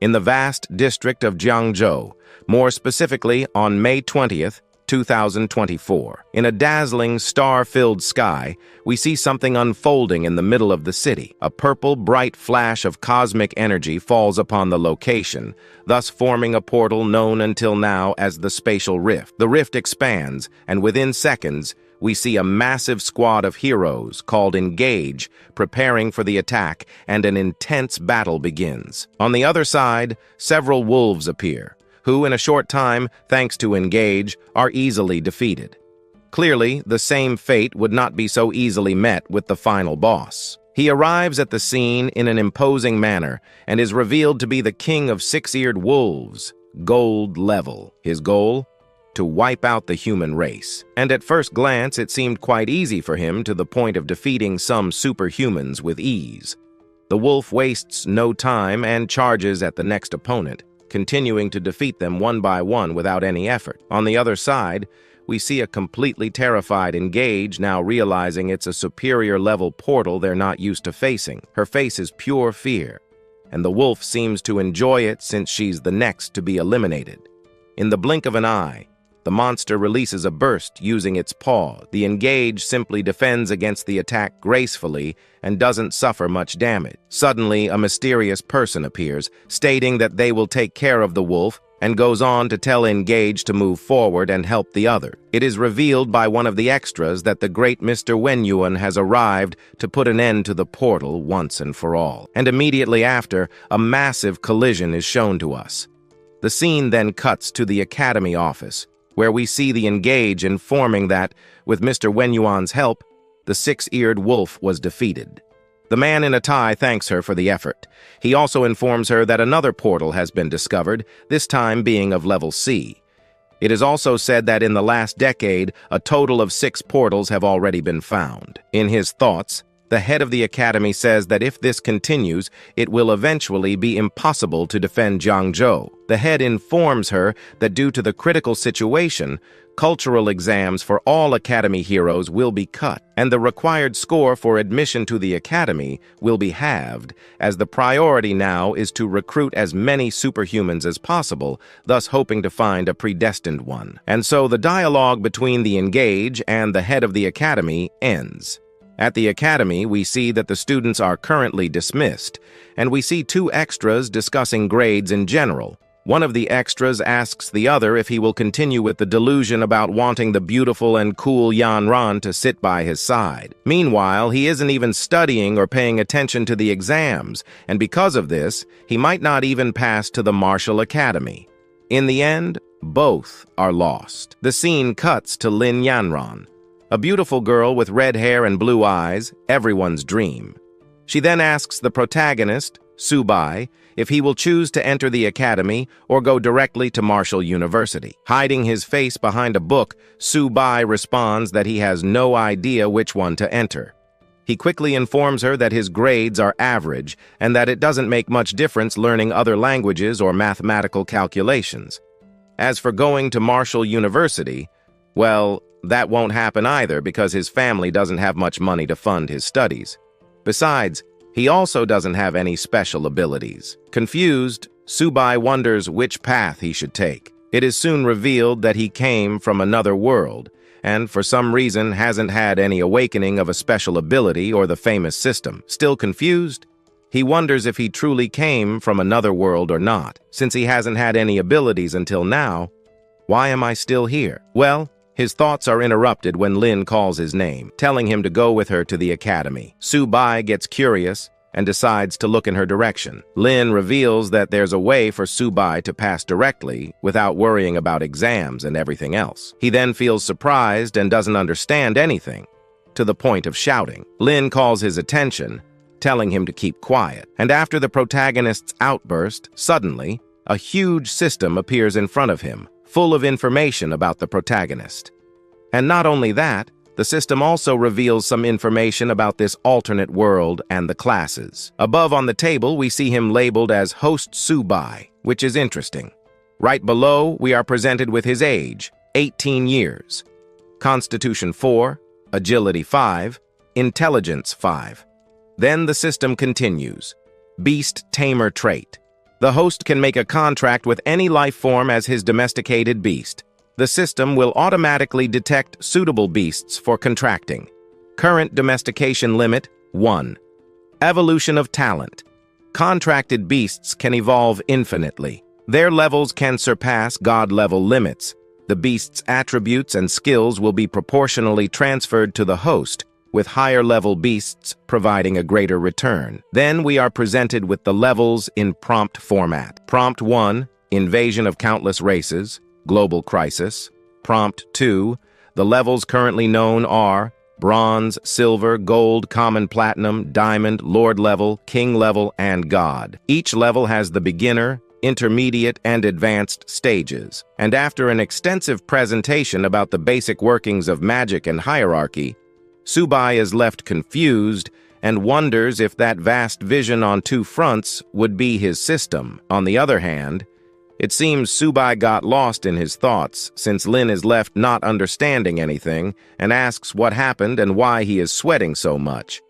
in the vast district of Jiangzhou, more specifically on May 20th, 2024. In a dazzling, star-filled sky, we see something unfolding in the middle of the city. A purple, bright flash of cosmic energy falls upon the location, thus forming a portal known until now as the Spatial Rift. The rift expands, and within seconds, we see a massive squad of heroes called Engage preparing for the attack, and an intense battle begins. On the other side, several wolves appear, who in a short time, thanks to Engage, are easily defeated. Clearly, the same fate would not be so easily met with the final boss. He arrives at the scene in an imposing manner and is revealed to be the king of six-eared wolves, Gold Level. His goal? To wipe out the human race. And at first glance, it seemed quite easy for him to the point of defeating some superhumans with ease. The wolf wastes no time and charges at the next opponent, continuing to defeat them one by one without any effort. On the other side, we see a completely terrified Engage now realizing it's a superior level portal they're not used to facing. Her face is pure fear, and the wolf seems to enjoy it since she's the next to be eliminated. In the blink of an eye, the monster releases a burst using its paw. The Engage simply defends against the attack gracefully and doesn't suffer much damage. Suddenly, a mysterious person appears, stating that they will take care of the wolf, and goes on to tell Engage to move forward and help the other. It is revealed by one of the extras that the great Mr. Wenyuan has arrived to put an end to the portal once and for all. And immediately after, a massive collision is shown to us. The scene then cuts to the Academy office, where we see the Engage informing that, with Mr. Wenyuan's help, the six-eared wolf was defeated. The man in a tie thanks her for the effort. He also informs her that another portal has been discovered, this time being of level C. It is also said that in the last decade, a total of 6 portals have already been found. In his thoughts, the head of the Academy says that if this continues, it will eventually be impossible to defend Jiangzhou. The head informs her that due to the critical situation, cultural exams for all Academy heroes will be cut, and the required score for admission to the Academy will be halved, as the priority now is to recruit as many superhumans as possible, thus hoping to find a predestined one. And so the dialogue between the Engage and the head of the Academy ends. At the Academy, we see that the students are currently dismissed, and we see 2 extras discussing grades in general. One of the extras asks the other if he will continue with the delusion about wanting the beautiful and cool Yan Ran to sit by his side. Meanwhile, he isn't even studying or paying attention to the exams, and because of this, he might not even pass to the Martial Academy. In the end, both are lost. The scene cuts to Lin Yanran, a beautiful girl with red hair and blue eyes, everyone's dream. She then asks the protagonist, Su Bai, if he will choose to enter the academy or go directly to Martial University. Hiding his face behind a book, Su Bai responds that he has no idea which one to enter. He quickly informs her that his grades are average and that it doesn't make much difference learning other languages or mathematical calculations. As for going to Martial University, well, that won't happen either because his family doesn't have much money to fund his studies. Besides, he also doesn't have any special abilities. Confused, Su Bai wonders which path he should take. It is soon revealed that he came from another world, and for some reason hasn't had any awakening of a special ability or the famous system. Still confused, he wonders if he truly came from another world or not. Since he hasn't had any abilities until now, why am I still here? Well, his thoughts are interrupted when Lin calls his name, telling him to go with her to the academy. Su Bai gets curious and decides to look in her direction. Lin reveals that there's a way for Su Bai to pass directly without worrying about exams and everything else. He then feels surprised and doesn't understand anything, to the point of shouting. Lin calls his attention, telling him to keep quiet. And after the protagonist's outburst, suddenly, a huge system appears in front of him, full of information about the protagonist. And not only that, the system also reveals some information about this alternate world and the classes. Above on the table, we see him labeled as Host Su Bai, which is interesting. Right below, we are presented with his age, 18 years, Constitution 4, Agility 5, Intelligence 5. Then the system continues. Beast Tamer trait. The host can make a contract with any life form as his domesticated beast. The system will automatically detect suitable beasts for contracting. Current domestication limit, 1. Evolution of talent. Contracted beasts can evolve infinitely. Their levels can surpass God-level limits. The beast's attributes and skills will be proportionally transferred to the host, with higher-level beasts providing a greater return. Then we are presented with the levels in prompt format. Prompt 1, Invasion of Countless Races, Global Crisis. Prompt 2, the levels currently known are Bronze, Silver, Gold, Common Platinum, Diamond, Lord level, King level, and God. Each level has the beginner, intermediate, and advanced stages. And after an extensive presentation about the basic workings of magic and hierarchy, Su Bai is left confused and wonders if that vast vision on two fronts would be his system. On the other hand, it seems Su Bai got lost in his thoughts, since Lin is left not understanding anything and asks what happened and why he is sweating so much.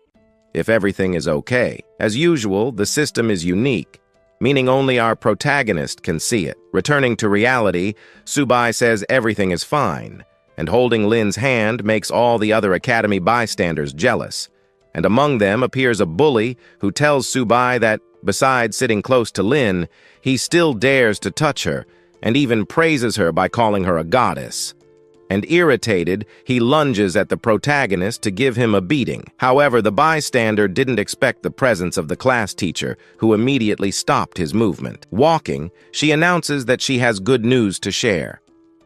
If everything is okay. As usual, the system is unique, meaning only our protagonist can see it. Returning to reality, Su Bai says everything is fine, and holding Lin's hand makes all the other Academy bystanders jealous. And among them appears a bully who tells Su Bai that, besides sitting close to Lin, he still dares to touch her, and even praises her by calling her a goddess. And irritated, he lunges at the protagonist to give him a beating. However, the bystander didn't expect the presence of the class teacher, who immediately stopped his movement. Walking, she announces that she has good news to share.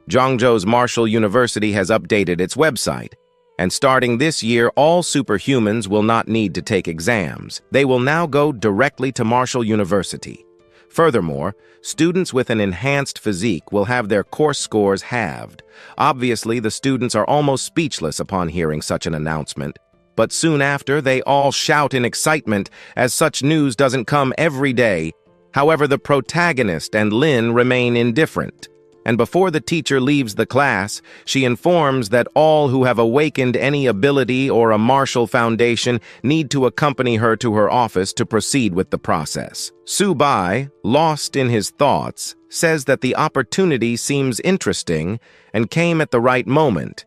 Zhangzhou's Martial University has updated its website, and starting this year, all superhumans will not need to take exams. They will now go directly to Martial University. Furthermore, students with an enhanced physique will have their course scores halved. Obviously, the students are almost speechless upon hearing such an announcement. But soon after, they all shout in excitement, as such news doesn't come every day. However, the protagonist and Lin remain indifferent. And before the teacher leaves the class, she informs that all who have awakened any ability or a martial foundation need to accompany her to her office to proceed with the process. Su Bai, lost in his thoughts, says that the opportunity seems interesting and came at the right moment,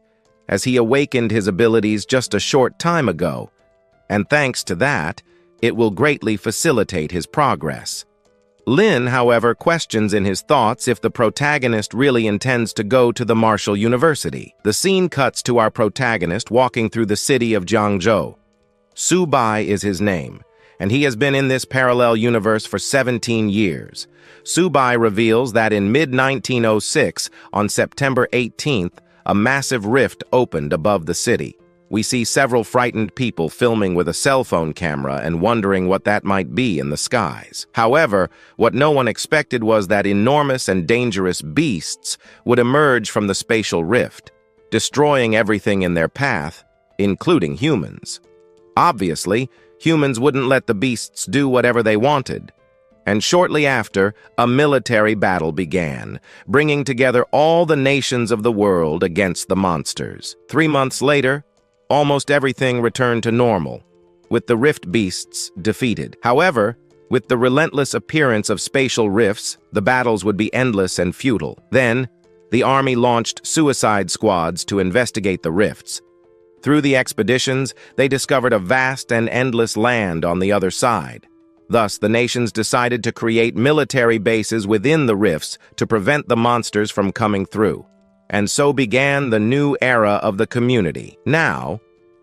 as he awakened his abilities just a short time ago, and thanks to that, it will greatly facilitate his progress. Lin, however, questions in his thoughts if the protagonist really intends to go to the Martial University. The scene cuts to our protagonist walking through the city of Zhangzhou. Su Bai is his name, and he has been in this parallel universe for 17 years. Su Bai reveals that in mid-1906, on September 18th, a massive rift opened above the city. We see several frightened people filming with a cell phone camera and wondering what that might be in the skies. However, what no one expected was that enormous and dangerous beasts would emerge from the spatial rift, destroying everything in their path, including humans. Obviously, humans wouldn't let the beasts do whatever they wanted. And shortly after, a military battle began, bringing together all the nations of the world against the monsters. 3 months later, almost everything returned to normal, with the rift beasts defeated. However, with the relentless appearance of spatial rifts, the battles would be endless and futile. Then, the army launched suicide squads to investigate the rifts. Through the expeditions, they discovered a vast and endless land on the other side. Thus, the nations decided to create military bases within the rifts to prevent the monsters from coming through. And so began the new era of the community. Now,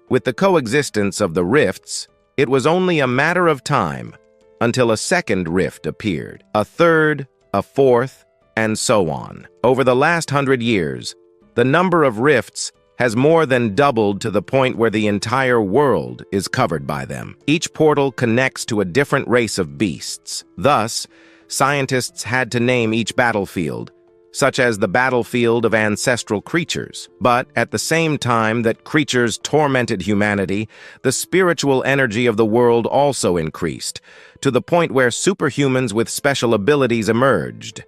with the coexistence of the rifts, it was only a matter of time until a second rift appeared, a third, a fourth, and so on. Over the last 100 years, the number of rifts has more than doubled to the point where the entire world is covered by them. Each portal connects to a different race of beasts. Thus, scientists had to name each battlefield, such as the battlefield of ancestral creatures. But at the same time that creatures tormented humanity, the spiritual energy of the world also increased, to the point where superhumans with special abilities emerged.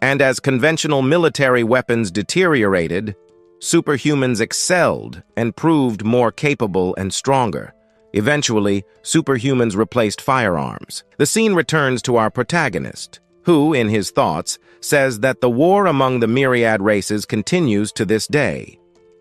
And as conventional military weapons deteriorated, superhumans excelled and proved more capable and stronger. Eventually, superhumans replaced firearms. The scene returns to our protagonist, who, in his thoughts, says that the war among the Myriad races continues to this day.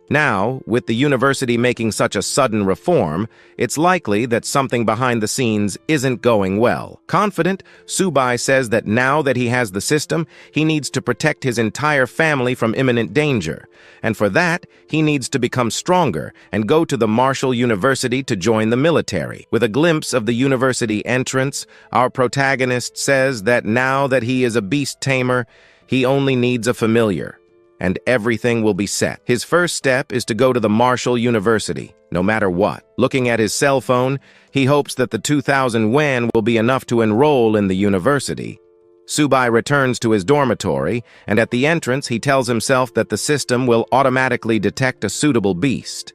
Now, with the university making such a sudden reform, it's likely that something behind the scenes isn't going well. Confident, Su Bai says that now that he has the system, he needs to protect his entire family from imminent danger. And for that, he needs to become stronger and go to the Martial University to join the military. With a glimpse of the university entrance, our protagonist says that now that he is a beast tamer, he only needs a familiar, and everything will be set. His first step is to go to the Martial University, no matter what. Looking at his cell phone, he hopes that the 2,000 yuan will be enough to enroll in the university. Su Bai returns to his dormitory, and at the entrance he tells himself that the system will automatically detect a suitable beast.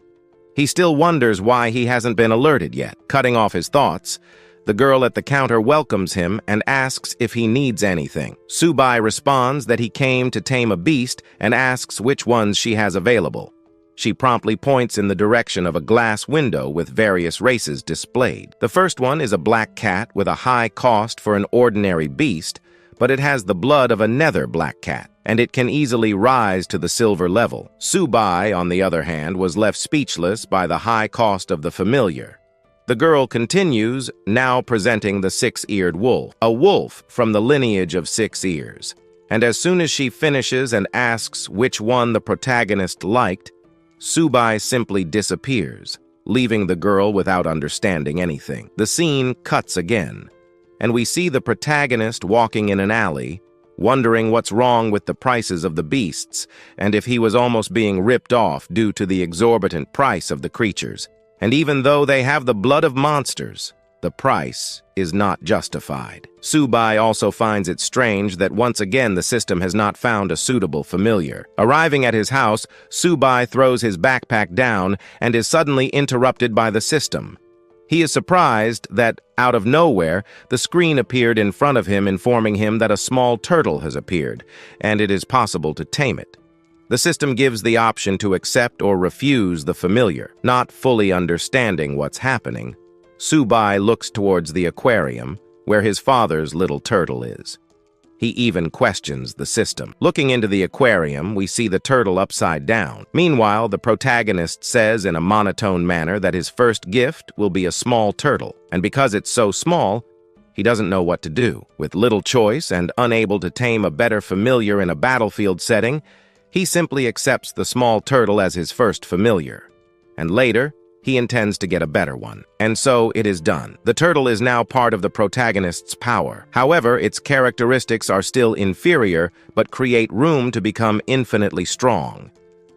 He still wonders why he hasn't been alerted yet. Cutting off his thoughts, the girl at the counter welcomes him and asks if he needs anything. Su Bai responds that he came to tame a beast and asks which ones she has available. She promptly points in the direction of a glass window with various races displayed. The first one is a black cat with a high cost for an ordinary beast, but it has the blood of a nether black cat, and it can easily rise to the silver level. Su Bai, on the other hand, was left speechless by the high cost of the familiar. The girl continues, now presenting the six-eared wolf, a wolf from the lineage of 6 ears. And as soon as she finishes and asks which one the protagonist liked, Su Bai simply disappears, leaving the girl without understanding anything. The scene cuts again, and we see the protagonist walking in an alley, wondering what's wrong with the prices of the beasts, and if he was almost being ripped off due to the exorbitant price of the creatures. And even though they have the blood of monsters, the price is not justified. Su Bai also finds it strange that once again the system has not found a suitable familiar. Arriving at his house, Su Bai throws his backpack down and is suddenly interrupted by the system. He is surprised that, out of nowhere, the screen appeared in front of him informing him that a small turtle has appeared, and it is possible to tame it. The system gives the option to accept or refuse the familiar. Not fully understanding what's happening, Su Bai looks towards the aquarium, where his father's little turtle is. He even questions the system. Looking into the aquarium, we see the turtle upside down. Meanwhile, the protagonist says in a monotone manner that his first gift will be a small turtle, and because it's so small, he doesn't know what to do. With little choice and unable to tame a better familiar in a battlefield setting, he simply accepts the small turtle as his first familiar, and later, he intends to get a better one. And so it is done. The turtle is now part of the protagonist's power. However, its characteristics are still inferior, but create room to become infinitely strong.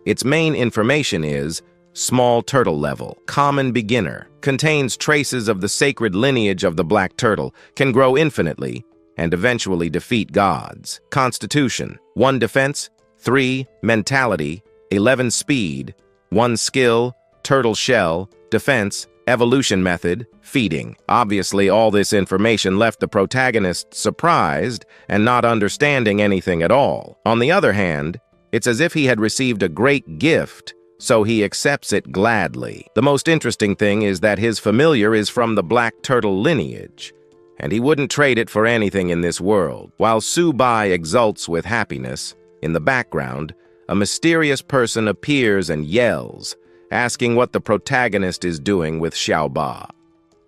Its main information is small turtle level, common beginner, contains traces of the sacred lineage of the black turtle, can grow infinitely, and eventually defeat gods. Constitution, 1 defense, 3 mentality, 11 speed, 1 skill, turtle shell, defense, evolution method, feeding. Obviously, all this information left the protagonist surprised and not understanding anything at all. On the other hand, it's as if he had received a great gift, so he accepts it gladly. The most interesting thing is that his familiar is from the black turtle lineage, and he wouldn't trade it for anything in this world. While Su Bai exults with happiness, in the background, a mysterious person appears and yells, asking what the protagonist is doing with Xiao Ba,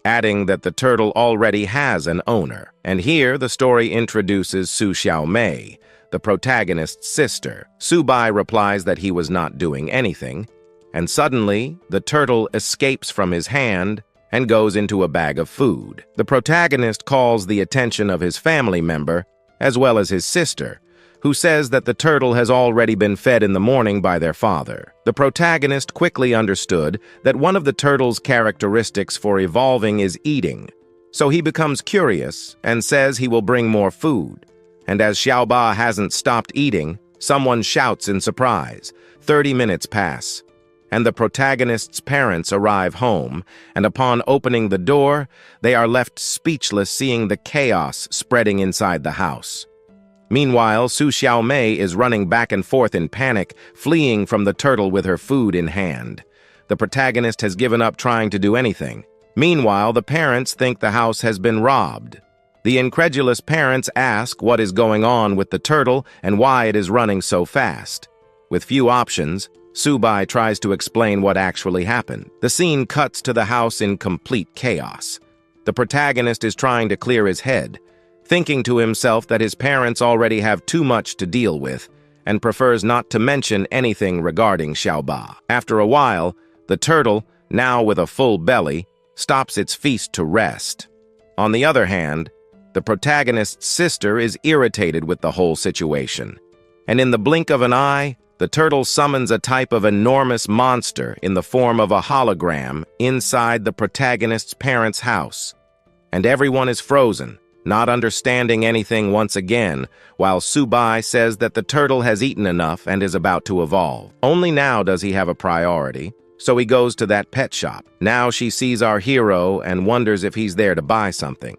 adding that the turtle already has an owner. And here the story introduces Su Xiaomei, the protagonist's sister. Su Bai replies that he was not doing anything, and suddenly the turtle escapes from his hand and goes into a bag of food. The protagonist calls the attention of his family member, as well as his sister, who says that the turtle has already been fed in the morning by their father. The protagonist quickly understood that one of the turtle's characteristics for evolving is eating, so he becomes curious and says he will bring more food. And as Xiao Ba hasn't stopped eating, someone shouts in surprise. 30 minutes pass, and the protagonist's parents arrive home, and upon opening the door, they are left speechless seeing the chaos spreading inside the house. Meanwhile, Su Xiaomei is running back and forth in panic, fleeing from the turtle with her food in hand. The protagonist has given up trying to do anything. Meanwhile, the parents think the house has been robbed. The incredulous parents ask what is going on with the turtle and why it is running so fast. With few options, Su Bai tries to explain what actually happened. The scene cuts to the house in complete chaos. The protagonist is trying to clear his head, thinking to himself that his parents already have too much to deal with, and prefers not to mention anything regarding Su Bai. After a while, the turtle, now with a full belly, stops its feast to rest. On the other hand, the protagonist's sister is irritated with the whole situation, and in the blink of an eye, the turtle summons a type of enormous monster in the form of a hologram inside the protagonist's parents' house. And everyone is frozen, not understanding anything once again, while Su Bai says that the turtle has eaten enough and is about to evolve. Only now does he have a priority, so he goes to that pet shop. Now she sees our hero and wonders if he's there to buy something.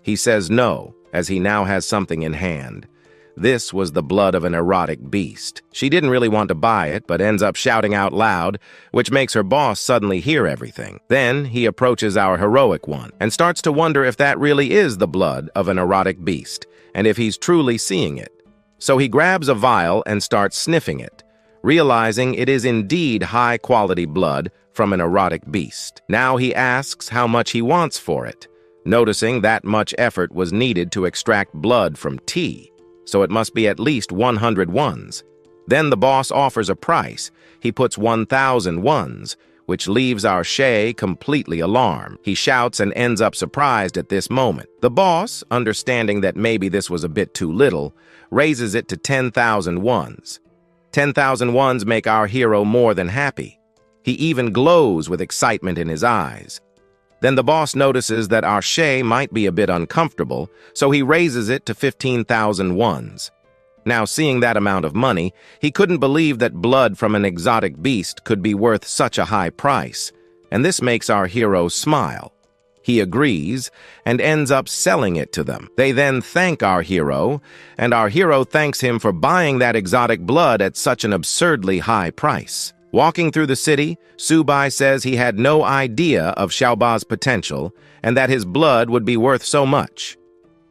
He says no, as he now has something in hand. This was the blood of an erotic beast. She didn't really want to buy it, but ends up shouting out loud, which makes her boss suddenly hear everything. Then he approaches our heroic one and starts to wonder if that really is the blood of an erotic beast, and if he's truly seeing it. So he grabs a vial and starts sniffing it, realizing it is indeed high-quality blood from an erotic beast. Now he asks how much he wants for it, noticing that much effort was needed to extract blood from tea, so it must be at least 100 ones. Then the boss offers a price. He puts 1,000 ones, which leaves our Shay completely alarmed. He shouts and ends up surprised at this moment. The boss, understanding that maybe this was a bit too little, raises it to 10,000 ones. 10,000 ones make our hero more than happy. He even glows with excitement in his eyes. Then the boss notices that our Shay might be a bit uncomfortable, so he raises it to 15,000 ones. Now, seeing that amount of money, he couldn't believe that blood from an exotic beast could be worth such a high price, and this makes our hero smile. He agrees and ends up selling it to them. They then thank our hero, and our hero thanks him for buying that exotic blood at such an absurdly high price. Walking through the city, Su Bai says he had no idea of Su Bai's potential and that his blood would be worth so much.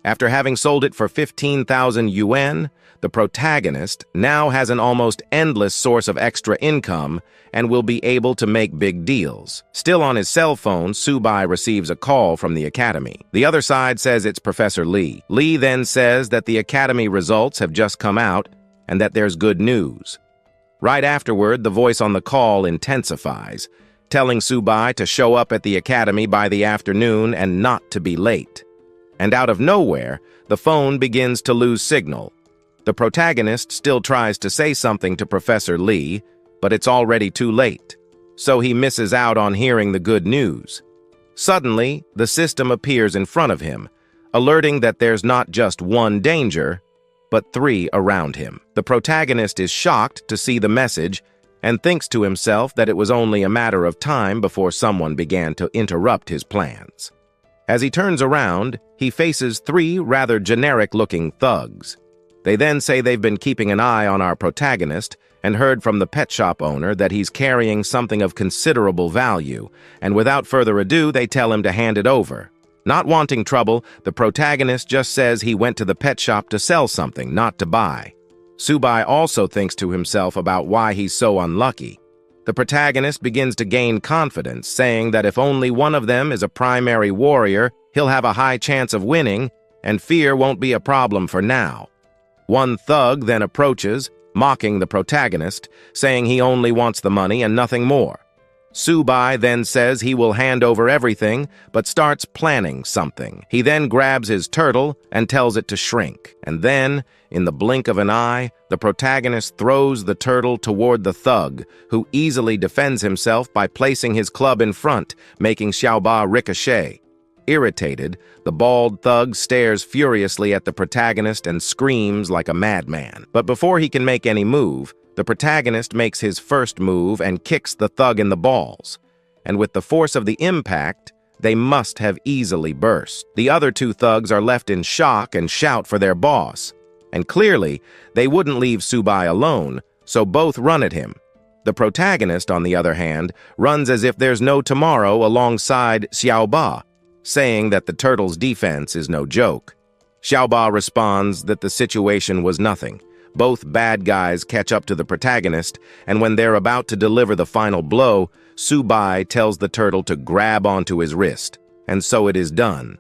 After having sold it for 15,000 yuan, the protagonist now has an almost endless source of extra income and will be able to make big deals. Still on his cell phone, Su Bai receives a call from the academy. The other side says it's Professor Lee. Lee then says that the academy results have just come out and that there's good news. Right afterward, the voice on the call intensifies, telling Su Bai to show up at the academy by the afternoon and not to be late. And out of nowhere, the phone begins to lose signal. The protagonist still tries to say something to Professor Lee, but it's already too late, so he misses out on hearing the good news. Suddenly, the system appears in front of him, alerting that there's not just one danger, but 3 around him. The protagonist is shocked to see the message and thinks to himself that it was only a matter of time before someone began to interrupt his plans. As he turns around, he faces 3 rather generic-looking thugs. They then say they've been keeping an eye on our protagonist and heard from the pet shop owner that he's carrying something of considerable value, and without further ado, they tell him to hand it over. Not wanting trouble, the protagonist just says he went to the pet shop to sell something, not to buy. Su Bai also thinks to himself about why he's so unlucky. The protagonist begins to gain confidence, saying that if only one of them is a primary warrior, he'll have a high chance of winning, and fear won't be a problem for now. One thug then approaches, mocking the protagonist, saying he only wants the money and nothing more. Su Bai then says he will hand over everything, but starts planning something. He then grabs his turtle and tells it to shrink. And then, in the blink of an eye, the protagonist throws the turtle toward the thug, who easily defends himself by placing his club in front, making Su Bai ricochet. Irritated, the bald thug stares furiously at the protagonist and screams like a madman. But before he can make any move, the protagonist makes his first move and kicks the thug in the balls. And with the force of the impact, they must have easily burst. The other 2 thugs are left in shock and shout for their boss. And clearly, they wouldn't leave Su Bai alone, so both run at him. The protagonist, on the other hand, runs as if there's no tomorrow alongside Su Bai. saying that the turtle's defense is no joke. Su Bai responds that the situation was nothing. Both bad guys catch up to the protagonist, and when they're about to deliver the final blow, Su Bai tells the turtle to grab onto his wrist, and so it is done.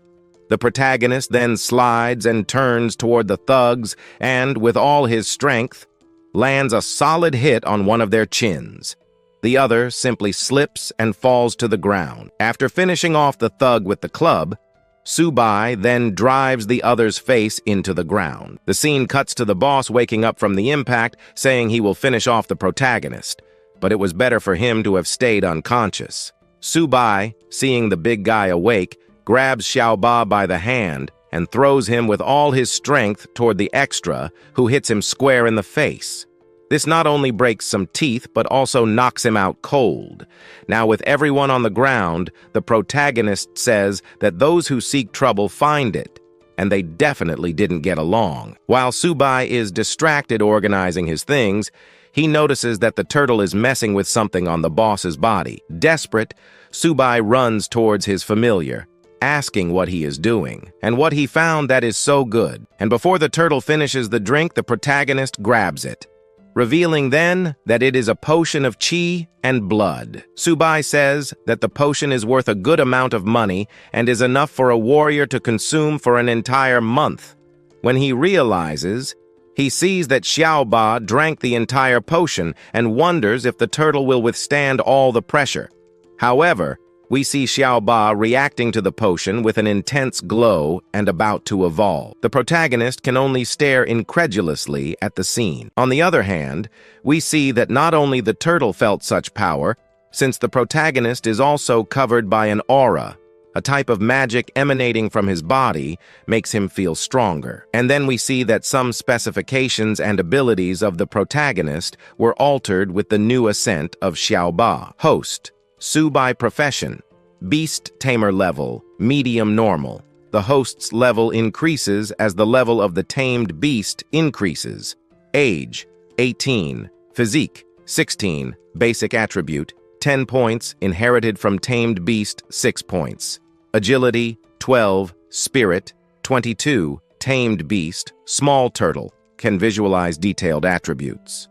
The protagonist then slides and turns toward the thugs and, with all his strength, lands a solid hit on one of their chins. The other simply slips and falls to the ground. After finishing off the thug with the club, Su Bai then drives the other's face into the ground. The scene cuts to the boss waking up from the impact, saying he will finish off the protagonist, but it was better for him to have stayed unconscious. Su Bai, seeing the big guy awake, grabs Su Bai by the hand and throws him with all his strength toward the extra, who hits him square in the face. This not only breaks some teeth, but also knocks him out cold. Now, with everyone on the ground, the protagonist says that those who seek trouble find it, and they definitely didn't get along. While Su Bai is distracted organizing his things, he notices that the turtle is messing with something on the boss's body. Desperate, Su Bai runs towards his familiar, asking what he is doing, and what he found that is so good. And before the turtle finishes the drink, the protagonist grabs it, revealing then that it is a potion of chi and blood. Su Bai says that the potion is worth a good amount of money and is enough for a warrior to consume for an entire month. When he realizes, he sees that Su Bai drank the entire potion and wonders if the turtle will withstand all the pressure. However, we see Su Bai reacting to the potion with an intense glow and about to evolve. The protagonist can only stare incredulously at the scene. On the other hand, we see that not only the turtle felt such power, since the protagonist is also covered by an aura, a type of magic emanating from his body, makes him feel stronger. And then we see that some specifications and abilities of the protagonist were altered with the new ascent of Su Bai. Host: Su Bai profession, beast tamer level, medium normal. The host's level increases as the level of the tamed beast increases. Age: 18, physique: 16, basic attribute: 10 points, inherited from tamed beast: 6 points. Agility: 12, spirit: 22, tamed beast, small turtle, can visualize detailed attributes.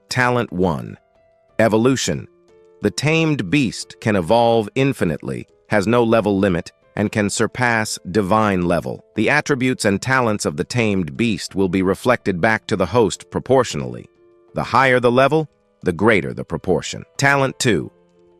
Talent 1, evolution. The tamed beast can evolve infinitely, has no level limit, and can surpass divine level. The attributes and talents of the tamed beast will be reflected back to the host proportionally. The higher the level, the greater the proportion. Talent 2,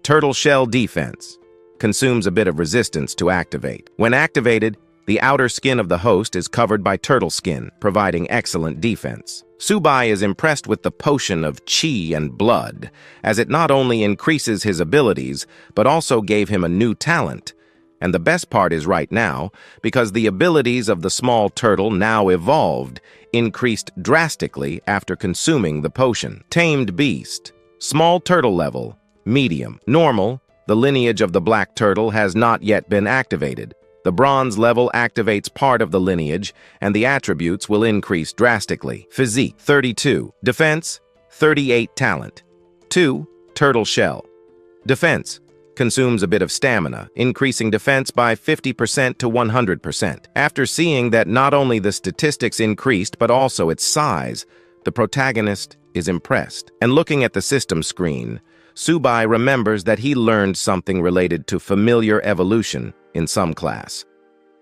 turtle shell defense. Consumes a bit of resistance to activate. When activated, the outer skin of the host is covered by turtle skin, providing excellent defense. Su Bai is impressed with the potion of chi and blood, as it not only increases his abilities, but also gave him a new talent. And the best part is right now, because the abilities of the small turtle, now evolved, increased drastically after consuming the potion. Tamed beast, small turtle level, medium. Normal, the lineage of the black turtle has not yet been activated. The bronze level activates part of the lineage, and the attributes will increase drastically. Physique: 32. Defense: 38. Talent: 2. Turtle shell. Defense: consumes a bit of stamina, increasing defense by 50% to 100%. After seeing that not only the statistics increased, but also its size, the protagonist is impressed. And looking at the system screen, Su Bai remembers that he learned something related to familiar evolution in some class.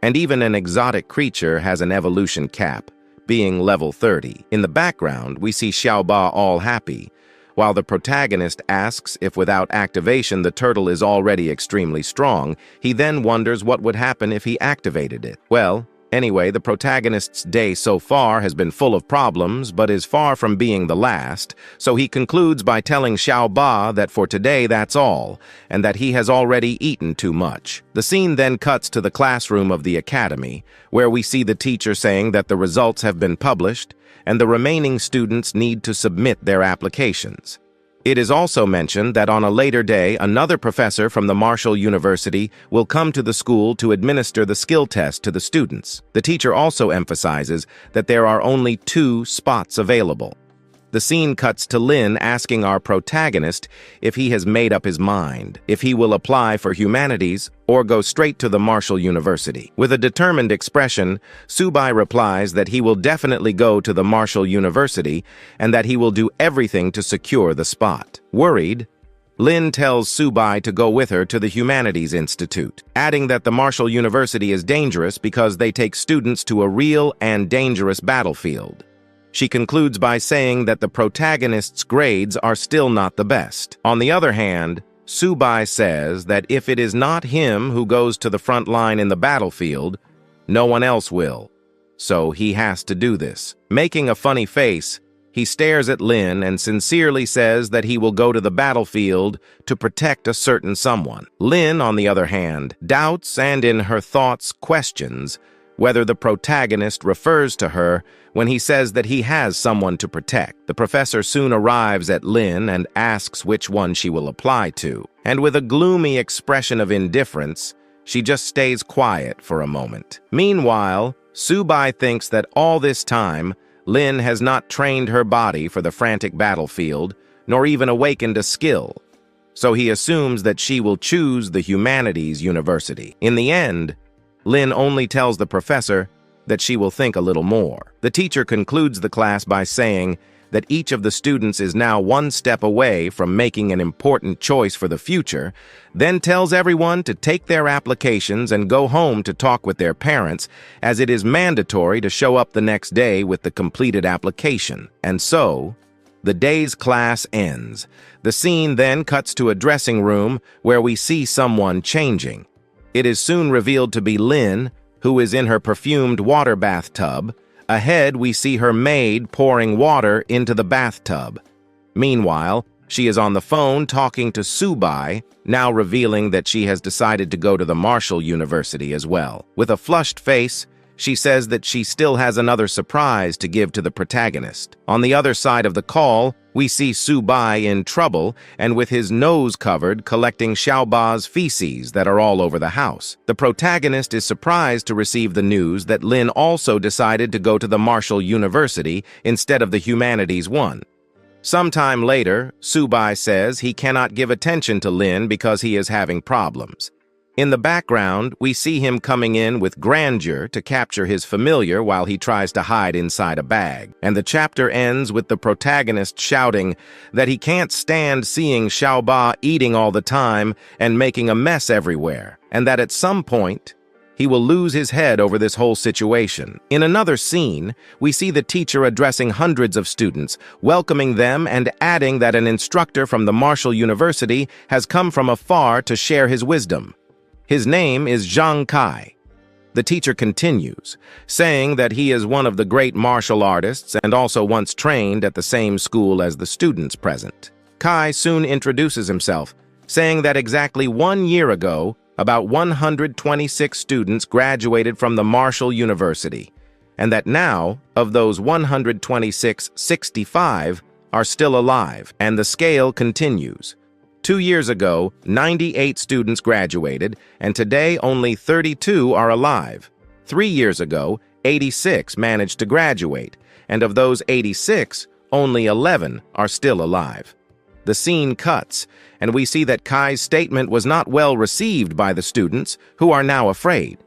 And even an exotic creature has an evolution cap, being level 30. In the background, we see Su Bai all happy, while the protagonist asks if without activation the turtle is already extremely strong. He then wonders what would happen if he activated it. Well, anyway, the protagonist's day so far has been full of problems, but is far from being the last, so he concludes by telling Su Bai that for today that's all, and that he has already eaten too much. The scene then cuts to the classroom of the academy, where we see the teacher saying that the results have been published, and the remaining students need to submit their applications. It is also mentioned that on a later day, another professor from the Martial University will come to the school to administer the skill test to the students. The teacher also emphasizes that there are only 2 spots available. The scene cuts to Lin asking our protagonist if he has made up his mind, if he will apply for humanities or go straight to the Marshall University. With a determined expression, Su Bai replies that he will definitely go to the Marshall University and that he will do everything to secure the spot. Worried, Lin tells Su Bai to go with her to the Humanities Institute, adding that the Marshall University is dangerous because they take students to a real and dangerous battlefield. She concludes by saying that the protagonist's grades are still not the best. On the other hand, Su Bai says that if it is not him who goes to the front line in the battlefield, no one else will. So he has to do this. Making a funny face, he stares at Lin and sincerely says that he will go to the battlefield to protect a certain someone. Lin, on the other hand, doubts and in her thoughts questions whether the protagonist refers to her when he says that he has someone to protect. The professor soon arrives at Lin and asks which one she will apply to. And with a gloomy expression of indifference, she just stays quiet for a moment. Meanwhile, Su Bai thinks that all this time, Lin has not trained her body for the frantic battlefield, nor even awakened a skill. So he assumes that she will choose the Humanities University. In the end, Lin only tells the professor that she will think a little more. The teacher concludes the class by saying that each of the students is now one step away from making an important choice for the future, then tells everyone to take their applications and go home to talk with their parents, as it is mandatory to show up the next day with the completed application. And so, the day's class ends. The scene then cuts to a dressing room where we see someone changing. It is soon revealed to be Lin, who is in her perfumed water bathtub. Ahead, we see her maid pouring water into the bathtub. Meanwhile, she is on the phone talking to Su Bai, now revealing that she has decided to go to the Marshall University as well. With a flushed face, she says that she still has another surprise to give to the protagonist. On the other side of the call, we see Su Bai in trouble and with his nose covered collecting Xiaoba's feces that are all over the house. The protagonist is surprised to receive the news that Lin also decided to go to the Marshall University instead of the Humanities one. Sometime later, Su Bai says he cannot give attention to Lin because he is having problems. In the background, we see him coming in with grandeur to capture his familiar while he tries to hide inside a bag. And the chapter ends with the protagonist shouting that he can't stand seeing Xiaoba eating all the time and making a mess everywhere, and that at some point, he will lose his head over this whole situation. In another scene, we see the teacher addressing hundreds of students, welcoming them and adding that an instructor from the Marshall University has come from afar to share his wisdom. His name is Zhang Kai. The teacher continues, saying that he is one of the great martial artists and also once trained at the same school as the students present. Kai soon introduces himself, saying that exactly 1 year ago, about 126 students graduated from the Marshall University, and that now, of those 126, 65 are still alive, and the scale continues. 2 years ago, 98 students graduated, and today only 32 are alive. 3 years ago, 86 managed to graduate, and of those 86, only 11 are still alive. The scene cuts, and we see that Kai's statement was not well received by the students, who are now afraid.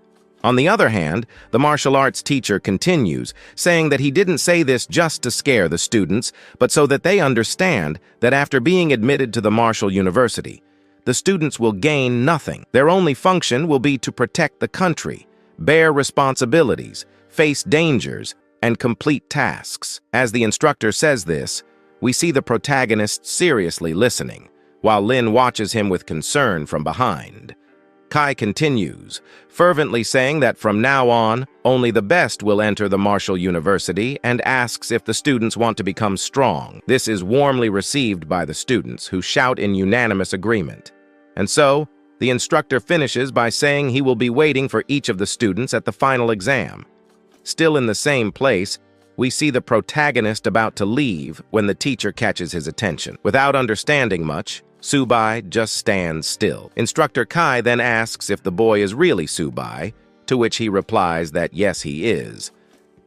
On the other hand, the martial arts teacher continues, saying that he didn't say this just to scare the students, but so that they understand that after being admitted to the Marshall University, the students will gain nothing. Their only function will be to protect the country, bear responsibilities, face dangers, and complete tasks. As the instructor says this, we see the protagonist seriously listening, while Lin watches him with concern from behind. Kai continues, fervently saying that from now on, only the best will enter the Marshall University and asks if the students want to become strong. This is warmly received by the students, who shout in unanimous agreement. And so, the instructor finishes by saying he will be waiting for each of the students at the final exam. Still in the same place, we see the protagonist about to leave when the teacher catches his attention. Without understanding much, Su Bai just stands still. Instructor Kai then asks if the boy is really Su Bai, to which he replies that yes, he is.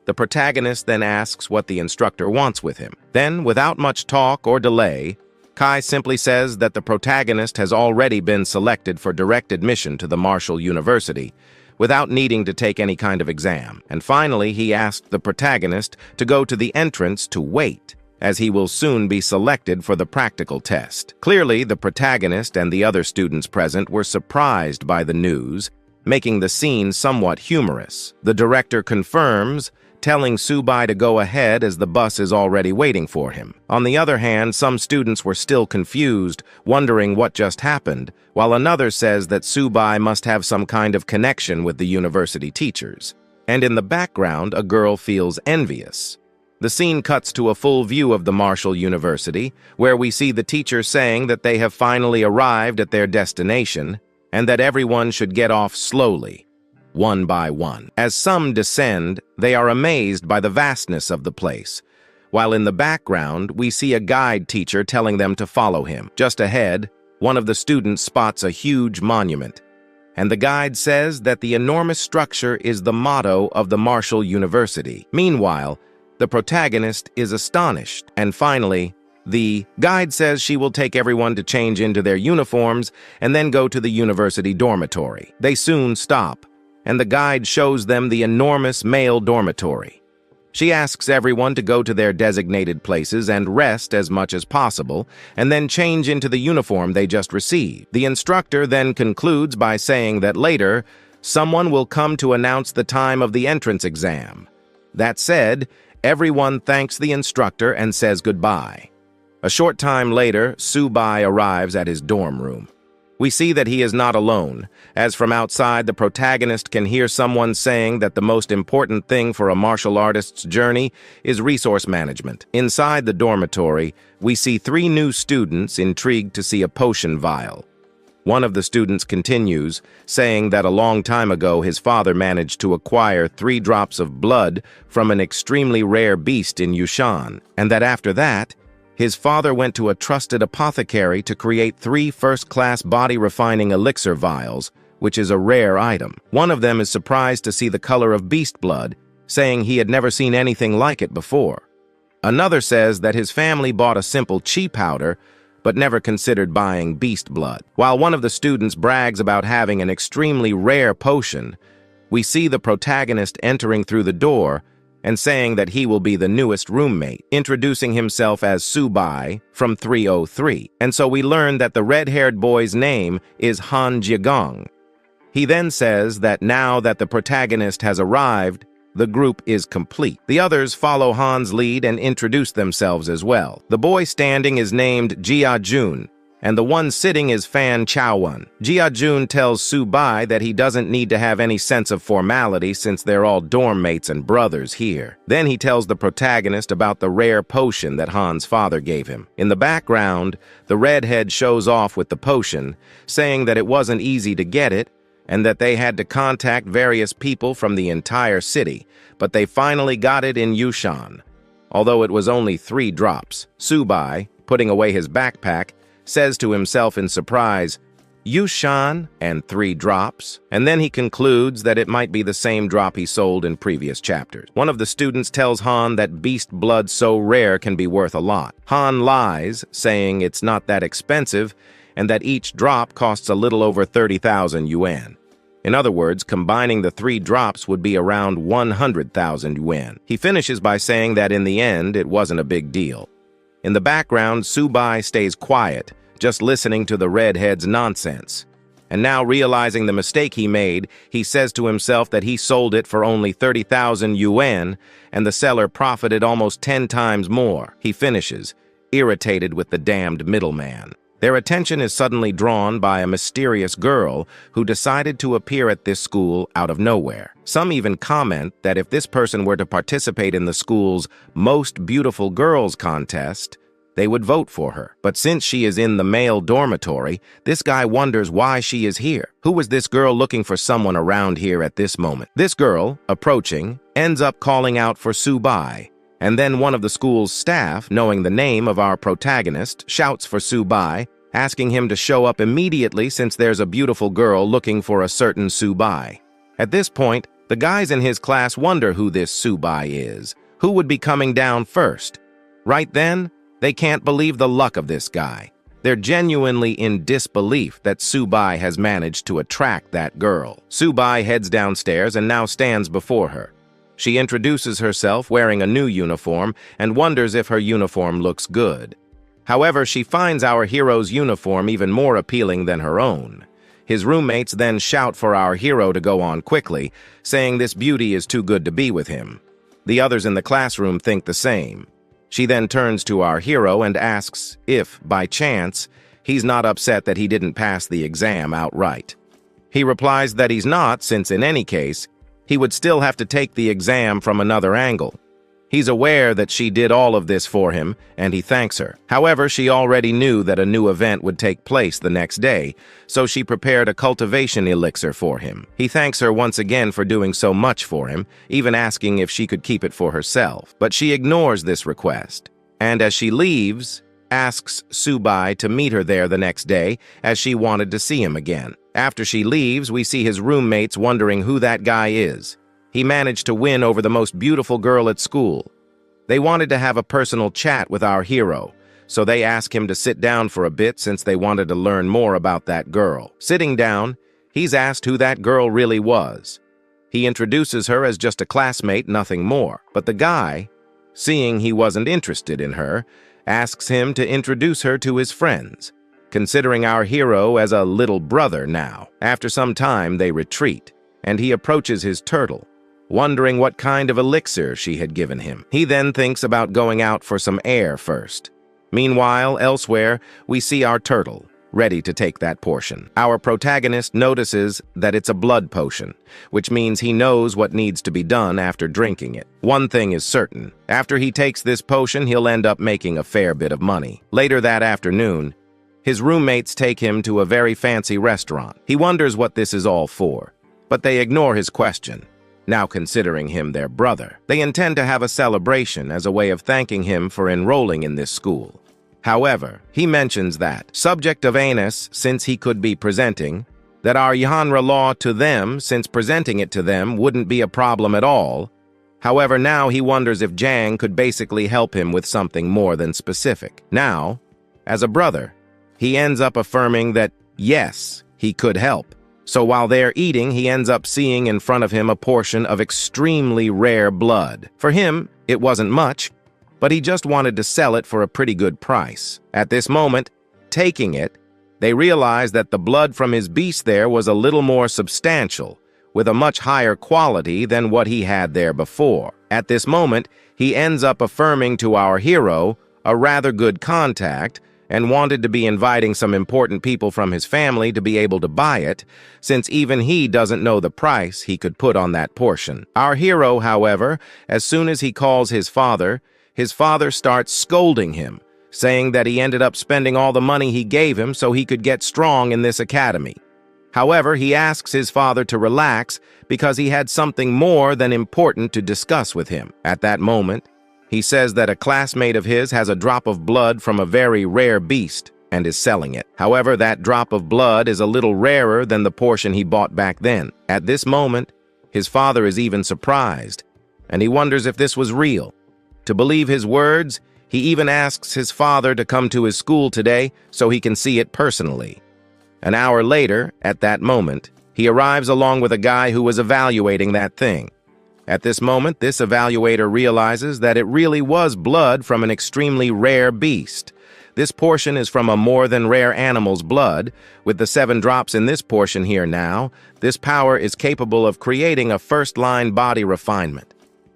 The protagonist then asks what the instructor wants with him. Then, without much talk or delay, Kai simply says that the protagonist has already been selected for direct admission to the Martial University, without needing to take any kind of exam. And finally, he asked the protagonist to go to the entrance to wait, as he will soon be selected for the practical test. Clearly, the protagonist and the other students present were surprised by the news, making the scene somewhat humorous. The director confirms, telling Su Bai to go ahead as the bus is already waiting for him. On the other hand, some students were still confused, wondering what just happened, while another says that Su Bai must have some kind of connection with the university teachers. And in the background, a girl feels envious. The scene cuts to a full view of the Martial University, where we see the teacher saying that they have finally arrived at their destination, and that everyone should get off slowly, one by one. As some descend, they are amazed by the vastness of the place, while in the background, we see a guide teacher telling them to follow him. Just ahead, one of the students spots a huge monument, and the guide says that the enormous structure is the motto of the Martial University. Meanwhile, the protagonist is astonished, and finally, the guide says she will take everyone to change into their uniforms and then go to the university dormitory. They soon stop, and the guide shows them the enormous male dormitory. She asks everyone to go to their designated places and rest as much as possible, and then change into the uniform they just received. The instructor then concludes by saying that later, someone will come to announce the time of the entrance exam. That said, everyone thanks the instructor and says goodbye. A short time later, Su Bai arrives at his dorm room. We see that he is not alone, as from outside the protagonist can hear someone saying that the most important thing for a martial artist's journey is resource management. Inside the dormitory, we see 3 new students intrigued to see a potion vial. One of the students continues, saying that a long time ago his father managed to acquire 3 drops of blood from an extremely rare beast in Yushan, and that after that, his father went to a trusted apothecary to create 3 first-class body-refining elixir vials, which is a rare item. One of them is surprised to see the color of beast blood, saying he had never seen anything like it before. Another says that his family bought a simple chi powder, but never considered buying beast blood. While one of the students brags about having an extremely rare potion, we see the protagonist entering through the door and saying that he will be the newest roommate, introducing himself as Su Bai from 303. And so we learn that the red-haired boy's name is Han Jiagong. He then says that now that the protagonist has arrived, the group is complete. The others follow Han's lead and introduce themselves as well. The boy standing is named Jia Jun, and the one sitting is Fan Chaowan. Jia Jun tells Su Bai that he doesn't need to have any sense of formality since they're all dorm mates and brothers here. Then he tells the protagonist about the rare potion that Han's father gave him. In the background, the redhead shows off with the potion, saying that it wasn't easy to get it, and that they had to contact various people from the entire city, but they finally got it in Yushan. Although it was only 3 drops, Su Bai, putting away his backpack, says to himself in surprise, Yushan and 3 drops, and then he concludes that it might be the same drop he sold in previous chapters. One of the students tells Han that beast blood so rare can be worth a lot. Han lies, saying it's not that expensive, and that each drop costs a little over 30,000 yuan. In other words, combining the 3 drops would be around 100,000 yuan. He finishes by saying that in the end, it wasn't a big deal. In the background, Su Bai stays quiet, just listening to the redhead's nonsense. And now realizing the mistake he made, he says to himself that he sold it for only 30,000 yuan, and the seller profited almost 10 times more. He finishes, irritated with the damned middleman. Their attention is suddenly drawn by a mysterious girl who decided to appear at this school out of nowhere. Some even comment that if this person were to participate in the school's Most Beautiful Girls contest, they would vote for her. But since she is in the male dormitory, this guy wonders why she is here. Who was this girl looking for someone around here at this moment? This girl, approaching, ends up calling out for Su Bai. And then one of the school's staff, knowing the name of our protagonist, shouts for Su Bai, asking him to show up immediately since there's a beautiful girl looking for a certain Su Bai. At this point, The guys in his class wonder who this Su Bai is, who would be coming down first. Right then, they can't believe the luck of this guy. They're genuinely in disbelief that Su Bai has managed to attract that girl. Su Bai heads downstairs and now stands before her. She introduces herself wearing a new uniform and wonders if her uniform looks good. However, she finds our hero's uniform even more appealing than her own. His roommates then shout for our hero to go on quickly, saying this beauty is too good to be with him. The others in the classroom think the same. She then turns to our hero and asks if, by chance, he's not upset that he didn't pass the exam outright. He replies that he's not, since in any case, he would still have to take the exam from another angle. He's aware that she did all of this for him, and he thanks her. However, she already knew that a new event would take place the next day, so she prepared a cultivation elixir for him. He thanks her once again for doing so much for him, even asking if she could keep it for herself. But she ignores this request, and as she leaves, asks Su Bai to meet her there the next day, as she wanted to see him again. After she leaves, we see his roommates wondering who that guy is. He managed to win over the most beautiful girl at school. They wanted to have a personal chat with our hero, so they ask him to sit down for a bit since they wanted to learn more about that girl. Sitting down, he's asked who that girl really was. He introduces her as just a classmate, nothing more. But the guy, seeing he wasn't interested in her, asks him to introduce her to his friends, considering our hero as a little brother now. After some time, they retreat, and he approaches his turtle, wondering what kind of elixir she had given him. He then thinks about going out for some air first. Meanwhile, elsewhere, we see our turtle, ready to take that portion. Our protagonist notices that it's a blood potion, which means he knows what needs to be done after drinking it. One thing is certain, after he takes this potion, he'll end up making a fair bit of money. Later that afternoon, his roommates take him to a very fancy restaurant. He wonders what this is all for, but they ignore his question. Now considering him their brother, they intend to have a celebration as a way of thanking him for enrolling in this school. However, he mentions that, subject of anus since he could be presenting, that our Yahanra law to them since presenting it to them wouldn't be a problem at all. However, now he wonders if Jang could basically help him with something more than specific. Now, as a brother, he ends up affirming that, yes, he could help. So while they're eating, he ends up seeing in front of him a portion of extremely rare blood. For him, it wasn't much, but he just wanted to sell it for a pretty good price. At this moment, taking it, they realize that the blood from his beast there was a little more substantial, with a much higher quality than what he had there before. At this moment, he ends up affirming to our hero a rather good contact, and wanted to be inviting some important people from his family to be able to buy it, since even he doesn't know the price he could put on that portion. Our hero, however, as soon as he calls his father starts scolding him, saying that he ended up spending all the money he gave him so he could get strong in this academy. However, he asks his father to relax because he had something more than important to discuss with him. At that moment, he says that a classmate of his has a drop of blood from a very rare beast and is selling it. However, that drop of blood is a little rarer than the portion he bought back then. At this moment, his father is even surprised, and he wonders if this was real. To believe his words, he even asks his father to come to his school today so he can see it personally. An hour later, at that moment, he arrives along with a guy who was evaluating that thing. At this moment, this evaluator realizes that it really was blood from an extremely rare beast. This portion is from a more than rare animal's blood. With the 7 drops in this portion here now, this power is capable of creating a first-line body refinement.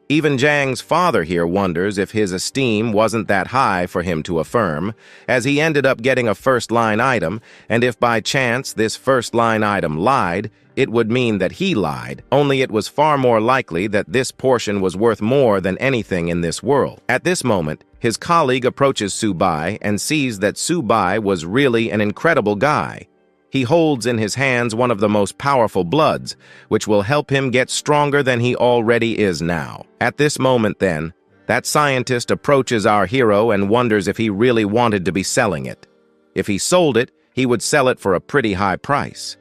Even Jang's father here wonders if his esteem wasn't that high for him to affirm, as he ended up getting a first-line item, and if by chance this first-line item lied, it would mean that he lied, only it was far more likely that this portion was worth more than anything in this world. At this moment, his colleague approaches Su Bai and sees that Su Bai was really an incredible guy. He holds in his hands one of the most powerful bloods, which will help him get stronger than he already is now. At this moment then, that scientist approaches our hero and wonders if he really wanted to be selling it. If he sold it, he would sell it for a pretty high price.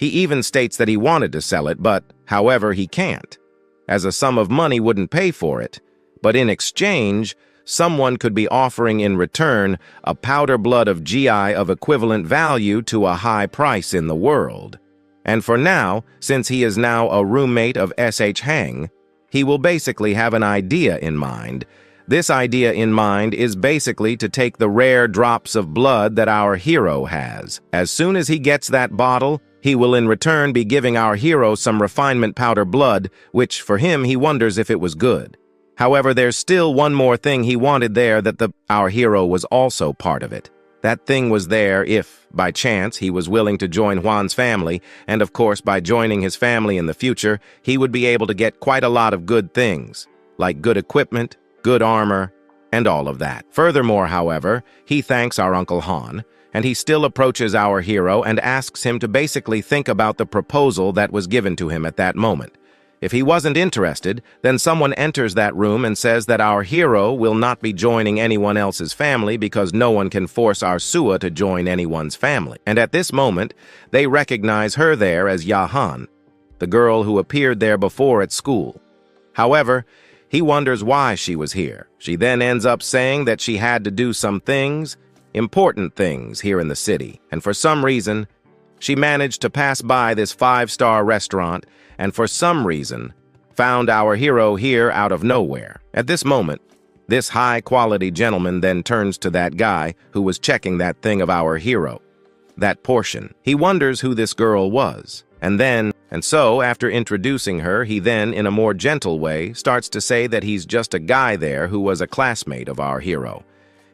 He even states that he wanted to sell it, but, However, he can't, as a sum of money wouldn't pay for it. But in exchange, someone could be offering in return a powder blood of GI of equivalent value to a high price in the world. And for now, since he is now a roommate of S.H. Hang, he will basically have an idea in mind. This idea in mind is basically to take the rare drops of blood that our hero has. As soon as he gets that bottle, he will in return be giving our hero some refinement powder blood, which for him he wonders if it was good. However, there's still one more thing he wanted there, that our hero was also part of it. That thing was there if, by chance, he was willing to join Juan's family, and of course, by joining his family in the future, he would be able to get quite a lot of good things, like good equipment, good armor, and all of that. Furthermore, however, he thanks our Uncle Han, and he still approaches our hero and asks him to basically think about the proposal that was given to him at that moment. If he wasn't interested, then someone enters that room and says that our hero will not be joining anyone else's family because no one can force our Sua to join anyone's family. And at this moment, they recognize her there as Yahan, the girl who appeared there before at school. However, he wonders why she was here. She then ends up saying that she had to do some things, important things here in the city, and for some reason, she managed to pass by this 5-star restaurant and for some reason found our hero here out of nowhere. At this moment, this high-quality gentleman then turns to that guy who was checking that thing of our hero, that portion. He wonders who this girl was, and so after introducing her, he then, in a more gentle way, starts to say that he's just a guy there who was a classmate of our hero,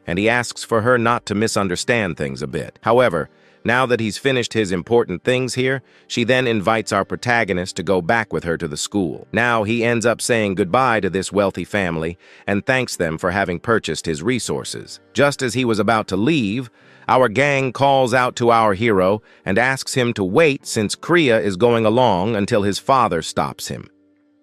and he asks for her not to misunderstand things a bit. However, now that he's finished his important things here, she then invites our protagonist to go back with her to the school. Now he ends up saying goodbye to this wealthy family and thanks them for having purchased his resources. Just as he was about to leave, our gang calls out to our hero and asks him to wait since Kriya is going along until his father stops him,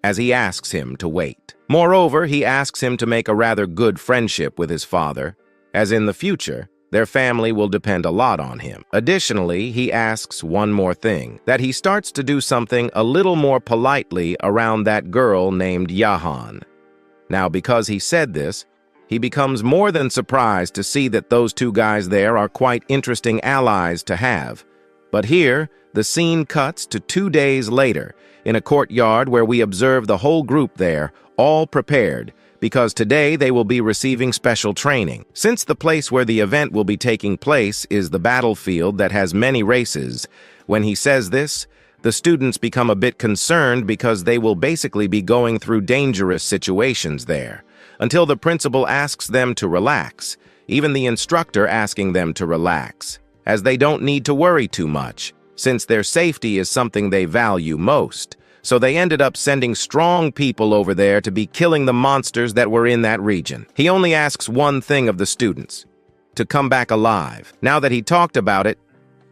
as he asks him to wait. Moreover, he asks him to make a rather good friendship with his father, as in the future, their family will depend a lot on him. Additionally, he asks one more thing, that he starts to do something a little more politely around that girl named Yahan. Now, because he said this, he becomes more than surprised to see that those two guys there are quite interesting allies to have. But here, the scene cuts to 2 days later, in a courtyard where we observe the whole group there, all prepared, because today they will be receiving special training. Since the place where the event will be taking place is the battlefield that has many races, when he says this, the students become a bit concerned because they will basically be going through dangerous situations there, until the principal asks them to relax, even the instructor asking them to relax, as they don't need to worry too much, since their safety is something they value most. So they ended up sending strong people over there to be killing the monsters that were in that region. He only asks one thing of the students, to come back alive. Now that he talked about it,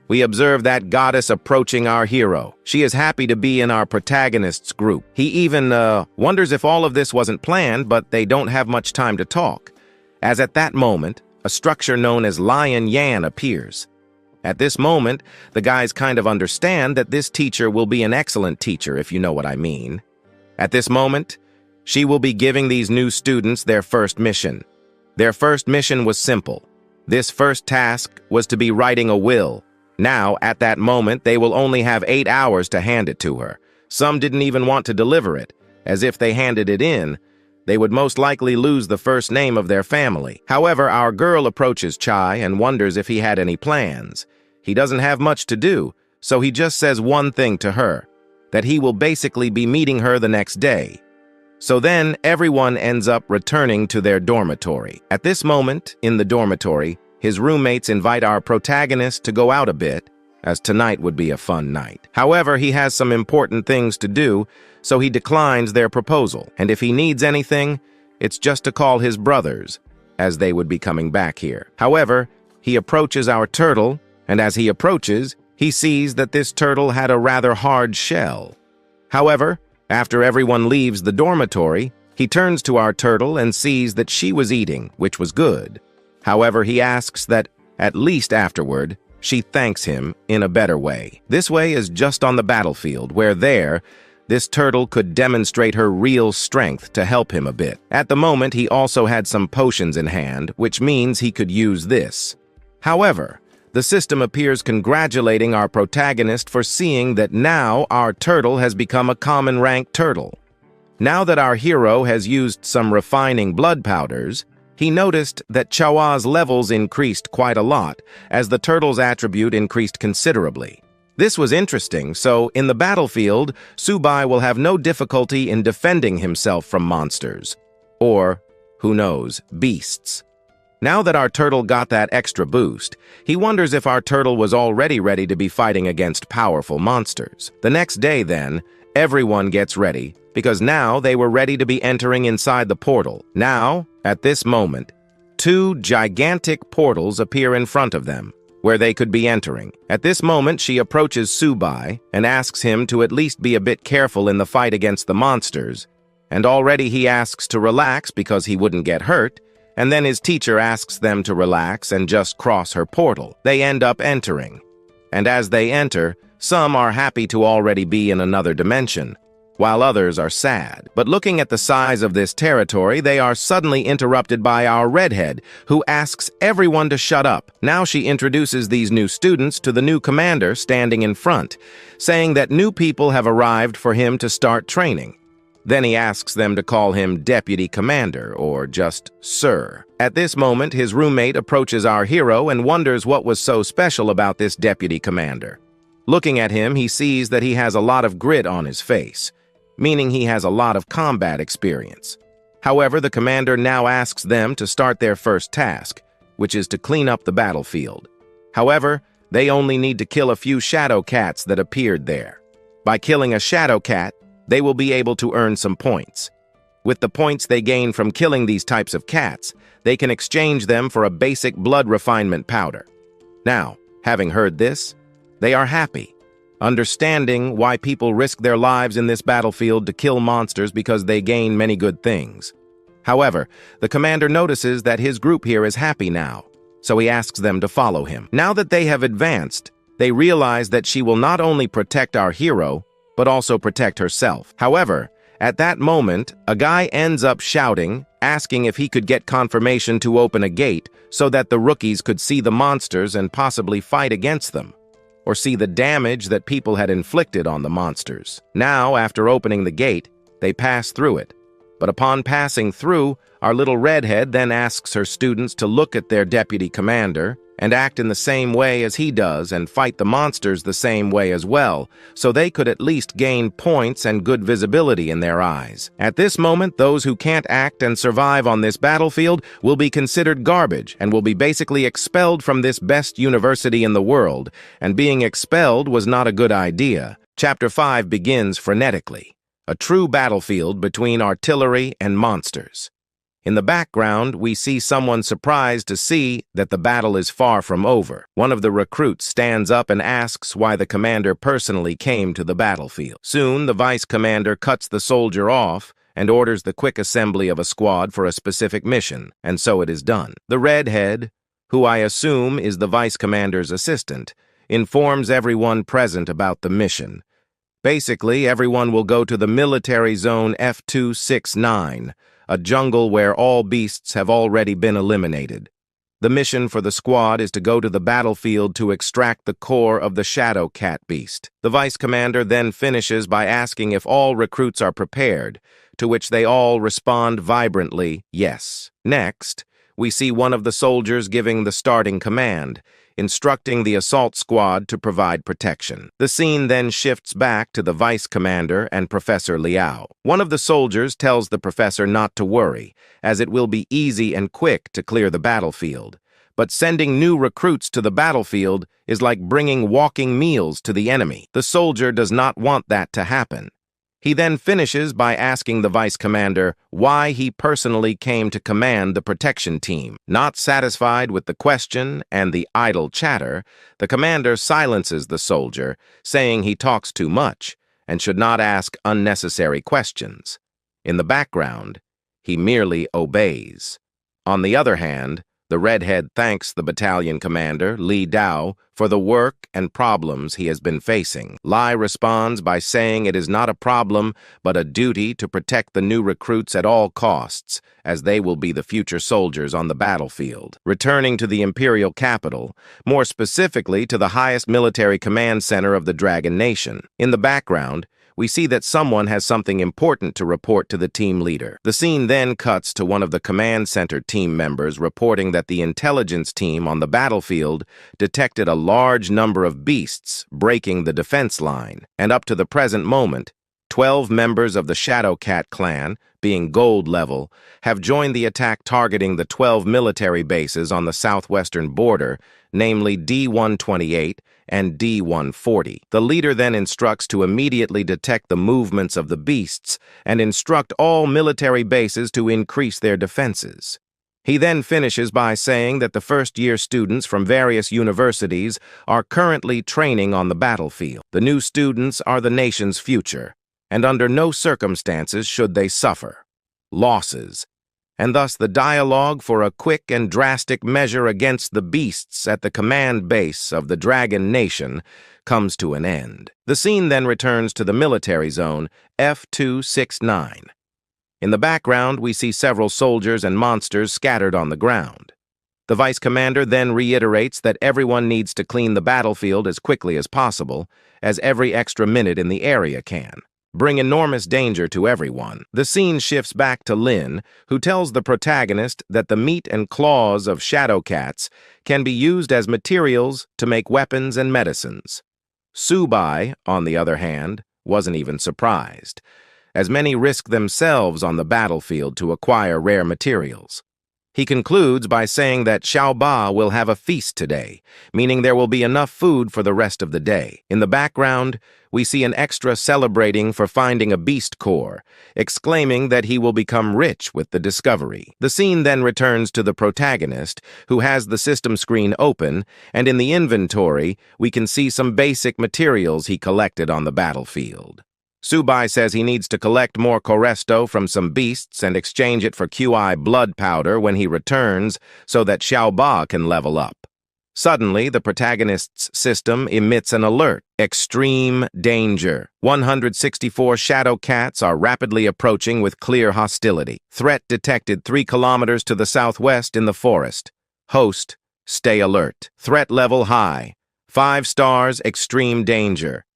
we observe that goddess approaching our hero. She is happy to be in our protagonist's group. He even wonders if all of this wasn't planned, but they don't have much time to talk, as at that moment, a structure known as Lion Yan appears. At this moment, the guys kind of understand that this teacher will be an excellent teacher, if you know what I mean. At this moment, she will be giving these new students their first mission. Their first mission was simple. This first task was to be writing a will. Now, at that moment, they will only have 8 hours to hand it to her. Some didn't even want to deliver it, as if they handed it in, they would most likely lose the first name of their family. However, our girl approaches Chai and wonders if he had any plans. He doesn't have much to do, so he just says one thing to her, that he will basically be meeting her the next day. So then everyone ends up returning to their dormitory. At this moment, in the dormitory, his roommates invite our protagonist to go out a bit, as tonight would be a fun night. However, he has some important things to do, so he declines their proposal. And if he needs anything, it's just to call his brothers, as they would be coming back here. However, he approaches our turtle, and as he approaches, he sees that this turtle had a rather hard shell. However, after everyone leaves the dormitory, he turns to our turtle and sees that she was eating, which was good. However, he asks that, at least afterward, she thanks him in a better way. This way is just on the battlefield, where there, This turtle could demonstrate her real strength to help him a bit. At the moment, he also had some potions in hand, which means he could use this. However, the system appears congratulating our protagonist for seeing that now our turtle has become a common rank turtle. Now that our hero has used some refining blood powders, he noticed that Chawa's levels increased quite a lot, as the turtle's attribute increased considerably. This was interesting, so in the battlefield, Su Bai will have no difficulty in defending himself from monsters. Or, who knows, beasts. Now that our turtle got that extra boost, he wonders if our turtle was already ready to be fighting against powerful monsters. The next day, then, everyone gets ready, because now they were ready to be entering inside the portal. Now, at this moment, 2 gigantic portals appear in front of them, where they could be entering. At this moment, she approaches Su Bai and asks him to at least be a bit careful in the fight against the monsters, and already he asks to relax because he wouldn't get hurt, and then his teacher asks them to relax and just cross her portal. They end up entering. And as they enter, some are happy to already be in another dimension, while others are sad. But looking at the size of this territory, they are suddenly interrupted by our redhead, who asks everyone to shut up. Now she introduces these new students to the new commander standing in front, saying that new people have arrived for him to start training. Then he asks them to call him Deputy Commander, or just Sir. At this moment, his roommate approaches our hero and wonders what was so special about this Deputy Commander. Looking at him, he sees that he has a lot of grit on his face, meaning he has a lot of combat experience. However, the commander now asks them to start their first task, which is to clean up the battlefield. However, they only need to kill a few shadow cats that appeared there. By killing a shadow cat, they will be able to earn some points. With the points they gain from killing these types of cats, they can exchange them for a basic blood refinement powder. Now, having heard this, they are happy, understanding why people risk their lives in this battlefield to kill monsters because they gain many good things. However, the commander notices that his group here is happy now, so he asks them to follow him. Now that they have advanced, they realize that she will not only protect our hero, but also protect herself. However, at that moment, a guy ends up shouting, asking if he could get confirmation to open a gate so that the rookies could see the monsters and possibly fight against them, or see the damage that people had inflicted on the monsters. Now, after opening the gate, they pass through it. But upon passing through, our little redhead then asks her students to look at their deputy commander and act in the same way as he does and fight the monsters the same way as well, so they could at least gain points and good visibility in their eyes. At this moment, those who can't act and survive on this battlefield will be considered garbage and will be basically expelled from this best university in the world, and being expelled was not a good idea. Chapter 5 begins frenetically, a true battlefield between artillery and monsters. In the background, we see someone surprised to see that the battle is far from over. One of the recruits stands up and asks why the commander personally came to the battlefield. Soon, the vice commander cuts the soldier off and orders the quick assembly of a squad for a specific mission, and so it is done. The redhead, who I assume is the vice commander's assistant, informs everyone present about the mission. Basically, everyone will go to the military zone F269, a jungle where all beasts have already been eliminated. The mission for the squad is to go to the battlefield to extract the core of the shadow cat beast. The vice commander then finishes by asking if all recruits are prepared, to which they all respond vibrantly, yes. Next, we see one of the soldiers giving the starting command, instructing the assault squad to provide protection. The scene then shifts back to the vice commander and Professor Liao. One of the soldiers tells the professor not to worry, as it will be easy and quick to clear the battlefield. But sending new recruits to the battlefield is like bringing walking meals to the enemy. The soldier does not want that to happen. He then finishes by asking the vice commander why he personally came to command the protection team. Not satisfied with the question and the idle chatter, the commander silences the soldier, saying he talks too much and should not ask unnecessary questions. In the background, he merely obeys. On the other hand, The redhead thanks the battalion commander, Li Dao, for the work and problems he has been facing. Lai responds by saying it is not a problem, but a duty to protect the new recruits at all costs, as they will be the future soldiers on the battlefield. Returning to the imperial capital, more specifically to the highest military command center of the Dragon Nation. In the background, we see that someone has something important to report to the team leader. The scene then cuts to one of the command center team members reporting that the intelligence team on the battlefield detected a large number of beasts breaking the defense line, and up to the present moment, 12 members of the Shadow Cat clan, being gold level, have joined the attack targeting the 12 military bases on the southwestern border, namely D-128 and D-140. The leader then instructs to immediately detect the movements of the beasts and instruct all military bases to increase their defenses. He then finishes by saying that the first-year students from various universities are currently training on the battlefield. The new students are the nation's future, and under no circumstances should they suffer losses, and thus the dialogue for a quick and drastic measure against the beasts at the command base of the Dragon Nation comes to an end. The scene then returns to the military zone, F-269. In the background, we see several soldiers and monsters scattered on the ground. The vice commander then reiterates that everyone needs to clean the battlefield as quickly as possible, as every extra minute in the area can bring enormous danger to everyone. The scene shifts back to Lin, who tells the protagonist that the meat and claws of shadow cats can be used as materials to make weapons and medicines. Su Bai, on the other hand, wasn't even surprised, as many risk themselves on the battlefield to acquire rare materials. He concludes by saying that Xiao Ba will have a feast today, meaning there will be enough food for the rest of the day. In the background, we see an extra celebrating for finding a beast core, exclaiming that he will become rich with the discovery. The scene then returns to the protagonist, who has the system screen open, and in the inventory, we can see some basic materials he collected on the battlefield. Su Bai says he needs to collect more Coresto from some beasts and exchange it for QI blood powder when he returns so that Xiao Ba can level up. Suddenly, the protagonist's system emits an alert. Extreme danger. 164 shadow cats are rapidly approaching with clear hostility. Threat detected 3 kilometers to the southwest in the forest. Host, stay alert. Threat level high. 5 stars, extreme danger.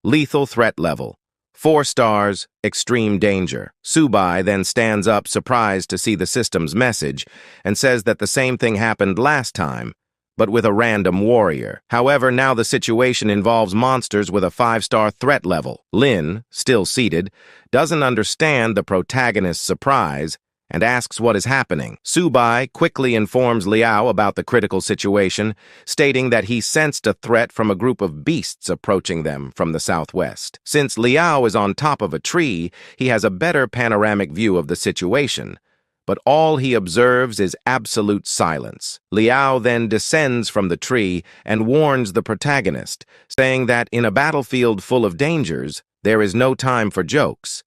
Lethal threat level. 4 stars, extreme danger. Su Bai then stands up surprised to see the system's message and says that the same thing happened last time, but with a random warrior. However, now the situation involves monsters with a 5-star threat level. Lin, still seated, doesn't understand the protagonist's surprise and asks what is happening. Su Bai quickly informs Liao about the critical situation, stating that he sensed a threat from a group of beasts approaching them from the southwest. Since Liao is on top of a tree, he has a better panoramic view of the situation, but all he observes is absolute silence. Liao then descends from the tree and warns the protagonist, saying that in a battlefield full of dangers, there is no time for jokes.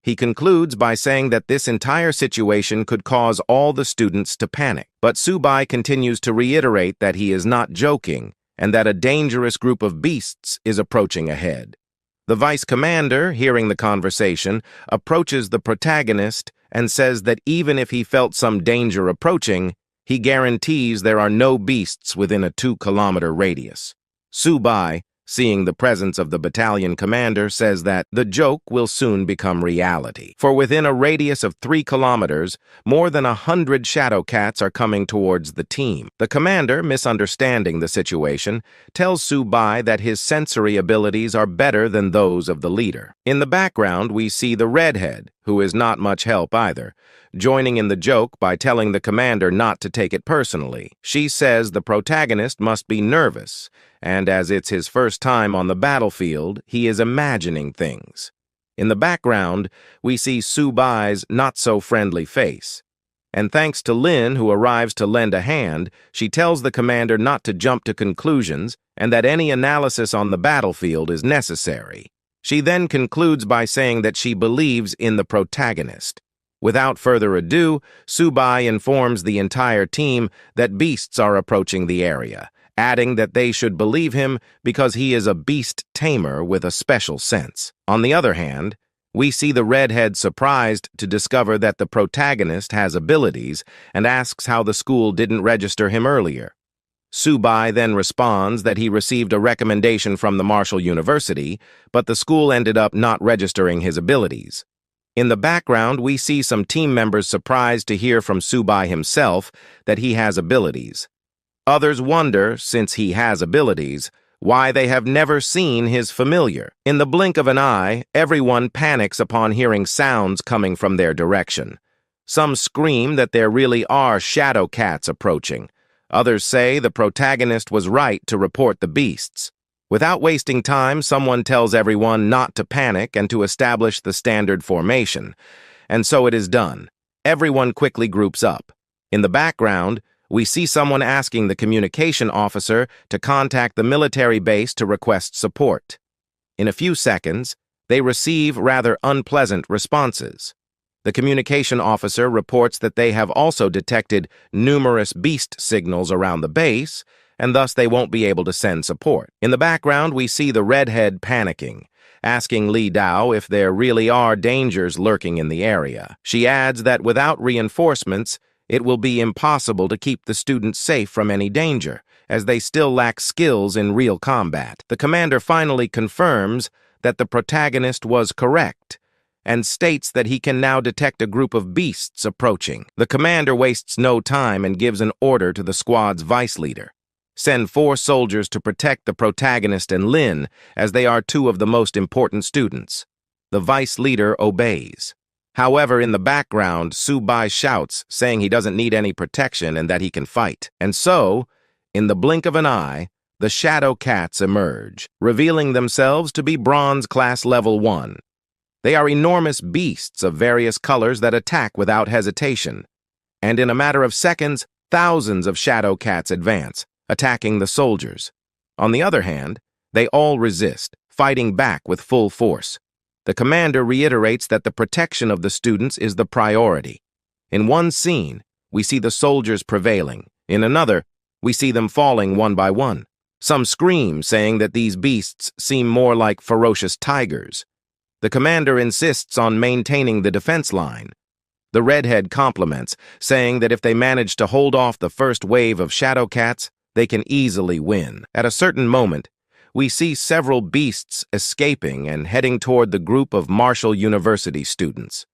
He concludes by saying that this entire situation could cause all the students to panic. But Su Bai continues to reiterate that he is not joking and that a dangerous group of beasts is approaching ahead. The vice commander, hearing the conversation, approaches the protagonist and says that even if he felt some danger approaching, he guarantees there are no beasts within a 2-kilometer radius. Su Bai, seeing the presence of the battalion commander, says that the joke will soon become reality. For within a radius of 3 kilometers, more than 100 shadow cats are coming towards the team. The commander, misunderstanding the situation, tells Su Bai that his sensory abilities are better than those of the leader. In the background, we see the redhead, who is not much help either, joining in the joke by telling the commander not to take it personally. She says the protagonist must be nervous, and as it's his first time on the battlefield, he is imagining things. In the background, we see Su Bai's not-so-friendly face. And thanks to Lin, who arrives to lend a hand, she tells the commander not to jump to conclusions and that any analysis on the battlefield is necessary. She then concludes by saying that she believes in the protagonist. Without further ado, Su Bai informs the entire team that beasts are approaching the area, adding that they should believe him because he is a beast tamer with a special sense. On the other hand, we see the redhead surprised to discover that the protagonist has abilities and asks how the school didn't register him earlier. Su Bai then responds that he received a recommendation from the Martial University, but the school ended up not registering his abilities. In the background, we see some team members surprised to hear from Su Bai himself that he has abilities. Others wonder, since he has abilities, why they have never seen his familiar. In the blink of an eye, everyone panics upon hearing sounds coming from their direction. Some scream that there really are shadow cats approaching. Others say the protagonist was right to report the beasts. Without wasting time, someone tells everyone not to panic and to establish the standard formation. And so it is done. Everyone quickly groups up. In the background, we see someone asking the communication officer to contact the military base to request support. In a few seconds, they receive rather unpleasant responses. The communication officer reports that they have also detected numerous beast signals around the base, and thus they won't be able to send support. In the background, we see the redhead panicking, asking Li Dao if there really are dangers lurking in the area. She adds that without reinforcements, it will be impossible to keep the students safe from any danger, as they still lack skills in real combat. The commander finally confirms that the protagonist was correct, and states that he can now detect a group of beasts approaching. The commander wastes no time and gives an order to the squad's vice leader. Send 4 soldiers to protect the protagonist and Lin, as they are 2 of the most important students. The vice leader obeys. However, in the background, Su Bai shouts, saying he doesn't need any protection and that he can fight. And so, in the blink of an eye, the shadow cats emerge, revealing themselves to be bronze class level 1. They are enormous beasts of various colors that attack without hesitation. And in a matter of seconds, thousands of shadow cats advance, attacking the soldiers. On the other hand, they all resist, fighting back with full force. The commander reiterates that the protection of the students is the priority. In one scene, we see the soldiers prevailing. In another, we see them falling one by one. Some scream, saying that these beasts seem more like ferocious tigers. The commander insists on maintaining the defense line. The redhead compliments, saying that if they manage to hold off the first wave of shadow cats, they can easily win. At a certain moment, we see several beasts escaping and heading toward the group of Martial University students.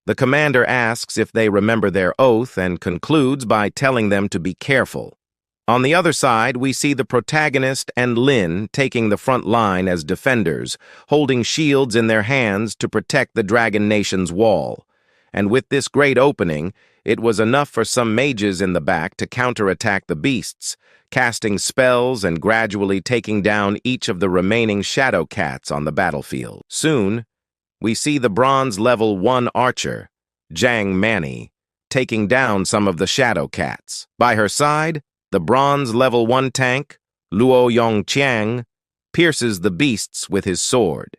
The commander asks if they remember their oath and concludes by telling them to be careful. On the other side, we see the protagonist and Lin taking the front line as defenders, holding shields in their hands to protect the Dragon Nation's wall. And with this great opening, it was enough for some mages in the back to counterattack the beasts, casting spells and gradually taking down each of the remaining shadow cats on the battlefield. Soon, we see the bronze level 1 archer, Jiang Mani, taking down some of the shadow cats. By her side, the bronze level 1 tank, Luo Yongqiang, pierces the beasts with his sword.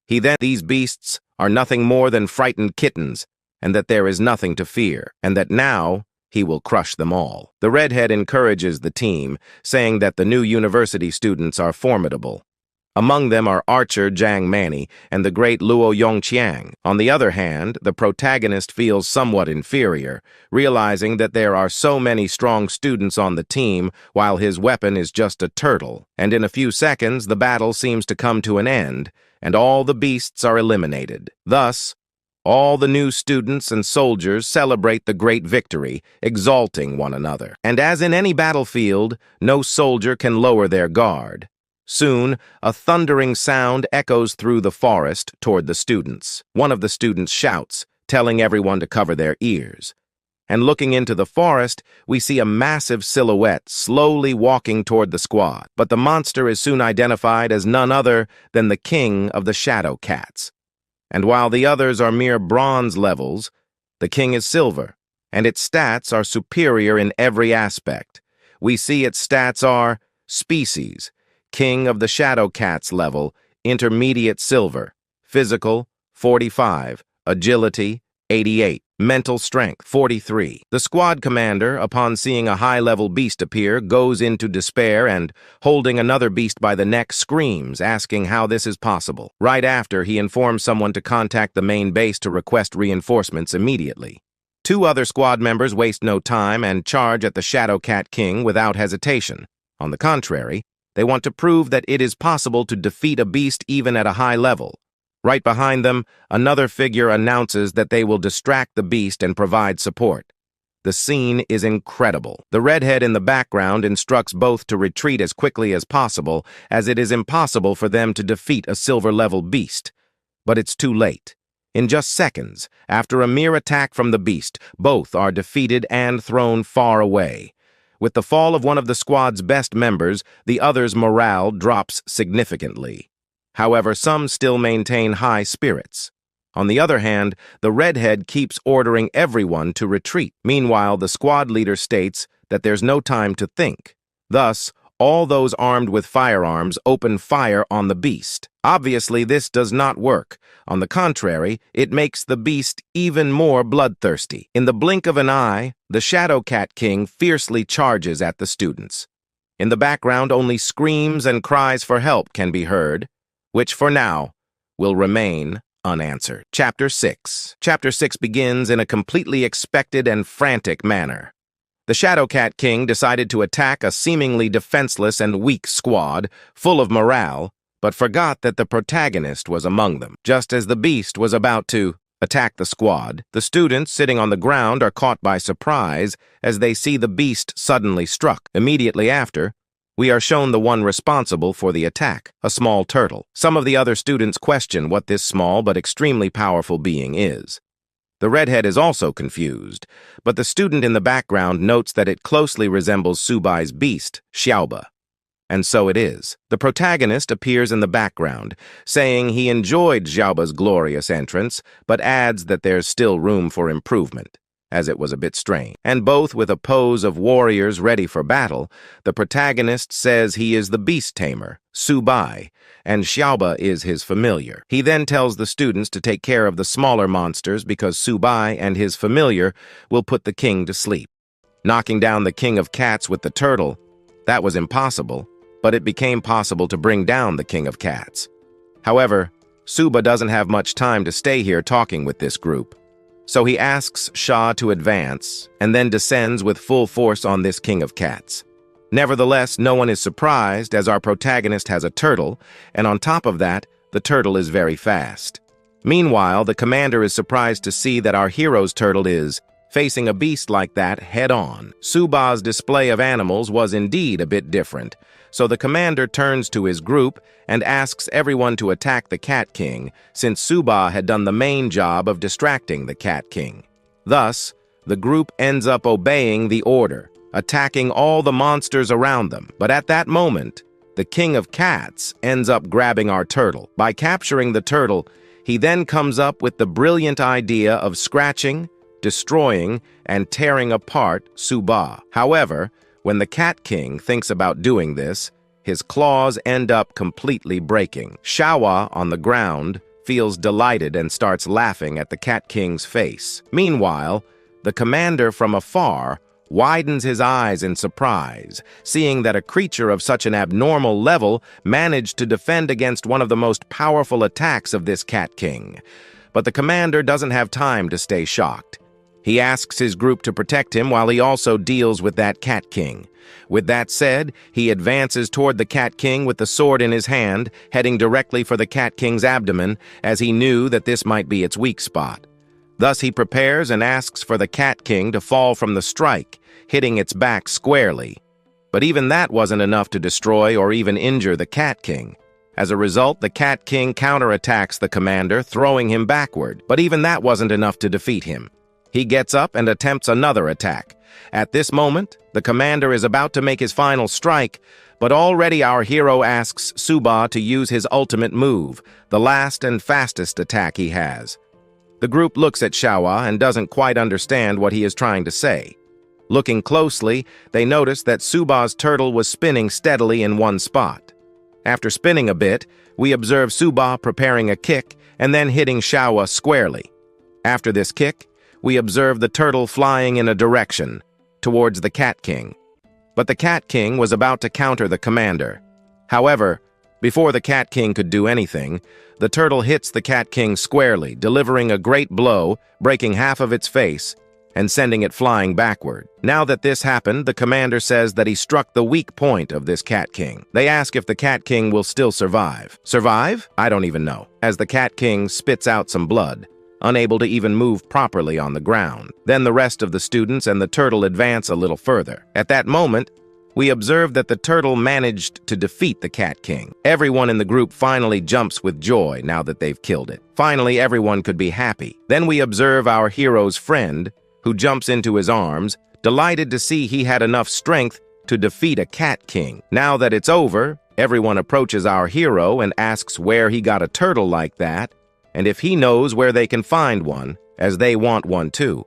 These beasts are nothing more than frightened kittens, and that there is nothing to fear, and that now he will crush them all. The redhead encourages the team, saying that the new university students are formidable. Among them are archer Jiang Mani and the great Luo Yongqiang. On the other hand, the protagonist feels somewhat inferior, realizing that there are so many strong students on the team while his weapon is just a turtle. And in a few seconds, the battle seems to come to an end, and all the beasts are eliminated. Thus, all the new students and soldiers celebrate the great victory, exalting one another. And as in any battlefield, no soldier can lower their guard. Soon, a thundering sound echoes through the forest toward the students. One of the students shouts, telling everyone to cover their ears. And looking into the forest, we see a massive silhouette slowly walking toward the squad. But the monster is soon identified as none other than the king of the shadow cats. And while the others are mere bronze levels, the king is silver, and its stats are superior in every aspect. We see its stats are species, king of the shadow cats level, intermediate silver, physical, 45, agility, 88, Mental strength, 43. The squad commander, upon seeing a high-level beast appear, goes into despair and, holding another beast by the neck, screams, asking how this is possible. Right after, he informs someone to contact the main base to request reinforcements immediately. Two other squad members waste no time and charge at the Shadow Cat King without hesitation. On the contrary, they want to prove that it is possible to defeat a beast even at a high level. Right behind them, another figure announces that they will distract the beast and provide support. The scene is incredible. The redhead in the background instructs both to retreat as quickly as possible, as it is impossible for them to defeat a silver-level beast. But it's too late. In just seconds, after a mere attack from the beast, both are defeated and thrown far away. With the fall of one of the squad's best members, the other's morale drops significantly. However, some still maintain high spirits. On the other hand, the redhead keeps ordering everyone to retreat. Meanwhile, the squad leader states that there's no time to think. Thus, all those armed with firearms open fire on the beast. Obviously, this does not work. On the contrary, it makes the beast even more bloodthirsty. In the blink of an eye, the Shadow Cat King fiercely charges at the students. In the background, only screams and cries for help can be heard, which for now will remain unanswered. Chapter 6. Chapter 6 begins in a completely expected and frantic manner. The Shadow Cat King decided to attack a seemingly defenseless and weak squad, full of morale, but forgot that the protagonist was among them. Just as the beast was about to attack the squad, the students sitting on the ground are caught by surprise as they see the beast suddenly struck. Immediately after, we are shown the one responsible for the attack, a small turtle. Some of the other students question what this small but extremely powerful being is. The redhead is also confused, but the student in the background notes that it closely resembles Su Bai's beast, Xiaoba. And so it is. The protagonist appears in the background, saying he enjoyed Xiaoba's glorious entrance, but adds that there's still room for improvement, as it was a bit strange. And both with a pose of warriors ready for battle, the protagonist says he is the beast tamer, Su Bai, and Xiaoba is his familiar. He then tells the students to take care of the smaller monsters because Su Bai and his familiar will put the king to sleep. Knocking down the king of cats with the turtle, that was impossible, but it became possible to bring down the king of cats. However, Suba doesn't have much time to stay here talking with this group. So he asks Shah to advance, and then descends with full force on this king of cats. Nevertheless, no one is surprised, as our protagonist has a turtle, and on top of that, the turtle is very fast. Meanwhile, the commander is surprised to see that our hero's turtle is facing a beast like that head-on. Suba's display of animals was indeed a bit different, so the commander turns to his group and asks everyone to attack the Cat King, since Suba had done the main job of distracting the Cat King. Thus, the group ends up obeying the order, attacking all the monsters around them. But at that moment, the King of Cats ends up grabbing our turtle. By capturing the turtle, he then comes up with the brilliant idea of scratching, destroying, and tearing apart Suba. However, when the Cat King thinks about doing this, his claws end up completely breaking. Shawa, on the ground, feels delighted and starts laughing at the Cat King's face. Meanwhile, the commander from afar widens his eyes in surprise, seeing that a creature of such an abnormal level managed to defend against one of the most powerful attacks of this Cat King. But the commander doesn't have time to stay shocked. He asks his group to protect him while he also deals with that Cat King. With that said, he advances toward the Cat King with the sword in his hand, heading directly for the Cat King's abdomen, as he knew that this might be its weak spot. Thus he prepares and asks for the Cat King to fall from the strike, hitting its back squarely. But even that wasn't enough to destroy or even injure the Cat King. As a result, the Cat King counterattacks the commander, throwing him backward. But even that wasn't enough to defeat him. He gets up and attempts another attack. At this moment, the commander is about to make his final strike, but already our hero asks Suba to use his ultimate move, the last and fastest attack he has. The group looks at Shawa and doesn't quite understand what he is trying to say. Looking closely, they notice that Suba's turtle was spinning steadily in one spot. After spinning a bit, we observe Suba preparing a kick and then hitting Shawa squarely. After this kick, we observe the turtle flying in a direction, towards the Cat King. But the Cat King was about to counter the commander. However, before the Cat King could do anything, the turtle hits the Cat King squarely, delivering a great blow, breaking half of its face, and sending it flying backward. Now that this happened, the commander says that he struck the weak point of this Cat King. They ask if the Cat King will still survive. Survive? I don't even know, as the Cat King spits out some blood, unable to even move properly on the ground. Then the rest of the students and the turtle advance a little further. At that moment, we observe that the turtle managed to defeat the Cat King. Everyone in the group finally jumps with joy now that they've killed it. Finally, everyone could be happy. Then we observe our hero's friend, who jumps into his arms, delighted to see he had enough strength to defeat a Cat King. Now that it's over, everyone approaches our hero and asks where he got a turtle like that, and if he knows where they can find one, as they want one too.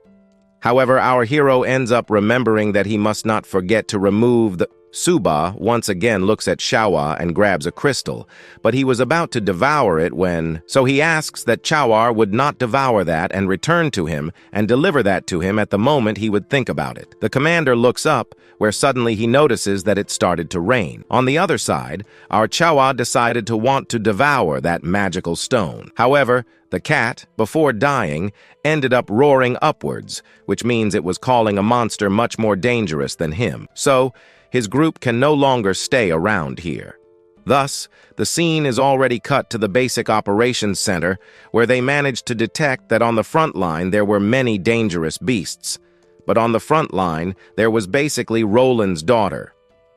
However, our hero ends up remembering that he must not forget to remove the... Su Bai once again looks at Chawa and grabs a crystal, but he was about to devour it when... So he asks that Chawa would not devour that and return to him and deliver that to him at the moment he would think about it. The commander looks up, where suddenly he notices that it started to rain. On the other side, our Chawa decided to want to devour that magical stone. However, the cat, before dying, ended up roaring upwards, which means it was calling a monster much more dangerous than him. So, his group can no longer stay around here. Thus, the scene is already cut to the basic operations center, where they managed to detect that on the front line there were many dangerous beasts. But on the front line, there was basically Roland's daughter.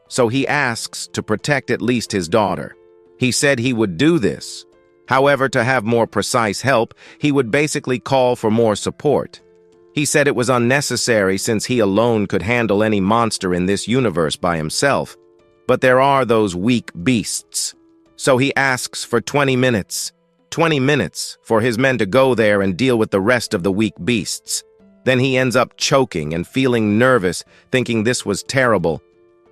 So he asks to protect at least his daughter. He said he would do this. However, to have more precise help, he would basically call for more support. He said it was unnecessary since he alone could handle any monster in this universe by himself. But there are those weak beasts. So he asks for 20 minutes. 20 minutes for his men to go there and deal with the rest of the weak beasts. Then he ends up choking and feeling nervous, thinking this was terrible.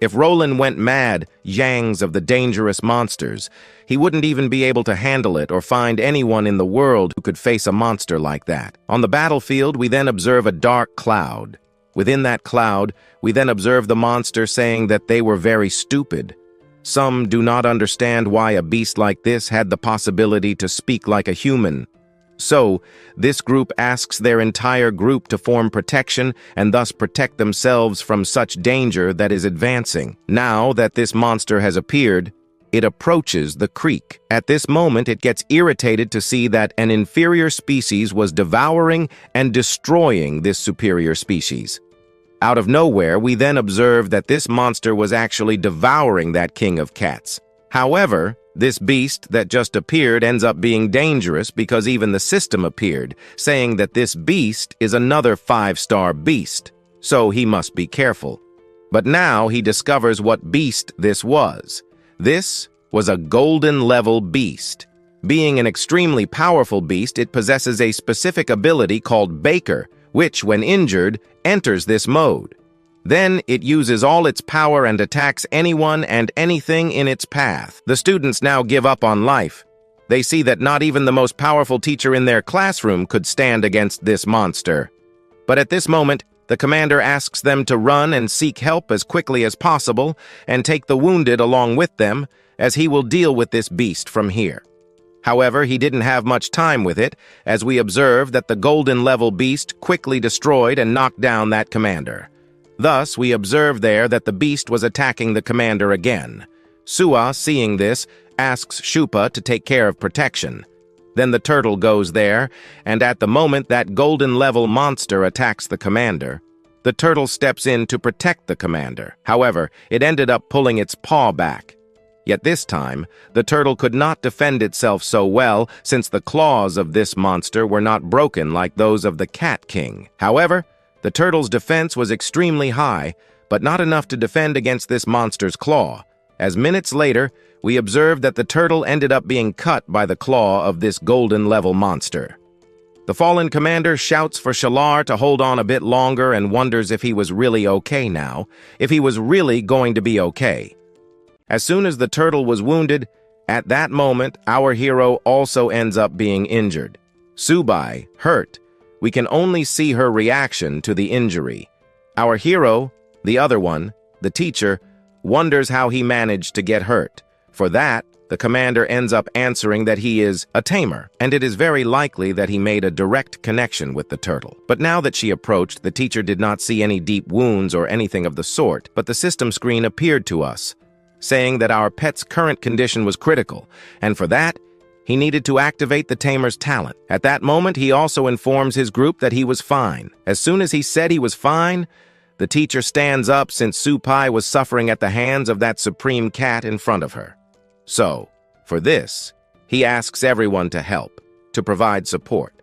If Roland went mad, yangs of the dangerous monsters, he wouldn't even be able to handle it or find anyone in the world who could face a monster like that. On the battlefield, we then observe a dark cloud. Within that cloud, we then observe the monster saying that they were very stupid. Some do not understand why a beast like this had the possibility to speak like a human. So, this group asks their entire group to form protection and thus protect themselves from such danger that is advancing. Now that this monster has appeared, it approaches the creek. At this moment, it gets irritated to see that an inferior species was devouring and destroying this superior species. Out of nowhere, we then observe that this monster was actually devouring that king of cats. However, this beast that just appeared ends up being dangerous because even the system appeared, saying that this beast is another 5-star beast, so he must be careful. But now he discovers what beast this was. This was a golden-level beast. Being an extremely powerful beast, it possesses a specific ability called Baker, which, when injured, enters this mode. Then it uses all its power and attacks anyone and anything in its path. The students now give up on life. They see that not even the most powerful teacher in their classroom could stand against this monster. But at this moment, the commander asks them to run and seek help as quickly as possible and take the wounded along with them, as he will deal with this beast from here. However, he didn't have much time with it, as we observe that the golden-level beast quickly destroyed and knocked down that commander. Thus, we observe there that the beast was attacking the commander again. Sua, seeing this, asks Shupa to take care of protection. Then the turtle goes there, and at the moment that golden-level monster attacks the commander, the turtle steps in to protect the commander. However, it ended up pulling its paw back. Yet this time, the turtle could not defend itself so well since the claws of this monster were not broken like those of the Cat King. However, the turtle's defense was extremely high, but not enough to defend against this monster's claw, as minutes later, we observed that the turtle ended up being cut by the claw of this golden-level monster. The fallen commander shouts for Shalar to hold on a bit longer and wonders if he was really okay now, if he was really going to be okay. As soon as the turtle was wounded, at that moment, our hero also ends up being injured. Su Bai, hurt, We can only see her reaction to the injury. Our hero, the other one, the teacher, wonders how he managed to get hurt. For that, the commander ends up answering that he is a tamer, and it is very likely that he made a direct connection with the turtle. But now that she approached, the teacher did not see any deep wounds or anything of the sort, but the system screen appeared to us, saying that our pet's current condition was critical, and for that, he needed to activate the tamer's talent. At that moment, he also informs his group that he was fine. As soon as he said he was fine, the teacher stands up since Su Bai was suffering at the hands of that supreme cat in front of her. So, for this, he asks everyone to help, to provide support.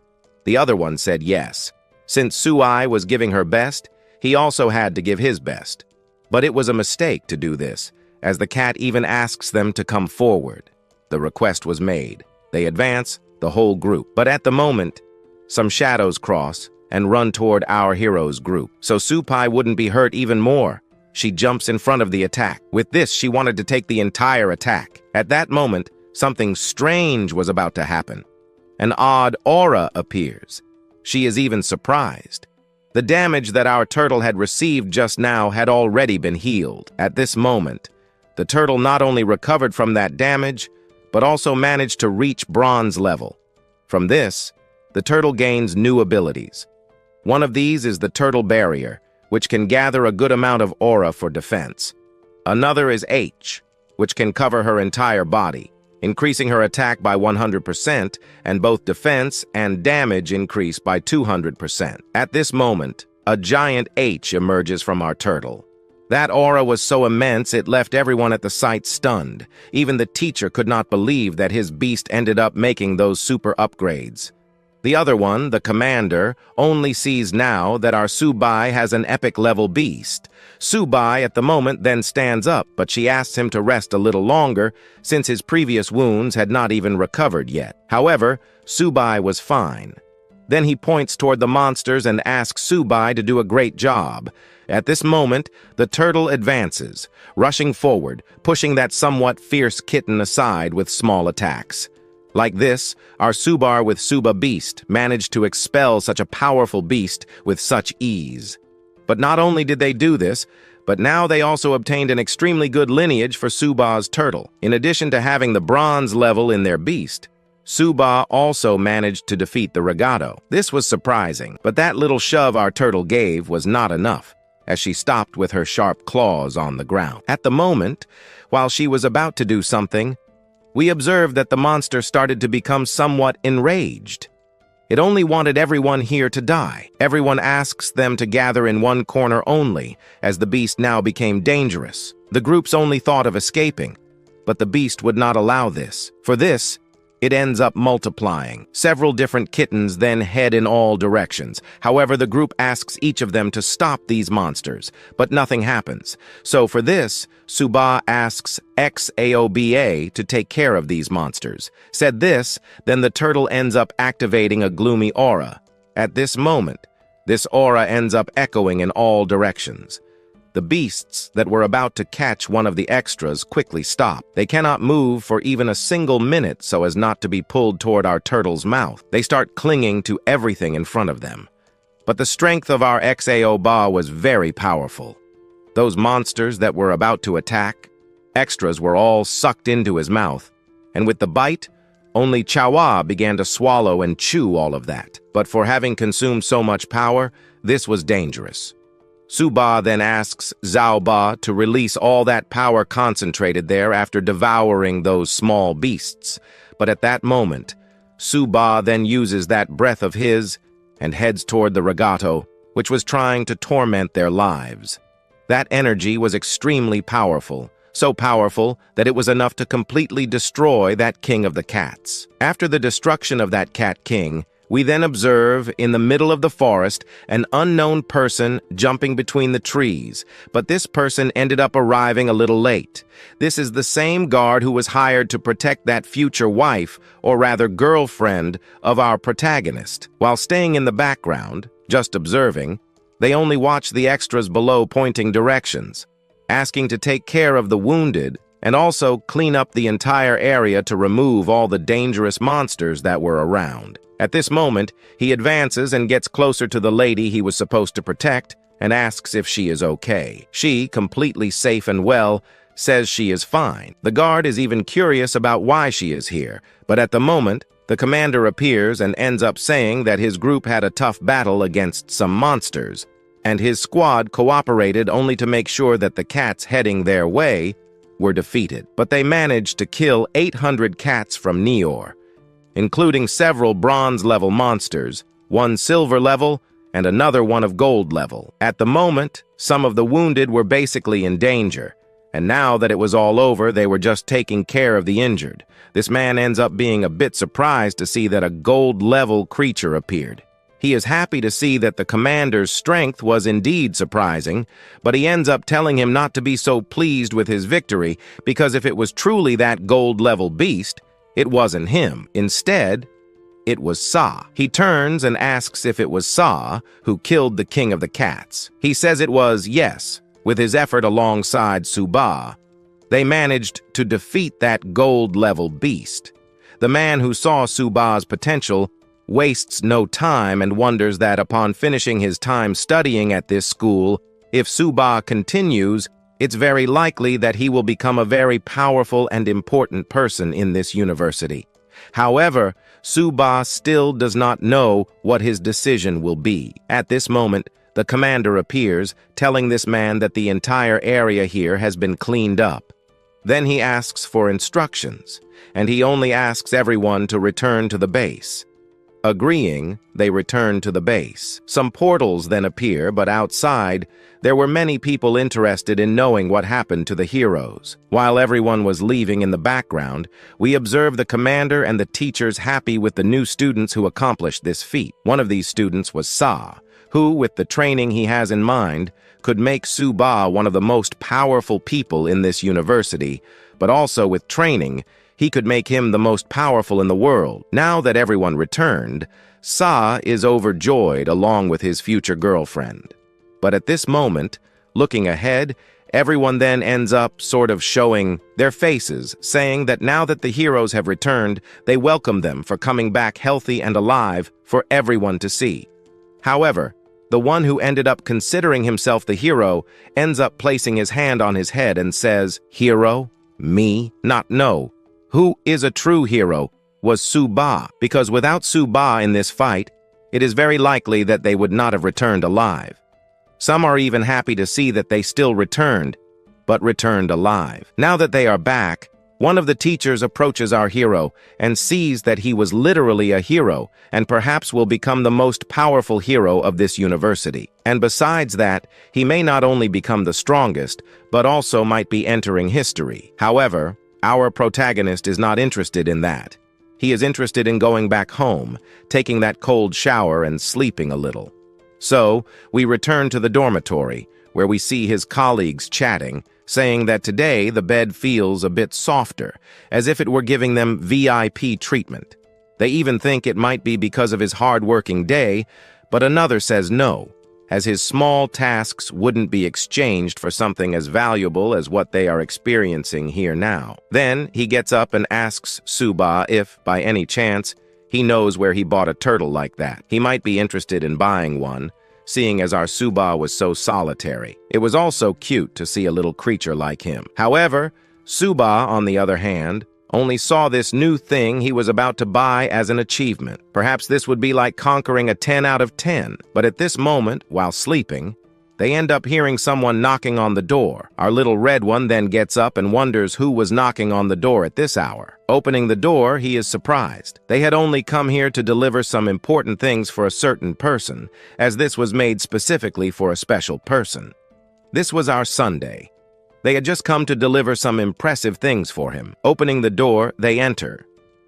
The other one said yes. Since Su Bai was giving her best, he also had to give his best. But it was a mistake to do this, as the cat even asks them to come forward. The request was made. They advance, the whole group. But at the moment, some shadows cross and run toward our hero's group. So Su Bai wouldn't be hurt even more. She jumps in front of the attack. With this, she wanted to take the entire attack. At that moment, something strange was about to happen. An odd aura appears. She is even surprised. The damage that our turtle had received just now had already been healed. At this moment, the turtle not only recovered from that damage, but also managed to reach bronze level. From this, the turtle gains new abilities. One of these is the turtle barrier, which can gather a good amount of aura for defense. Another is H, which can cover her entire body, increasing her attack by 100%, and both defense and damage increase by 200%. At this moment, a giant H emerges from our turtle. That aura was so immense it left everyone at the sight stunned. Even the teacher could not believe that his beast ended up making those super upgrades. The other one, the commander, only sees now that our Su Bai has an epic-level beast. Su Bai at the moment then stands up, but she asks him to rest a little longer since his previous wounds had not even recovered yet. However, Su Bai was fine. Then he points toward the monsters and asks Su Bai to do a great job. At this moment, the turtle advances, rushing forward, pushing that somewhat fierce kitten aside with small attacks. Like this, our Subar with Suba beast managed to expel such a powerful beast with such ease. But not only did they do this, but now they also obtained an extremely good lineage for Suba's turtle. In addition to having the bronze level in their beast, Suba also managed to defeat the Regato. This was surprising, but that little shove our turtle gave was not enough, as she stopped with her sharp claws on the ground. At the moment, while she was about to do something, we observed that the monster started to become somewhat enraged. It only wanted everyone here to die. Everyone asks them to gather in one corner only, as the beast now became dangerous. The groups only thought of escaping, but the beast would not allow this. For this, it ends up multiplying. Several different kittens then head in all directions. However, the group asks each of them to stop these monsters, but nothing happens. So for this, Suba asks XAOBA to take care of these monsters. Said this, then the turtle ends up activating a gloomy aura. At this moment, this aura ends up echoing in all directions. The beasts that were about to catch one of the extras quickly stop. They cannot move for even a single minute so as not to be pulled toward our turtle's mouth. They start clinging to everything in front of them. But the strength of our XAOBA was very powerful. Those monsters that were about to attack, extras were all sucked into his mouth, and with the bite, only Chawa began to swallow and chew all of that. But for having consumed so much power, this was dangerous. Suba then asks Zhao Ba to release all that power concentrated there after devouring those small beasts. But at that moment, Suba then uses that breath of his and heads toward the Regato, which was trying to torment their lives. That energy was extremely powerful, so powerful that it was enough to completely destroy that king of the cats. After the destruction of that cat king, we then observe, in the middle of the forest, an unknown person jumping between the trees, but this person ended up arriving a little late. This is the same guard who was hired to protect that future wife, or rather girlfriend, of our protagonist. While staying in the background, just observing, they only watch the extras below pointing directions, asking to take care of the wounded, and also clean up the entire area to remove all the dangerous monsters that were around. At this moment, he advances and gets closer to the lady he was supposed to protect and asks if she is okay. She, completely safe and well, says she is fine. The guard is even curious about why she is here, but at the moment, the commander appears and ends up saying that his group had a tough battle against some monsters, and his squad cooperated only to make sure that the cats heading their way were defeated. But they managed to kill 800 cats from Neor, including several bronze-level monsters, one silver level, and another one of gold level. At the moment, some of the wounded were basically in danger, and now that it was all over, they were just taking care of the injured. This man ends up being a bit surprised to see that a gold-level creature appeared. He is happy to see that the commander's strength was indeed surprising, but he ends up telling him not to be so pleased with his victory, because if it was truly that gold-level beast, it wasn't him. Instead, it was Sa. He turns and asks if it was Sa who killed the king of the cats. He says it was yes. With his effort alongside Su Bai, they managed to defeat that gold-level beast. The man who saw Su Bai's potential wastes no time and wonders that upon finishing his time studying at this school, if Su Bai continues, it's very likely that he will become a very powerful and important person in this university. However, Su Bai still does not know what his decision will be. At this moment, the commander appears, telling this man that the entire area here has been cleaned up. Then he asks for instructions, and he only asks everyone to return to the base. Agreeing, they return to the base. Some portals then appear, but outside, there were many people interested in knowing what happened to the heroes. While everyone was leaving in the background, we observe the commander and the teachers happy with the new students who accomplished this feat. One of these students was Sa, who, with the training he has in mind, could make Su Bai one of the most powerful people in this university, but also with training, he could make him the most powerful in the world. Now that everyone returned, Sa is overjoyed along with his future girlfriend. But at this moment, looking ahead, everyone then ends up sort of showing their faces, saying that now that the heroes have returned, they welcome them for coming back healthy and alive for everyone to see. However, the one who ended up considering himself the hero ends up placing his hand on his head and says, "Hero? Me? Not no. Who is a true hero was Su Bai, because without Su Bai in this fight, it is very likely that they would not have returned alive. Some are even happy to see that they still returned, but returned alive. Now that they are back, one of the teachers approaches our hero and sees that he was literally a hero and perhaps will become the most powerful hero of this university. And besides that, he may not only become the strongest, but also might be entering history. However, our protagonist is not interested in that. He is interested in going back home, taking that cold shower and sleeping a little. So, we return to the dormitory, where we see his colleagues chatting, saying that today the bed feels a bit softer, as if it were giving them VIP treatment. They even think it might be because of his hard-working day, but another says no, as his small tasks wouldn't be exchanged for something as valuable as what they are experiencing here now. Then he gets up and asks Su Bai if, by any chance, he knows where he bought a turtle like that. He might be interested in buying one, seeing as our Su Bai was so solitary. It was also cute to see a little creature like him. However, Su Bai, on the other hand, only saw this new thing he was about to buy as an achievement. Perhaps this would be like conquering a 10 out of 10. But at this moment, while sleeping, they end up hearing someone knocking on the door. Our little red one then gets up and wonders who was knocking on the door at this hour. Opening the door, he is surprised. They had only come here to deliver some important things for a certain person, as this was made specifically for a special person. This was our Sunday. They had just come to deliver some impressive things for him. Opening the door, they enter.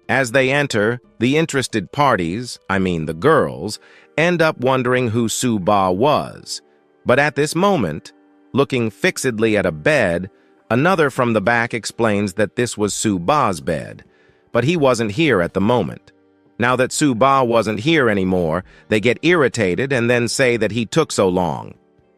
As they enter, the interested parties, I mean the girls, end up wondering who Su Bai was. But at this moment, looking fixedly at a bed, another from the back explains that this was Su Bai's bed, but he wasn't here at the moment. Now that Su Bai wasn't here anymore, they get irritated and then say that he took so long.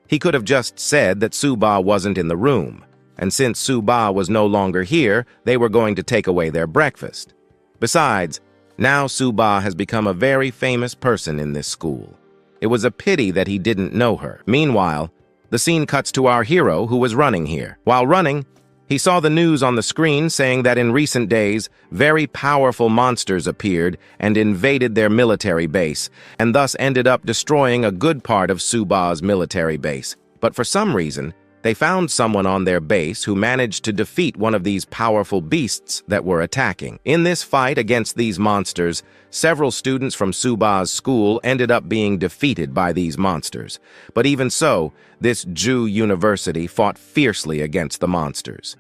He could have just said that Su Bai wasn't in the room, and since Su Bai was no longer here, they were going to take away their breakfast. Besides, Now Su Bai has become a very famous person in this school. It was a pity that he didn't know her. Meanwhile, the scene cuts to our hero who was running here. While running, he saw the news on the screen saying that in recent days, very powerful monsters appeared and invaded their military base, and thus ended up destroying a good part of Su Bai's military base. But for some reason, they found someone on their base who managed to defeat one of these powerful beasts that were attacking. In this fight against these monsters, several students from Su Bai's school ended up being defeated by these monsters. But even so, this Jew university fought fiercely against the monsters.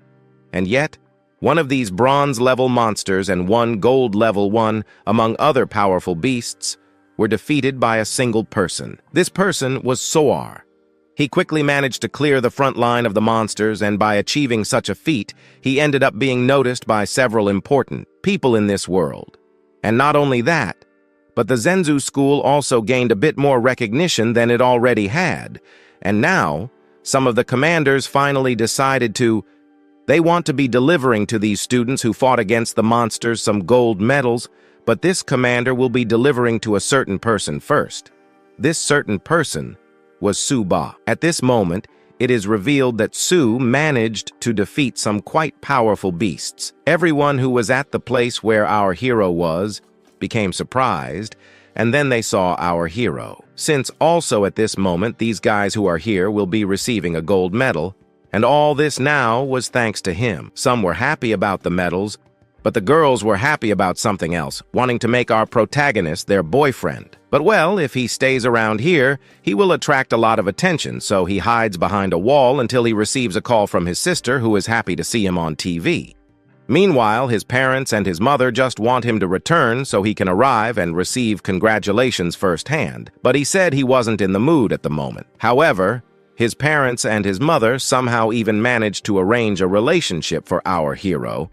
And yet, one of these bronze-level monsters and one gold-level one, among other powerful beasts, were defeated by a single person. This person was Soar. He quickly managed to clear the front line of the monsters, and by achieving such a feat, he ended up being noticed by several important people in this world. And not only that, but the Zenzu school also gained a bit more recognition than it already had. And now, some of the commanders finally decided they want to be delivering to these students who fought against the monsters some gold medals, but this commander will be delivering to a certain person first. This certain person was Su Bai. At this moment, it is revealed that Su managed to defeat some quite powerful beasts. Everyone who was at the place where our hero was became surprised, and then they saw our hero. Since also at this moment these guys who are here will be receiving a gold medal, and all this now was thanks to him. Some were happy about the medals, but the girls were happy about something else, wanting to make our protagonist their boyfriend. But well, if he stays around here, he will attract a lot of attention, so he hides behind a wall until he receives a call from his sister, who is happy to see him on TV. Meanwhile, his parents and his mother just want him to return so he can arrive and receive congratulations firsthand. But he said he wasn't in the mood at the moment. However, his parents and his mother somehow even managed to arrange a relationship for our hero.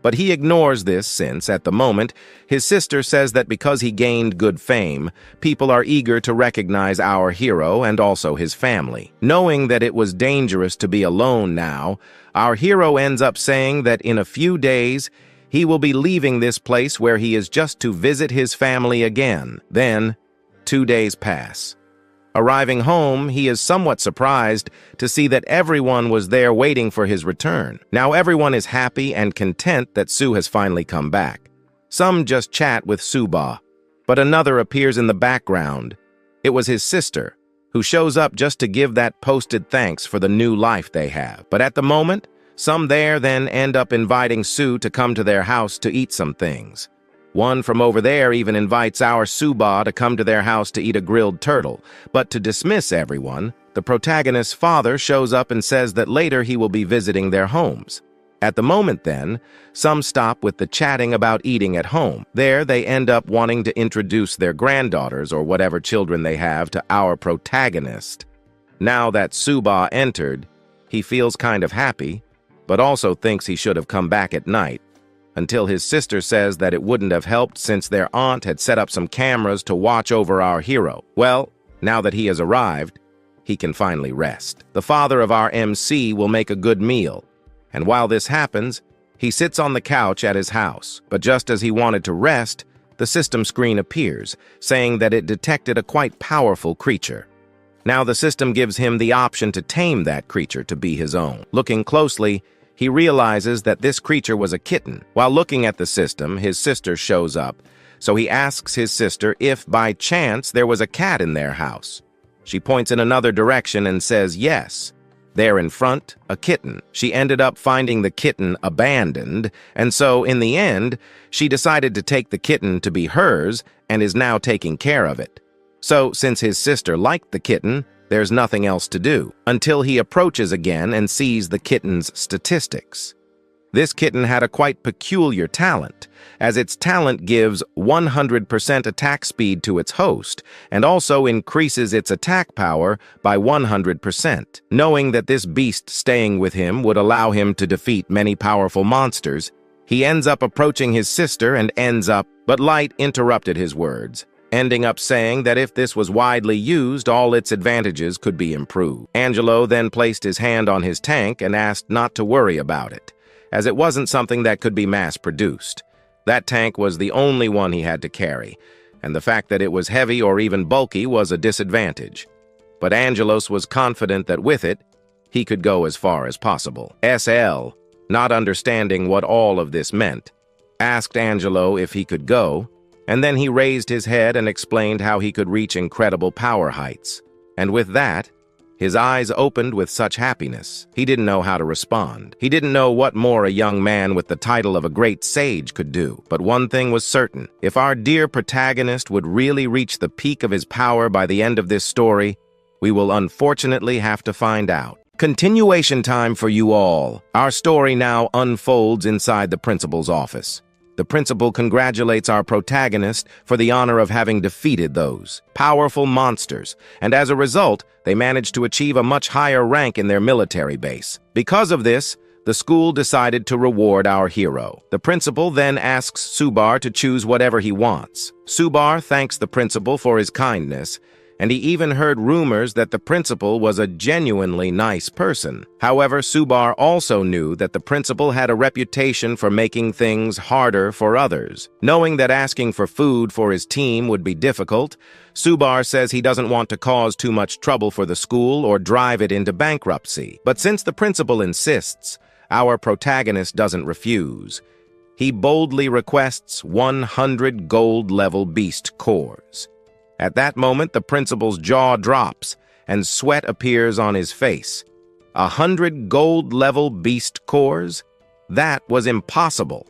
But he ignores this since, at the moment, his sister says that because he gained good fame, people are eager to recognize our hero and also his family. Knowing that it was dangerous to be alone now, our hero ends up saying that in a few days, he will be leaving this place where he is just to visit his family again. Then, 2 days pass. Arriving home, he is somewhat surprised to see that everyone was there waiting for his return. Now everyone is happy and content that Su has finally come back. Some just chat with Su Bai, but another appears in the background. It was his sister, who shows up just to give that posted thanks for the new life they have. But at the moment, some there then end up inviting Su to come to their house to eat some things. One from over there even invites our Su Bai to come to their house to eat a grilled turtle. But to dismiss everyone, the protagonist's father shows up and says that later he will be visiting their homes. At the moment then, some stop with the chatting about eating at home. There they end up wanting to introduce their granddaughters or whatever children they have to our protagonist. Now that Su Bai entered, he feels kind of happy, but also thinks he should have come back at night, until his sister says that it wouldn't have helped since their aunt had set up some cameras to watch over our hero. Well, now that he has arrived, he can finally rest. The father of our MC will make a good meal, and while this happens, he sits on the couch at his house. But just as he wanted to rest, the system screen appears, saying that it detected a quite powerful creature. Now the system gives him the option to tame that creature to be his own. Looking closely, he realizes that this creature was a kitten. While looking at the system, his sister shows up, so he asks his sister if by chance there was a cat in their house. She points in another direction and says yes. There in front, a kitten. She ended up finding the kitten abandoned, and so in the end, she decided to take the kitten to be hers and is now taking care of it. So since his sister liked the kitten, there's nothing else to do, until he approaches again and sees the kitten's statistics. This kitten had a quite peculiar talent, as its talent gives 100% attack speed to its host, and also increases its attack power by 100%. Knowing that this beast staying with him would allow him to defeat many powerful monsters, he ends up approaching his sister but Light interrupted his words, ending up saying that if this was widely used, all its advantages could be improved. Angelo then placed his hand on his tank and asked not to worry about it, as it wasn't something that could be mass-produced. That tank was the only one he had to carry, and the fact that it was heavy or even bulky was a disadvantage. But Angelos was confident that with it, he could go as far as possible. SL, not understanding what all of this meant, asked Angelo if he could go, and then he raised his head and explained how he could reach incredible power heights. And with that, his eyes opened with such happiness. He didn't know how to respond. He didn't know what more a young man with the title of a great sage could do. But one thing was certain. If our dear protagonist would really reach the peak of his power by the end of this story, we will unfortunately have to find out. Continuation time for you all. Our story now unfolds inside the principal's office. The principal congratulates our protagonist for the honor of having defeated those powerful monsters, and as a result, they managed to achieve a much higher rank in their military base. Because of this, the school decided to reward our hero. The principal then asks Su Bai to choose whatever he wants. Su Bai thanks the principal for his kindness, and he even heard rumors that the principal was a genuinely nice person. However, Su Bai also knew that the principal had a reputation for making things harder for others. Knowing that asking for food for his team would be difficult, Su Bai says he doesn't want to cause too much trouble for the school or drive it into bankruptcy. But since the principal insists, our protagonist doesn't refuse. He boldly requests 100 gold-level beast cores. At that moment, the principal's jaw drops, and sweat appears on his face. 100 gold-level beast cores? That was impossible.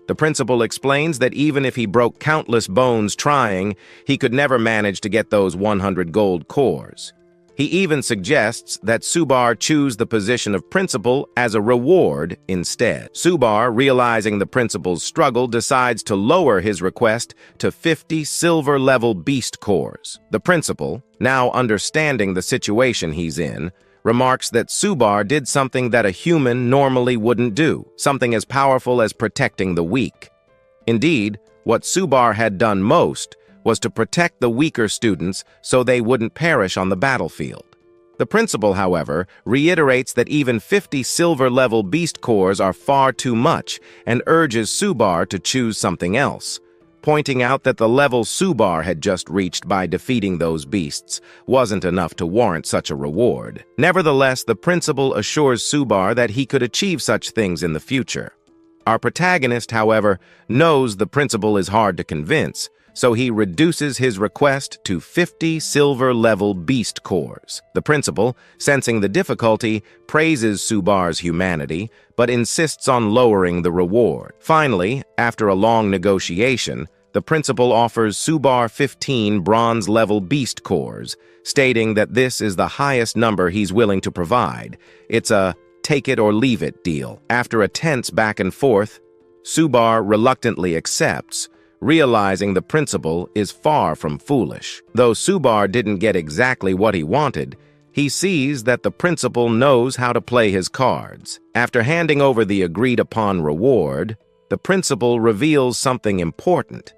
The principal explains that even if he broke countless bones trying, he could never manage to get those 100 gold cores. He even suggests that Su Bai choose the position of principal as a reward instead. Su Bai, realizing the principal's struggle, decides to lower his request to 50 silver-level beast cores. The principal, now understanding the situation he's in, remarks that Su Bai did something that a human normally wouldn't do, something as powerful as protecting the weak. Indeed, what Su Bai had done most was to protect the weaker students so they wouldn't perish on the battlefield. The principal, however, reiterates that even 50 silver-level beast cores are far too much and urges Su Bai to choose something else, pointing out that the level Su Bai had just reached by defeating those beasts wasn't enough to warrant such a reward. Nevertheless, the principal assures Su Bai that he could achieve such things in the future. Our protagonist, however, knows the principal is hard to convince, so he reduces his request to 50 silver-level beast cores. The principal, sensing the difficulty, praises Su Bai's humanity, but insists on lowering the reward. Finally, after a long negotiation, the principal offers Su Bai 15 bronze-level beast cores, stating that this is the highest number he's willing to provide. It's a take-it-or-leave-it deal. After a tense back and forth, Su Bai reluctantly accepts, realizing the principal is far from foolish. Though Su Bai didn't get exactly what he wanted, he sees that the principal knows how to play his cards. After handing over the agreed-upon reward, the principal reveals something important.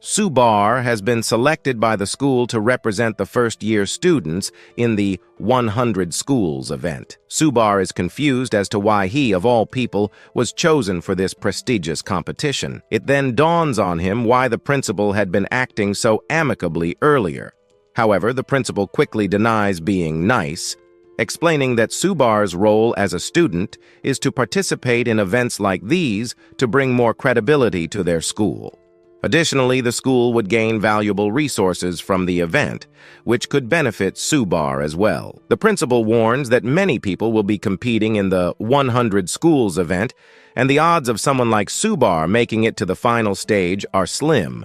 Su Bai has been selected by the school to represent the first-year students in the 100 Schools event. Su Bai is confused as to why he, of all people, was chosen for this prestigious competition. It then dawns on him why the principal had been acting so amicably earlier. However, the principal quickly denies being nice, explaining that Su Bai's role as a student is to participate in events like these to bring more credibility to their school. Additionally, the school would gain valuable resources from the event, which could benefit Su Bai as well. The principal warns that many people will be competing in the 100 Schools event, and the odds of someone like Su Bai making it to the final stage are slim.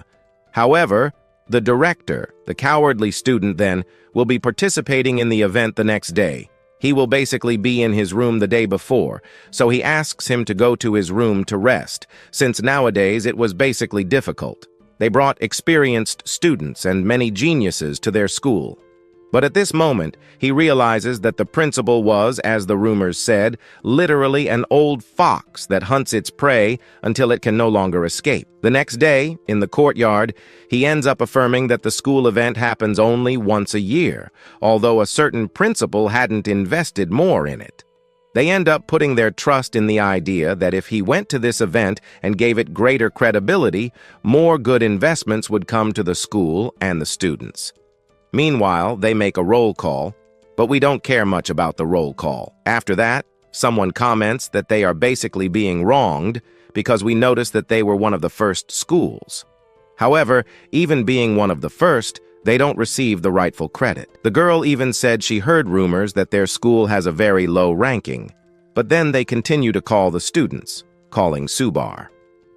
However, the director, the cowardly student then, will be participating in the event the next day. He will basically be in his room the day before, so he asks him to go to his room to rest, since nowadays it was basically difficult. They brought experienced students and many geniuses to their school. But at this moment, he realizes that the principal was, as the rumors said, literally an old fox that hunts its prey until it can no longer escape. The next day, in the courtyard, he ends up affirming that the school event happens only once a year, although a certain principal hadn't invested more in it. They end up putting their trust in the idea that if he went to this event and gave it greater credibility, more good investments would come to the school and the students. Meanwhile, they make a roll call, but we don't care much about the roll call. After that, someone comments that they are basically being wronged because we notice that they were one of the first schools. However, even being one of the first, they don't receive the rightful credit. The girl even said she heard rumors that their school has a very low ranking, but then they continue to call the students, calling Su Bai.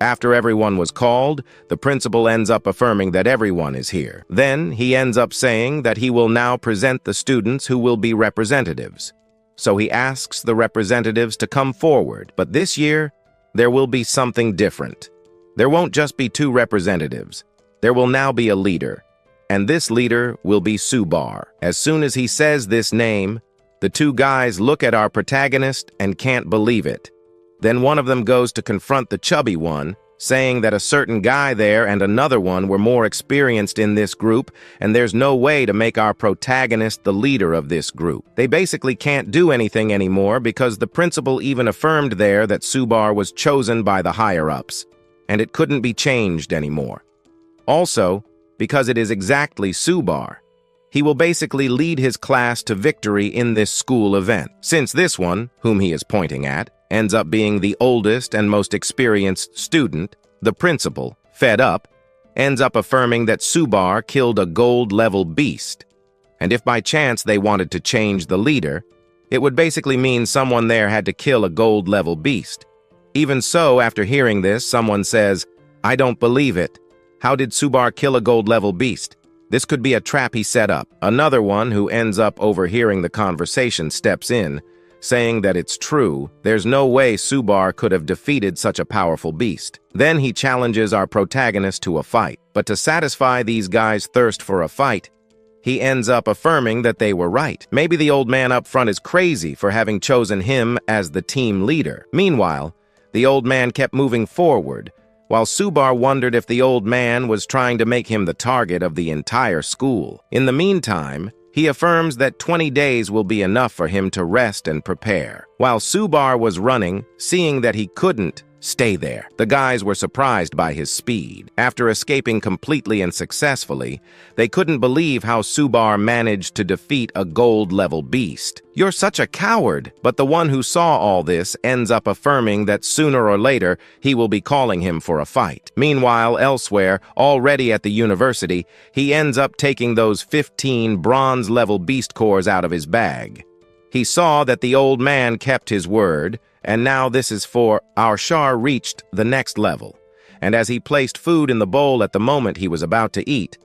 After everyone was called, the principal ends up affirming that everyone is here. Then he ends up saying that he will now present the students who will be representatives. So he asks the representatives to come forward, but this year, there will be something different. There won't just be 2 representatives. There will now be a leader, and this leader will be Su Bai. As soon as he says this name, the 2 guys look at our protagonist and can't believe it. Then one of them goes to confront the chubby one, saying that a certain guy there and another one were more experienced in this group, and there's no way to make our protagonist the leader of this group. They basically can't do anything anymore because the principal even affirmed there that Su Bai was chosen by the higher-ups, and it couldn't be changed anymore. Also, because it is exactly Su Bai, he will basically lead his class to victory in this school event. Since this one, whom he is pointing at, ends up being the oldest and most experienced student, the principal, fed up, ends up affirming that Su Bai killed a gold-level beast. And if by chance they wanted to change the leader, it would basically mean someone there had to kill a gold-level beast. Even so, after hearing this, someone says, "I don't believe it. How did Su Bai kill a gold-level beast? This could be a trap he set up." Another one who ends up overhearing the conversation steps in, saying that it's true, there's no way Su Bai could have defeated such a powerful beast. Then he challenges our protagonist to a fight. But to satisfy these guys' thirst for a fight, he ends up affirming that they were right. Maybe the old man up front is crazy for having chosen him as the team leader. Meanwhile, the old man kept moving forward, while Su Bai wondered if the old man was trying to make him the target of the entire school. In the meantime, he affirms that 20 days will be enough for him to rest and prepare. While Su Bai was running, seeing that he couldn't stay there, the guys were surprised by his speed. After escaping completely and successfully, they couldn't believe how Su Bai managed to defeat a gold-level beast. "You're such a coward!" But the one who saw all this ends up affirming that sooner or later he will be calling him for a fight. Meanwhile, elsewhere, already at the university, he ends up taking those 15 bronze-level beast cores out of his bag. He saw that the old man kept his word, and now this is for our Shar reached the next level. And as he placed food in the bowl at the moment he was about to eat,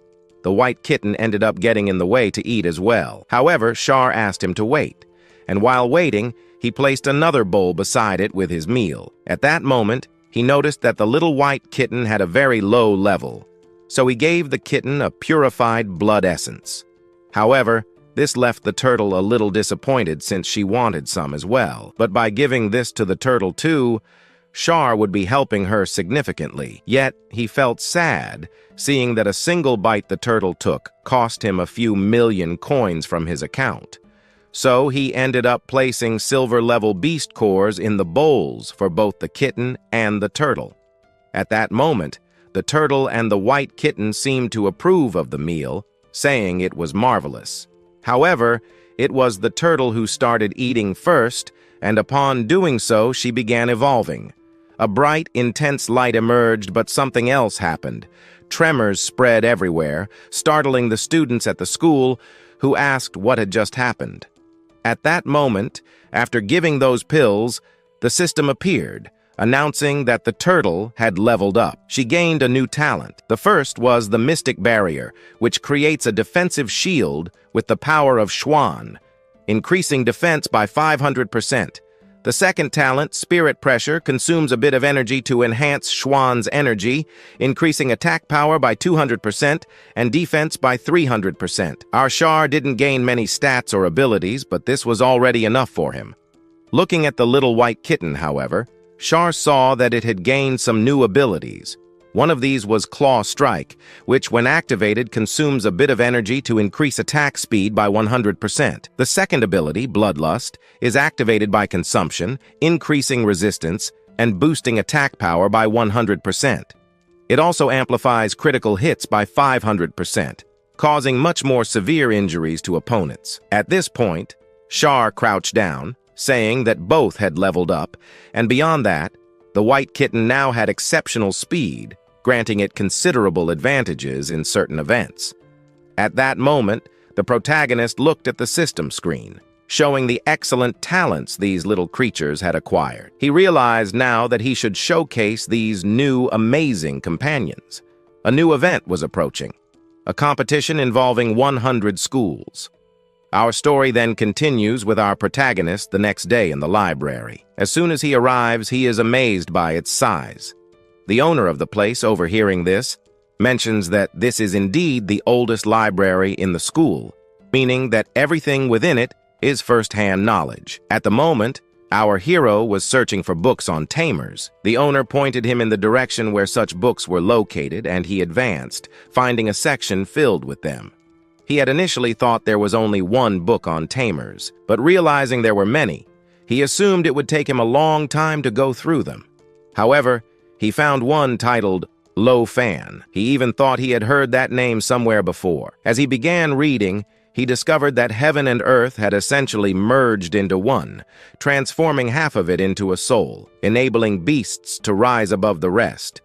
the white kitten ended up getting in the way to eat as well. However, Shar asked him to wait, and while waiting, he placed another bowl beside it with his meal. At that moment, he noticed that the little white kitten had a very low level, so he gave the kitten a purified blood essence. However, this left the turtle a little disappointed since she wanted some as well. But by giving this to the turtle too, Shar would be helping her significantly. Yet, he felt sad, seeing that a single bite the turtle took cost him a few million coins from his account. So he ended up placing silver-level beast cores in the bowls for both the kitten and the turtle. At that moment, the turtle and the white kitten seemed to approve of the meal, saying it was marvelous. However, it was the turtle who started eating first, and upon doing so, she began evolving. A bright, intense light emerged, but something else happened. Tremors spread everywhere, startling the students at the school, who asked what had just happened. At that moment, after giving those pills, the system appeared, announcing that the turtle had leveled up. She gained a new talent. The first was the Mystic Barrier, which creates a defensive shield with the power of Xuan, increasing defense by 500%. The second talent, Spirit Pressure, consumes a bit of energy to enhance Xuan's energy, increasing attack power by 200% and defense by 300%. Our Shar didn't gain many stats or abilities, but this was already enough for him. Looking at the little white kitten, however, Shar saw that it had gained some new abilities. One of these was Claw Strike, which when activated consumes a bit of energy to increase attack speed by 100%. The second ability, Bloodlust, is activated by consumption, increasing resistance, and boosting attack power by 100%. It also amplifies critical hits by 500%, causing much more severe injuries to opponents. At this point, Char crouched down, saying that both had leveled up, and beyond that, the white kitten now had exceptional speed, granting it considerable advantages in certain events. At that moment, the protagonist looked at the system screen, showing the excellent talents these little creatures had acquired. He realized now that he should showcase these new, amazing companions. A new event was approaching, a competition involving 100 schools. Our story then continues with our protagonist the next day in the library. As soon as he arrives, he is amazed by its size. The owner of the place, overhearing this, mentions that this is indeed the oldest library in the school, meaning that everything within it is first-hand knowledge. At the moment, our hero was searching for books on tamers. The owner pointed him in the direction where such books were located, and he advanced, finding a section filled with them. He had initially thought there was only one book on tamers, but realizing there were many, he assumed it would take him a long time to go through them. However, he found one titled Lo Fan. He even thought he had heard that name somewhere before. As he began reading, he discovered that heaven and earth had essentially merged into one, transforming half of it into a soul, enabling beasts to rise above the rest.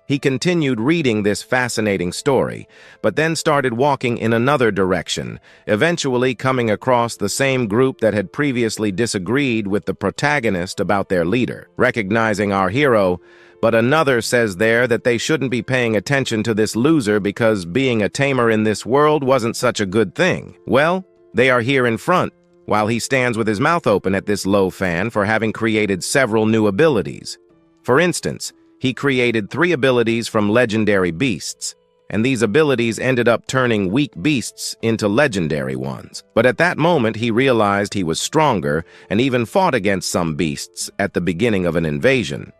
He continued reading this fascinating story, but then started walking in another direction, eventually coming across the same group that had previously disagreed with the protagonist about their leader. Recognizing our hero, but another says there that they shouldn't be paying attention to this loser because being a tamer in this world wasn't such a good thing. Well, they are here in front, while he stands with his mouth open at this Lo Fan for having created several new abilities. For instance, he created 3 abilities from legendary beasts, and these abilities ended up turning weak beasts into legendary ones. But at that moment, he realized he was stronger and even fought against some beasts at the beginning of an invasion.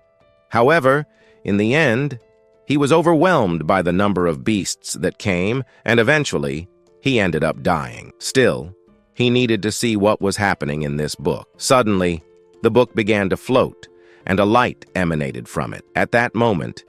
However, in the end, he was overwhelmed by the number of beasts that came, and eventually, he ended up dying. Still, he needed to see what was happening in this book. Suddenly, the book began to float, and a light emanated from it. At that moment,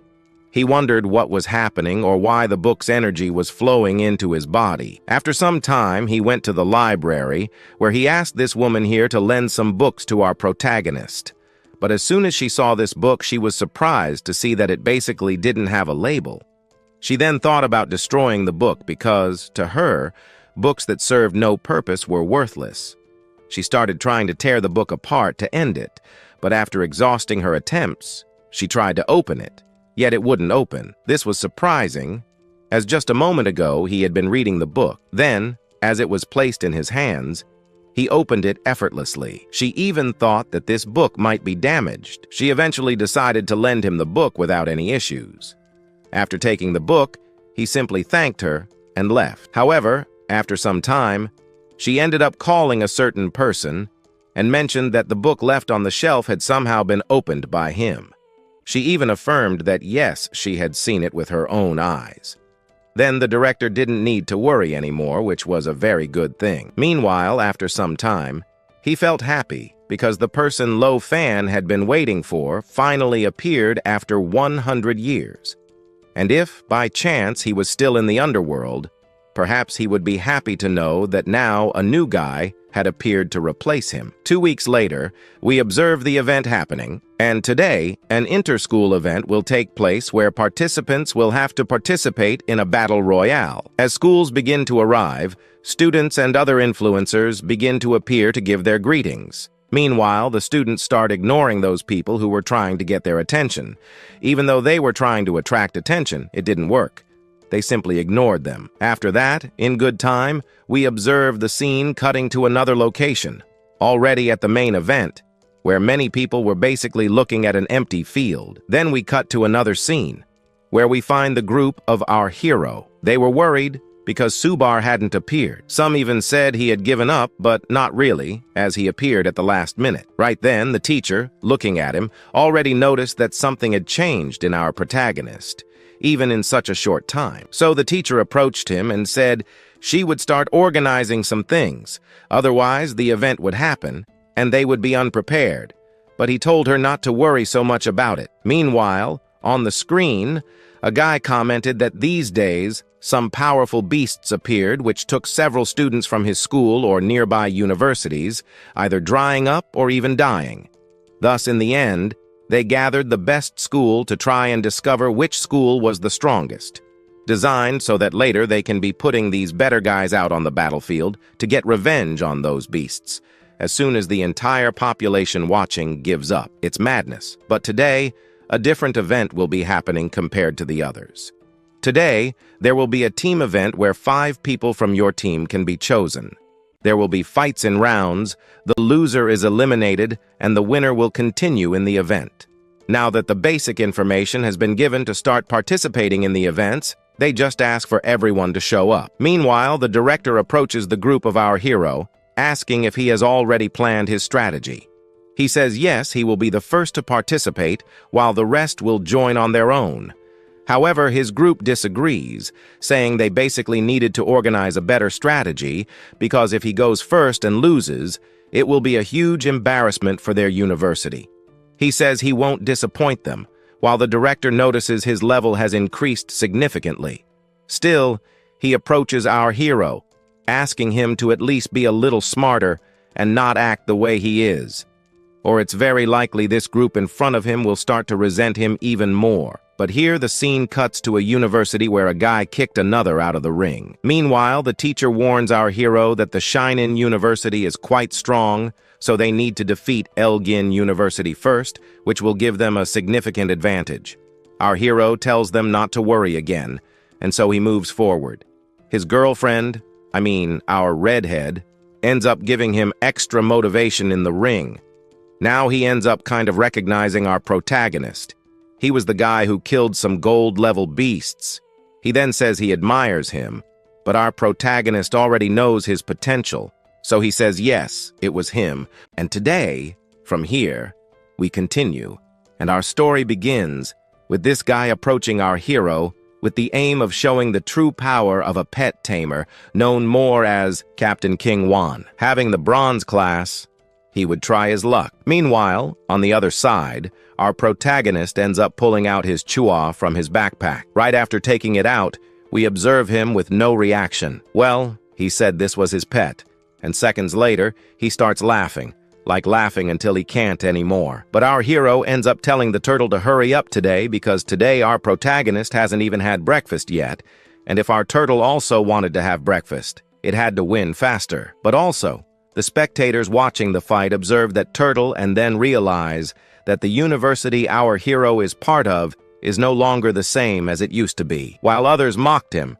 he wondered what was happening or why the book's energy was flowing into his body. After some time, he went to the library, where he asked this woman here to lend some books to our protagonist. But as soon as she saw this book, she was surprised to see that it basically didn't have a label. She then thought about destroying the book because, to her, books that served no purpose were worthless. She started trying to tear the book apart to end it, but after exhausting her attempts, she tried to open it, yet it wouldn't open. This was surprising, as just a moment ago he had been reading the book. Then, as it was placed in his hands, he opened it effortlessly. She even thought that this book might be damaged. She eventually decided to lend him the book without any issues. After taking the book, he simply thanked her and left. However, after some time, she ended up calling a certain person and mentioned that the book left on the shelf had somehow been opened by him. She even affirmed that yes, she had seen it with her own eyes. Then the director didn't need to worry anymore, which was a very good thing. Meanwhile, after some time, he felt happy because the person Lo Fan had been waiting for finally appeared after 100 years. And if, by chance, he was still in the underworld, perhaps he would be happy to know that now a new guy had appeared to replace him. 2 weeks later, we observe the event happening, and today, an inter-school event will take place where participants will have to participate in a battle royale. As schools begin to arrive, students and other influencers begin to appear to give their greetings. Meanwhile, the students start ignoring those people who were trying to get their attention. Even though they were trying to attract attention, it didn't work. They simply ignored them. After that, in good time, we observe the scene cutting to another location, already at the main event, where many people were basically looking at an empty field. Then we cut to another scene, where we find the group of our hero. They were worried because Su Bai hadn't appeared. Some even said he had given up, but not really, as he appeared at the last minute. Right then, the teacher, looking at him, already noticed that something had changed in our protagonist. even in such a short time. So the teacher approached him and said she would start organizing some things, otherwise the event would happen, and they would be unprepared. But he told her not to worry so much about it. Meanwhile, on the screen, a guy commented that these days, some powerful beasts appeared which took several students from his school or nearby universities, either drying up or even dying. Thus, in the end, they gathered the best school to try and discover which school was the strongest, designed so that later they can be putting these better guys out on the battlefield to get revenge on those beasts, as soon as the entire population watching gives up. It's madness. But today, a different event will be happening compared to the others. Today, there will be a team event where 5 people from your team can be chosen. There will be fights in rounds, the loser is eliminated, and the winner will continue in the event. Now that the basic information has been given to start participating in the events, they just ask for everyone to show up. Meanwhile, the director approaches the group of our hero, asking if he has already planned his strategy. He says yes, he will be the first to participate, while the rest will join on their own. However, his group disagrees, saying they basically needed to organize a better strategy because if he goes first and loses, it will be a huge embarrassment for their university. He says he won't disappoint them, while the director notices his level has increased significantly. Still, he approaches our hero, asking him to at least be a little smarter and not act the way he is. Or it's very likely this group in front of him will start to resent him even more. But here the scene cuts to a university where a guy kicked another out of the ring. Meanwhile, the teacher warns our hero that the Shinin University is quite strong, so they need to defeat Elgin University first, which will give them a significant advantage. Our hero tells them not to worry again, and so he moves forward. His girlfriend, our redhead, ends up giving him extra motivation in the ring. Now he ends up kind of recognizing our protagonist. He was the guy who killed some gold-level beasts. He then says he admires him, but our protagonist already knows his potential, so he says yes, it was him. And today, from here, we continue, and our story begins with this guy approaching our hero with the aim of showing the true power of a pet tamer, known more as Captain King Wan. Having the bronze class, he would try his luck. Meanwhile, on the other side, our protagonist ends up pulling out his chua from his backpack. Right after taking it out, we observe him with no reaction. Well, he said this was his pet, and seconds later, he starts laughing until he can't anymore. But our hero ends up telling the turtle to hurry up today because today our protagonist hasn't even had breakfast yet, and if our turtle also wanted to have breakfast, it had to win faster. But also, the spectators watching the fight observe that turtle and then realize that the university our hero is part of is no longer the same as it used to be. While others mocked him,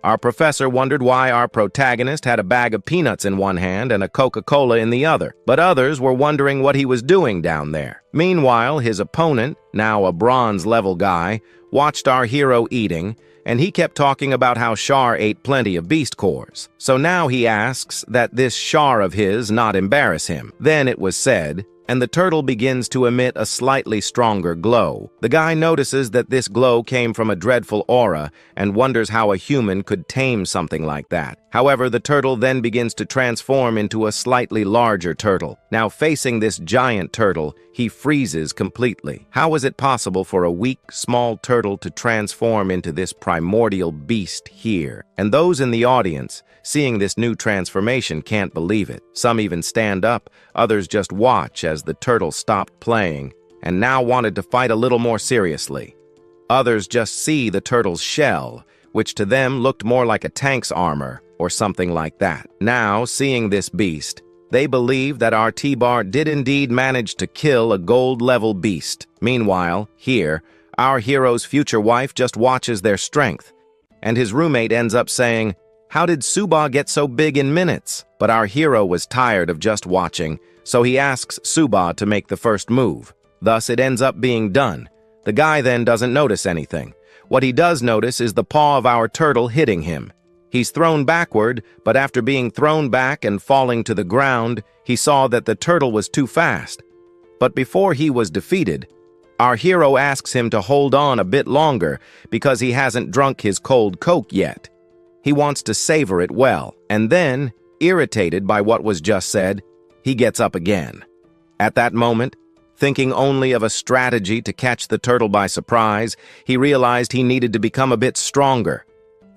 our professor wondered why our protagonist had a bag of peanuts in one hand and a Coca-Cola in the other, but others were wondering what he was doing down there. Meanwhile, his opponent, now a bronze-level guy, watched our hero eating, and he kept talking about how Shar ate plenty of beast cores. So now he asks that this Shar of his not embarrass him. Then it was said, and the turtle begins to emit a slightly stronger glow. The guy notices that this glow came from a dreadful aura and wonders how a human could tame something like that. However, the turtle then begins to transform into a slightly larger turtle. Now facing this giant turtle, he freezes completely. How is it possible for a weak, small turtle to transform into this primordial beast here? And those in the audience, seeing this new transformation, can't believe it. Some even stand up, others just watch as the turtle stopped playing and now wanted to fight a little more seriously. Others just see the turtle's shell, which to them looked more like a tank's armor or something like that. Now, seeing this beast, they believe that our T-Bar did indeed manage to kill a gold-level beast. Meanwhile, here, our hero's future wife just watches their strength, and his roommate ends up saying, "How did Su Bai get so big in minutes?" But our hero was tired of just watching, so he asks Su Bai to make the first move. Thus, it ends up being done. The guy then doesn't notice anything. What he does notice is the paw of our turtle hitting him. He's thrown backward, but after being thrown back and falling to the ground, he saw that the turtle was too fast. But before he was defeated, Our hero asks him to hold on a bit longer because he hasn't drunk his cold Coke yet. He wants to savor it well, and then, irritated by what was just said, he gets up again. At that moment, thinking only of a strategy to catch the turtle by surprise, he realized he needed to become a bit stronger.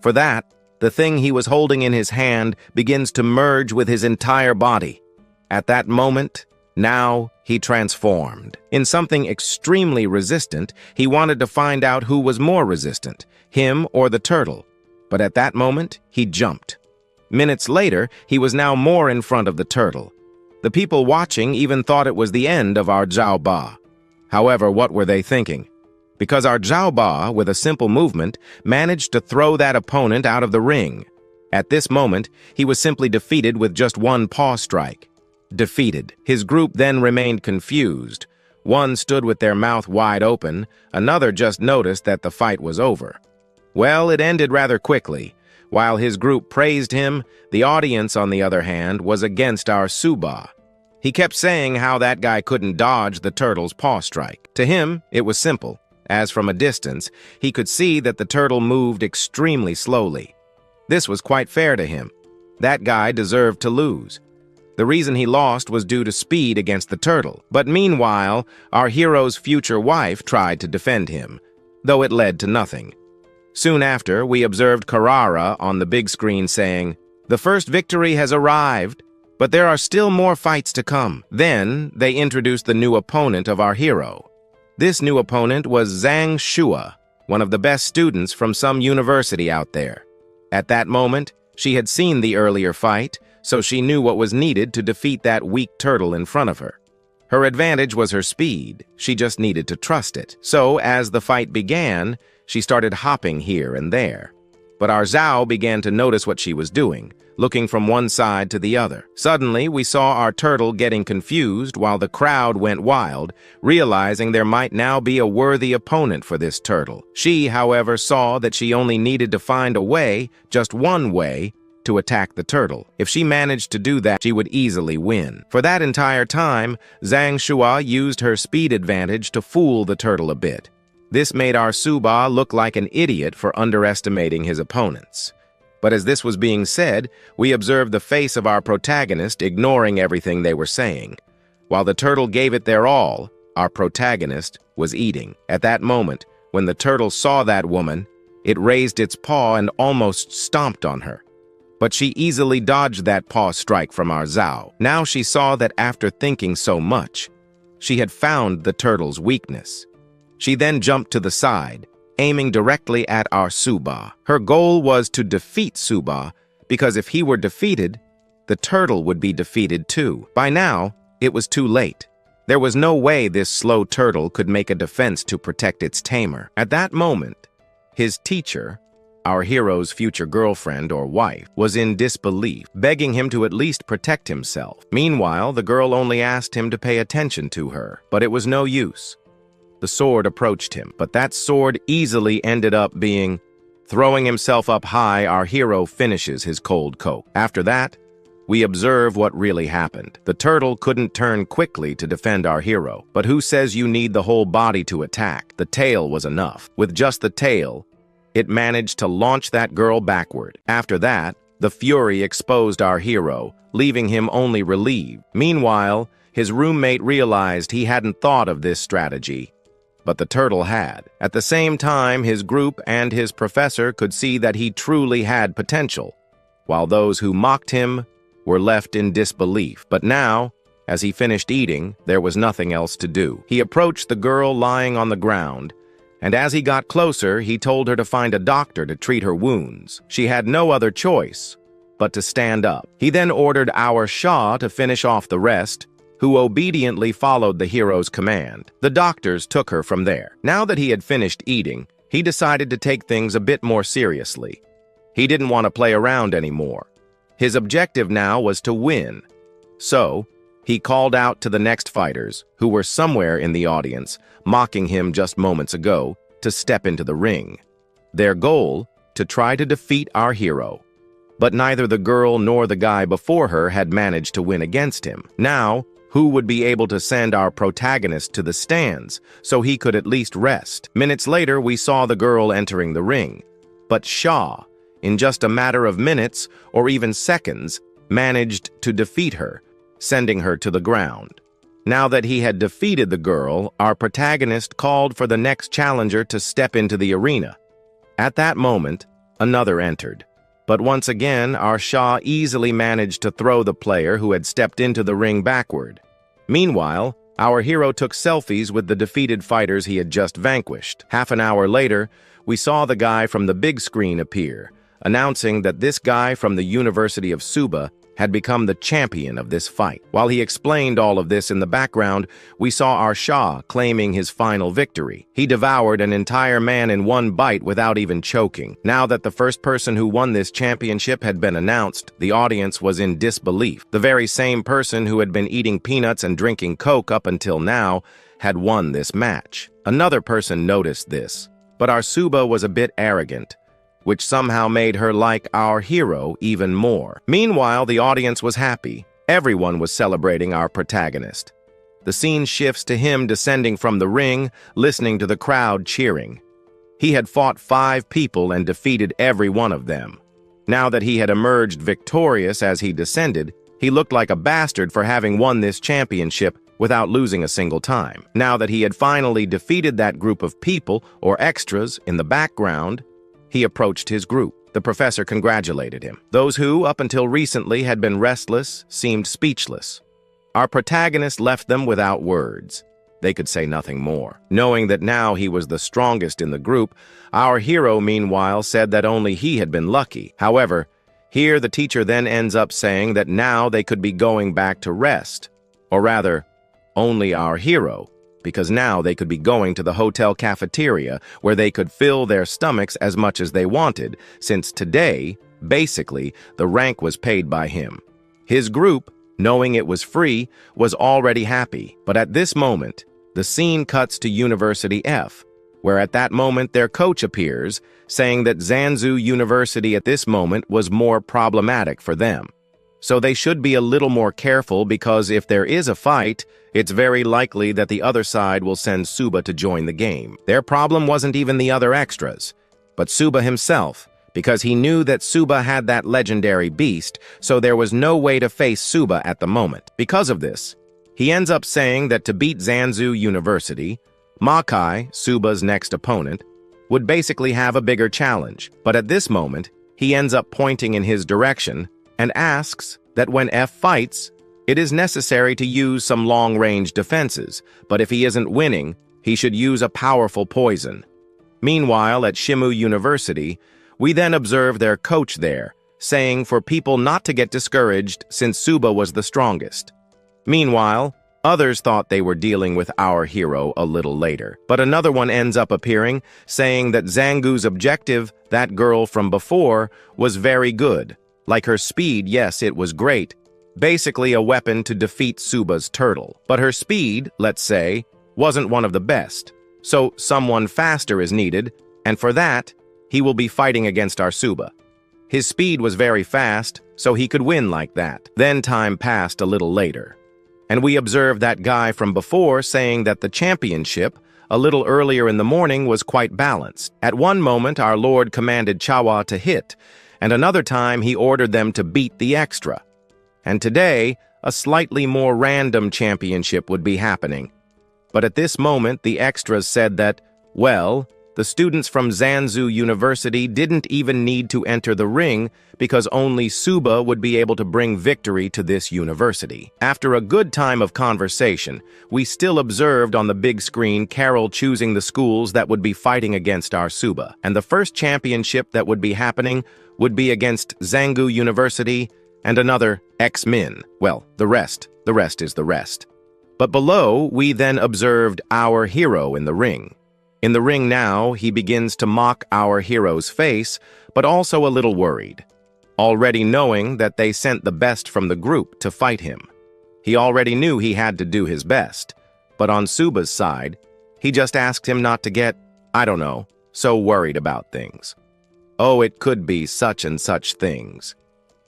For that, the thing he was holding in his hand begins to merge with his entire body. At that moment, now he transformed. In something extremely resistant, he wanted to find out who was more resistant, him or the turtle. But at that moment, he jumped. Minutes later, he was now more in front of the turtle. The people watching even thought it was the end of our Su Bai. However, what were they thinking? Because our Su Bai, with a simple movement, managed to throw that opponent out of the ring. At this moment, he was simply defeated with just one paw strike. Defeated. His group then remained confused. One stood with their mouth wide open, another just noticed that the fight was over. Well, it ended rather quickly. While his group praised him, the audience, on the other hand, was against our Su Bai. He kept saying how that guy couldn't dodge the turtle's paw strike. To him, it was simple, as from a distance, he could see that the turtle moved extremely slowly. This was quite fair to him. That guy deserved to lose. The reason he lost was due to speed against the turtle. But meanwhile, our hero's future wife tried to defend him, though it led to nothing. Soon after, we observed Carrara on the big screen saying, "The first victory has arrived, but there are still more fights to come." Then, they introduced the new opponent of our hero. This new opponent was Zhang Shua, one of the best students from some university out there. At that moment, she had seen the earlier fight, so she knew what was needed to defeat that weak turtle in front of her. Her advantage was her speed. She just needed to trust it. So, as the fight began, she started hopping here and there. But our Zhao began to notice what she was doing, looking from one side to the other. Suddenly, we saw our turtle getting confused while the crowd went wild, realizing there might now be a worthy opponent for this turtle. She, however, saw that she only needed to find a way, just one way, to attack the turtle. If she managed to do that, she would easily win. For that entire time, Zhang Shua used her speed advantage to fool the turtle a bit. This made our Su Bai look like an idiot for underestimating his opponents. But as this was being said, we observed the face of our protagonist ignoring everything they were saying. While the turtle gave it their all, our protagonist was eating. At that moment, when the turtle saw that woman, it raised its paw and almost stomped on her. But she easily dodged that paw strike from our Zhao. Now she saw that after thinking so much, she had found the turtle's weakness. She then jumped to the side, aiming directly at our Su Bai. Her goal was to defeat Su Bai, because if he were defeated, the turtle would be defeated too. By now, it was too late. There was no way this slow turtle could make a defense to protect its tamer. At that moment, his teacher, our hero's future girlfriend or wife, was in disbelief, begging him to at least protect himself. Meanwhile, the girl only asked him to pay attention to her, but it was no use. The sword approached him, but that sword easily ended up being... Throwing himself up high, our hero finishes his cold Coke. After that, we observe what really happened. The turtle couldn't turn quickly to defend our hero, but who says you need the whole body to attack? The tail was enough. With just the tail, it managed to launch that girl backward. After that, the fury exposed our hero, leaving him only relieved. Meanwhile, his roommate realized he hadn't thought of this strategy, but the turtle had. At the same time, his group and his professor could see that he truly had potential, while those who mocked him were left in disbelief. But now, as he finished eating, there was nothing else to do. He approached the girl lying on the ground, and as he got closer, he told her to find a doctor to treat her wounds. She had no other choice but to stand up. He then ordered our Shah to finish off the rest, who obediently followed the hero's command. The doctors took her from there. Now that he had finished eating, he decided to take things a bit more seriously. He didn't want to play around anymore. His objective now was to win. So, he called out to the next fighters, who were somewhere in the audience, mocking him just moments ago, to step into the ring. Their goal, to try to defeat our hero. But neither the girl nor the guy before her had managed to win against him. Now, who would be able to send our protagonist to the stands so he could at least rest. Minutes later, we saw the girl entering the ring. But Shaw, in just a matter of minutes or even seconds, managed to defeat her, sending her to the ground. Now that he had defeated the girl, our protagonist called for the next challenger to step into the arena. At that moment, another entered. But once again, our Shah easily managed to throw the player who had stepped into the ring backward. Meanwhile, our hero took selfies with the defeated fighters he had just vanquished. Half an hour later, we saw the guy from the big screen appear, announcing that this guy from the University of Su Bai had become the champion of this fight. While he explained all of this in the background, we saw our Shah claiming his final victory. He devoured an entire man in one bite without even choking. Now that the first person who won this championship had been announced, the audience was in disbelief. The very same person who had been eating peanuts and drinking Coke up until now had won this match. Another person noticed this, but our Su Bai was a bit arrogant, which somehow made her like our hero even more. Meanwhile, the audience was happy. Everyone was celebrating our protagonist. The scene shifts to him descending from the ring, listening to the crowd cheering. He had fought 5 people and defeated every one of them. Now that he had emerged victorious as he descended, he looked like a bastard for having won this championship without losing a single time. Now that he had finally defeated that group of people, or extras, in the background, he approached his group. The professor congratulated him. Those who, up until recently, had been restless seemed speechless. Our protagonist left them without words. They could say nothing more. Knowing that now he was the strongest in the group, our hero, meanwhile, said that only he had been lucky. However, here the teacher then ends up saying that now they could be going back to rest. Or rather, only our hero, because now they could be going to the hotel cafeteria where they could fill their stomachs as much as they wanted, since today, basically, the rank was paid by him. His group, knowing it was free, was already happy. But at this moment, the scene cuts to University F, where at that moment their coach appears, saying that Zanzu University at this moment was more problematic for them. So they should be a little more careful, because if there is a fight, it's very likely that the other side will send Su Bai to join the game. Their problem wasn't even the other extras, but Su Bai himself, because he knew that Su Bai had that legendary beast, so there was no way to face Su Bai at the moment. Because of this, he ends up saying that to beat Zanzu University, Makai, Su Bai's next opponent, would basically have a bigger challenge. But at this moment, he ends up pointing in his direction and asks that when F fights, it is necessary to use some long-range defenses, but if he isn't winning, he should use a powerful poison. Meanwhile, at Shimu University, we then observe their coach there, saying for people not to get discouraged since Su Bai was the strongest. Meanwhile, others thought they were dealing with our hero a little later, but another one ends up appearing, saying that Zangu's objective, that girl from before, was very good. Like her speed, yes, it was great. Basically a weapon to defeat Su Bai's turtle. But her speed, let's say, wasn't one of the best. So someone faster is needed, and for that, he will be fighting against our Su Bai. His speed was very fast, so he could win like that. Then time passed a little later, and we observed that guy from before saying that the championship, a little earlier in the morning, was quite balanced. At one moment, our Lord commanded Chawa to hit, and another time he ordered them to beat the extra. And today, a slightly more random championship would be happening. But at this moment, the extras said that, well, the students from Zanzu University didn't even need to enter the ring because only Su Bai would be able to bring victory to this university. After a good time of conversation, we still observed on the big screen Carol choosing the schools that would be fighting against our Su Bai. And the first championship that would be happening would be against Zangu University and another X-Min. Well, the rest is the rest. But below, we then observed our hero in the ring. In the ring now, he begins to mock our hero's face, but also a little worried, already knowing that they sent the best from the group to fight him. He already knew he had to do his best, but on Su Bai's side, he just asked him not to get, I don't know, so worried about things. Oh, it could be such and such things.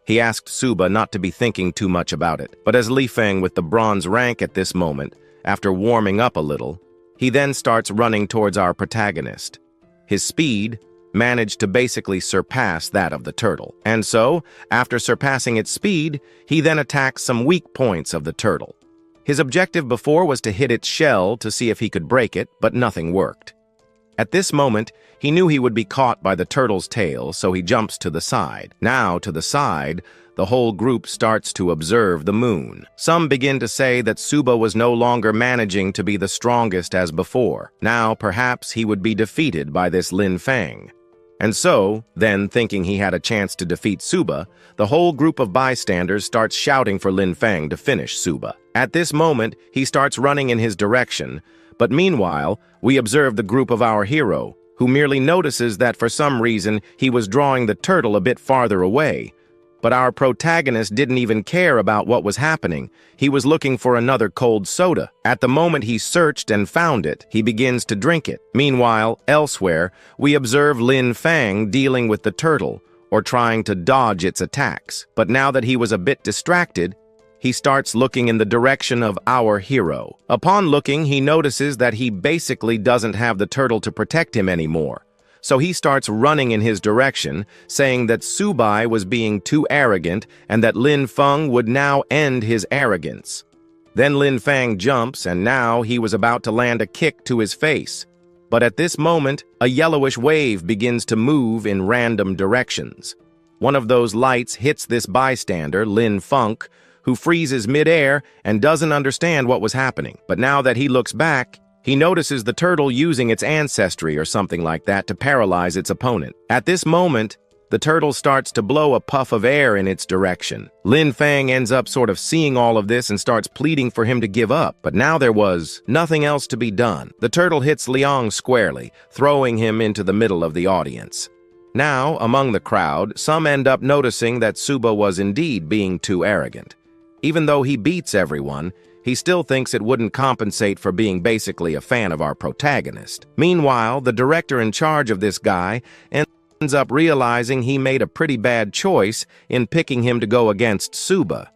He asked Su Bai not to be thinking too much about it. But as Li Feng, with the bronze rank at this moment, after warming up a little, he then starts running towards our protagonist. His speed managed to basically surpass that of the turtle. And so, after surpassing its speed, he then attacks some weak points of the turtle. His objective before was to hit its shell to see if he could break it, but nothing worked. At this moment, he knew he would be caught by the turtle's tail, so he jumps to the side. Now, to the side, the whole group starts to observe the moon. Some begin to say that Su Bai was no longer managing to be the strongest as before. Now, perhaps he would be defeated by this Lin Feng. And so, then thinking he had a chance to defeat Su Bai, the whole group of bystanders starts shouting for Lin Feng to finish Su Bai. At this moment, he starts running in his direction, but meanwhile, we observe the group of our hero, who merely notices that for some reason he was drawing the turtle a bit farther away. But our protagonist didn't even care about what was happening. He was looking for another cold soda. At the moment he searched and found it, he begins to drink it. Meanwhile, elsewhere, we observe Lin Feng dealing with the turtle, or trying to dodge its attacks. But now that he was a bit distracted, he starts looking in the direction of our hero. Upon looking, he notices that he basically doesn't have the turtle to protect him anymore. So he starts running in his direction, saying that Su Bai was being too arrogant and that Lin Feng would now end his arrogance. Then Lin Feng jumps, and now he was about to land a kick to his face. But at this moment, a yellowish wave begins to move in random directions. One of those lights hits this bystander, Lin Feng, who freezes midair and doesn't understand what was happening. But now that he looks back, he notices the turtle using its ancestry or something like that to paralyze its opponent. At this moment, the turtle starts to blow a puff of air in its direction. Lin Feng ends up sort of seeing all of this and starts pleading for him to give up, but now there was nothing else to be done. The turtle hits Liang squarely, throwing him into the middle of the audience. Now, among the crowd, some end up noticing that Su Bai was indeed being too arrogant. Even though he beats everyone, he still thinks it wouldn't compensate for being basically a fan of our protagonist. Meanwhile, the director in charge of this guy ends up realizing he made a pretty bad choice in picking him to go against Su Bai.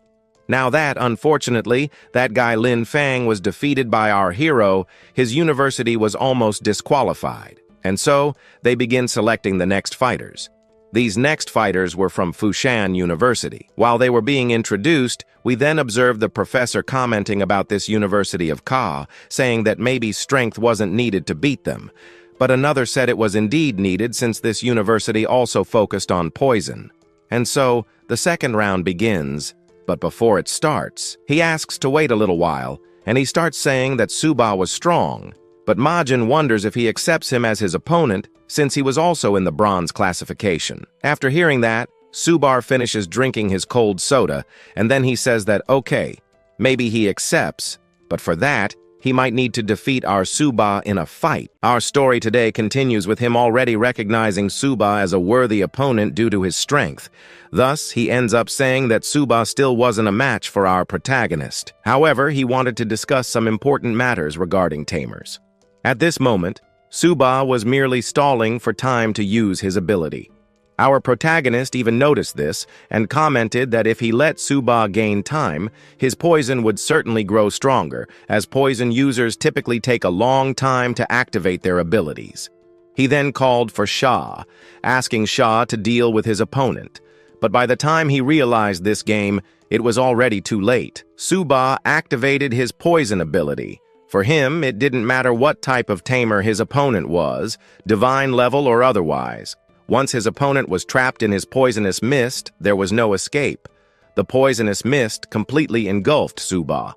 Now that, unfortunately, that guy Lin Feng was defeated by our hero, his university was almost disqualified. And so, they begin selecting the next fighters. These next fighters were from Fushan University. While they were being introduced, we then observed the professor commenting about this University of Ka, saying that maybe strength wasn't needed to beat them. But another said it was indeed needed since this university also focused on poison. And so, the second round begins, but before it starts, he asks to wait a little while, and he starts saying that Su Bai was strong. But Majin wonders if he accepts him as his opponent, since he was also in the bronze classification. After hearing that, Su Bai finishes drinking his cold soda, and then he says that, okay, maybe he accepts, but for that, he might need to defeat our Su Bai in a fight. Our story today continues with him already recognizing Su Bai as a worthy opponent due to his strength. Thus, he ends up saying that Su Bai still wasn't a match for our protagonist. However, he wanted to discuss some important matters regarding tamers. At this moment, Su Bai was merely stalling for time to use his ability. Our protagonist even noticed this and commented that if he let Su Bai gain time, his poison would certainly grow stronger, as poison users typically take a long time to activate their abilities. He then called for Sha, asking Sha to deal with his opponent. But by the time he realized this game, it was already too late. Su Bai activated his poison ability. For him, it didn't matter what type of tamer his opponent was, divine level or otherwise. Once his opponent was trapped in his poisonous mist, there was no escape. The poisonous mist completely engulfed Su Bai.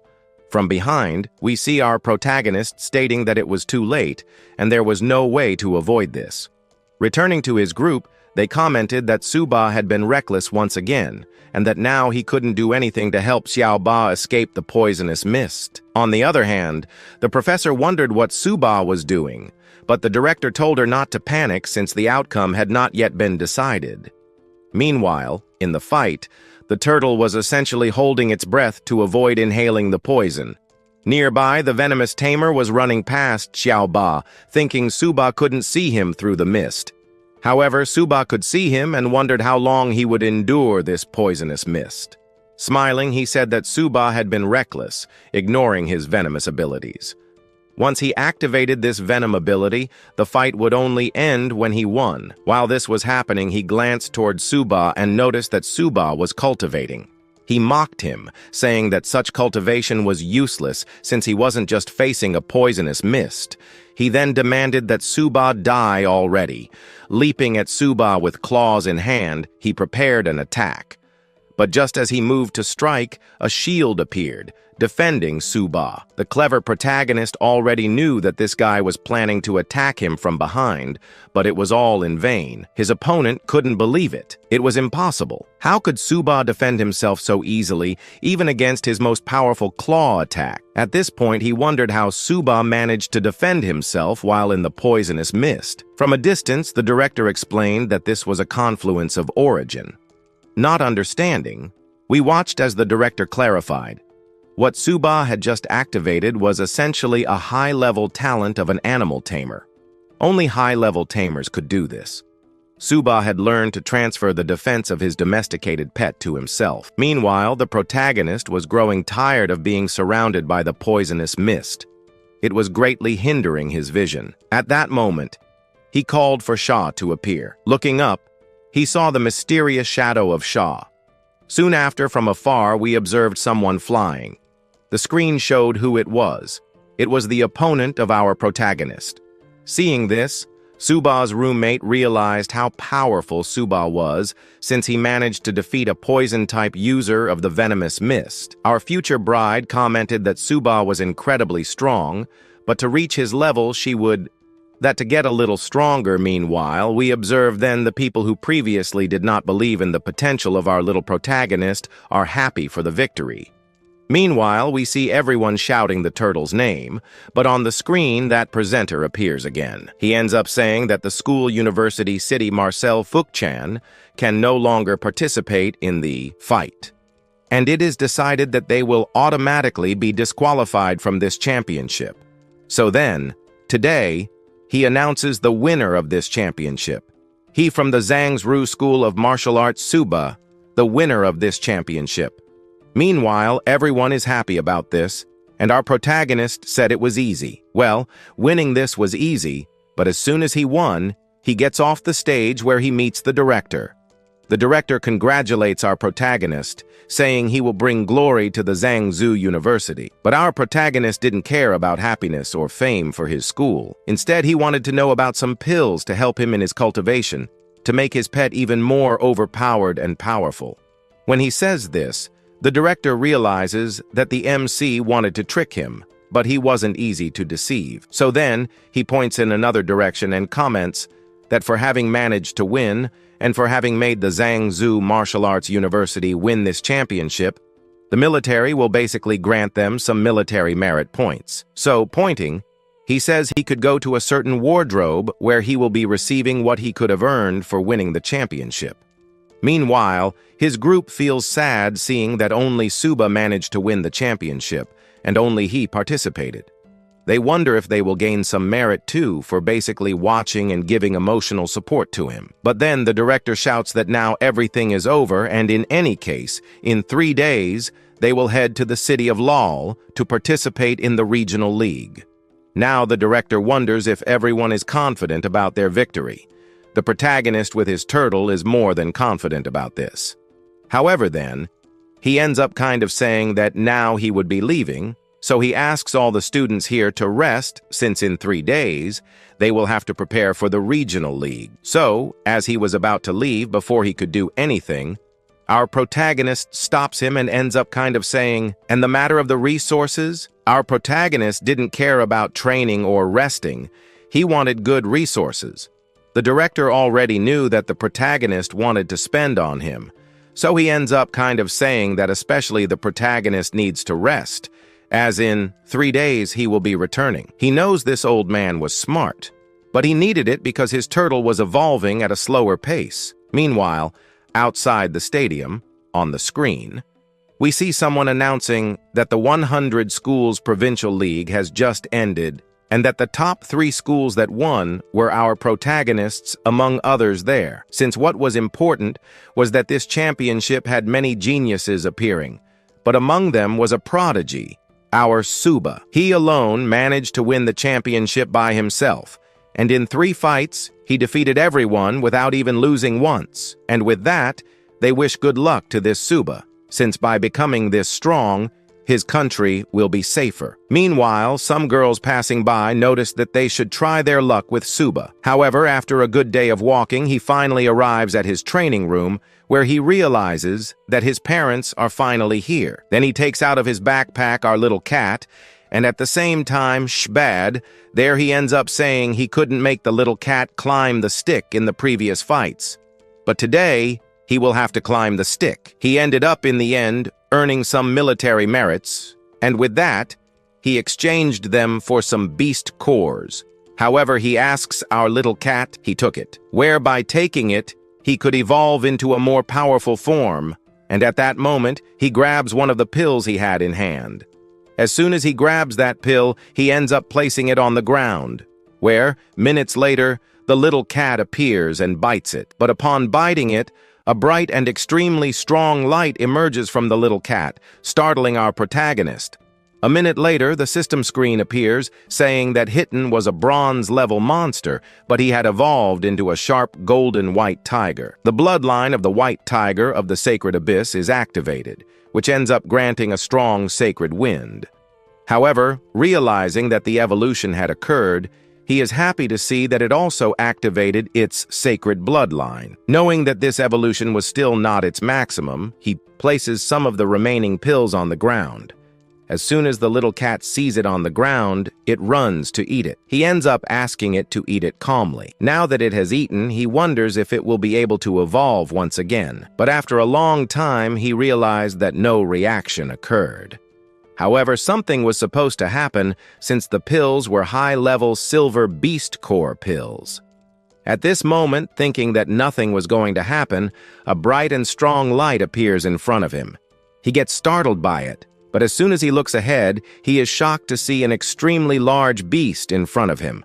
From behind, we see our protagonist stating that it was too late, and there was no way to avoid this. Returning to his group, they commented that Su Bai had been reckless once again, and that now he couldn't do anything to help Xiao Ba escape the poisonous mist. On the other hand, the professor wondered what Su Bai was doing, but the director told her not to panic since the outcome had not yet been decided. Meanwhile, in the fight, the turtle was essentially holding its breath to avoid inhaling the poison. Nearby, the venomous tamer was running past Xiao Ba, thinking Su Bai couldn't see him through the mist. However, Su Bai could see him and wondered how long he would endure this poisonous mist. Smiling, he said that Su Bai had been reckless, ignoring his venomous abilities. Once he activated this venom ability, the fight would only end when he won. While this was happening, he glanced toward Su Bai and noticed that Su Bai was cultivating. He mocked him, saying that such cultivation was useless since he wasn't just facing a poisonous mist. He then demanded that Su Bai die already. Leaping at Su Bai with claws in hand, he prepared an attack. But just as he moved to strike, a shield appeared, defending Su Bai. The clever protagonist already knew that this guy was planning to attack him from behind, but it was all in vain. His opponent couldn't believe it. It was impossible. How could Su Bai defend himself so easily, even against his most powerful claw attack? At this point, he wondered how Su Bai managed to defend himself while in the poisonous mist. From a distance, the director explained that this was a confluence of origin. Not understanding, we watched as the director clarified. What Su Bai had just activated was essentially a high-level talent of an animal tamer. Only high-level tamers could do this. Su Bai had learned to transfer the defense of his domesticated pet to himself. Meanwhile, the protagonist was growing tired of being surrounded by the poisonous mist. It was greatly hindering his vision. At that moment, he called for Sha to appear. Looking up, he saw the mysterious shadow of Sha. Soon after, from afar, we observed someone flying. The screen showed who it was. It was the opponent of our protagonist. Seeing this, Su Bai's roommate realized how powerful Su Bai was since he managed to defeat a poison-type user of the venomous mist. Our future bride commented that Su Bai was incredibly strong, but to reach his level to get a little stronger. Meanwhile, we observed then the people who previously did not believe in the potential of our little protagonist are happy for the victory. Meanwhile, we see everyone shouting the turtle's name, but on the screen that presenter appears again. He ends up saying that the school University City Marcel Fuchan can no longer participate in the fight. And it is decided that they will automatically be disqualified from this championship. So then, today, he announces the winner of this championship. He from the Zhangzhou School of Martial Arts Su Bai, the winner of this championship. Meanwhile, everyone is happy about this, and our protagonist said it was easy. Well, winning this was easy, but as soon as he won, he gets off the stage where he meets the director. The director congratulates our protagonist, saying he will bring glory to the Zhangzhou University. But our protagonist didn't care about happiness or fame for his school. Instead, he wanted to know about some pills to help him in his cultivation, to make his pet even more overpowered and powerful. When he says this, the director realizes that the MC wanted to trick him, but he wasn't easy to deceive. So then, he points in another direction and comments that for having managed to win, and for having made the Zhangzhou Martial Arts University win this championship, the military will basically grant them some military merit points. So, pointing, he says he could go to a certain wardrobe where he will be receiving what he could have earned for winning the championship. Meanwhile, his group feels sad seeing that only Su Bai managed to win the championship, and only he participated. They wonder if they will gain some merit too for basically watching and giving emotional support to him. But then the director shouts that now everything is over, and in any case, in 3 days, they will head to the city of Lal to participate in the regional league. Now the director wonders if everyone is confident about their victory. The protagonist with his turtle is more than confident about this. However then, he ends up kind of saying that now he would be leaving, so he asks all the students here to rest since in 3 days, they will have to prepare for the regional league. So, as he was about to leave before he could do anything, our protagonist stops him and ends up kind of saying, "And the matter of the resources?" Our protagonist didn't care about training or resting. He wanted good resources. The director already knew that the protagonist wanted to spend on him, so he ends up kind of saying that especially the protagonist needs to rest, as in 3 days he will be returning. He knows this old man was smart, but he needed it because his turtle was evolving at a slower pace. Meanwhile, outside the stadium, on the screen, we see someone announcing that the 100 Schools Provincial League has just ended and that the top 3 schools that won were our protagonists among others there, since what was important was that this championship had many geniuses appearing, but among them was a prodigy, our Su Bai. He alone managed to win the championship by himself, and in 3 fights, he defeated everyone without even losing once, and with that, they wish good luck to this Su Bai, since by becoming this strong, his country will be safer. Meanwhile, some girls passing by noticed that they should try their luck with Su Bai. However, after a good day of walking, he finally arrives at his training room, where he realizes that his parents are finally here. Then he takes out of his backpack our little cat, and at the same time, shbad, there he ends up saying he couldn't make the little cat climb the stick in the previous fights. But today, he will have to climb the stick. He ended up, in the end, earning some military merits, and with that, he exchanged them for some beast cores. However, he asks our little cat, he took it, where by taking it, he could evolve into a more powerful form, and at that moment, he grabs one of the pills he had in hand. As soon as he grabs that pill, he ends up placing it on the ground, where, minutes later, the little cat appears and bites it. But upon biting it, a bright and extremely strong light emerges from the little cat, startling our protagonist. A minute later, the system screen appears, saying that Hitten was a bronze-level monster, but he had evolved into a sharp golden white tiger. The bloodline of the white tiger of the sacred abyss is activated, which ends up granting a strong sacred wind. However, realizing that the evolution had occurred, he is happy to see that it also activated its sacred bloodline. Knowing that this evolution was still not its maximum, he places some of the remaining pills on the ground. As soon as the little cat sees it on the ground, it runs to eat it. He ends up asking it to eat it calmly. Now that it has eaten, he wonders if it will be able to evolve once again. But after a long time, he realized that no reaction occurred. However, something was supposed to happen since the pills were high-level silver beast core pills. At this moment, thinking that nothing was going to happen, a bright and strong light appears in front of him. He gets startled by it, but as soon as he looks ahead, he is shocked to see an extremely large beast in front of him.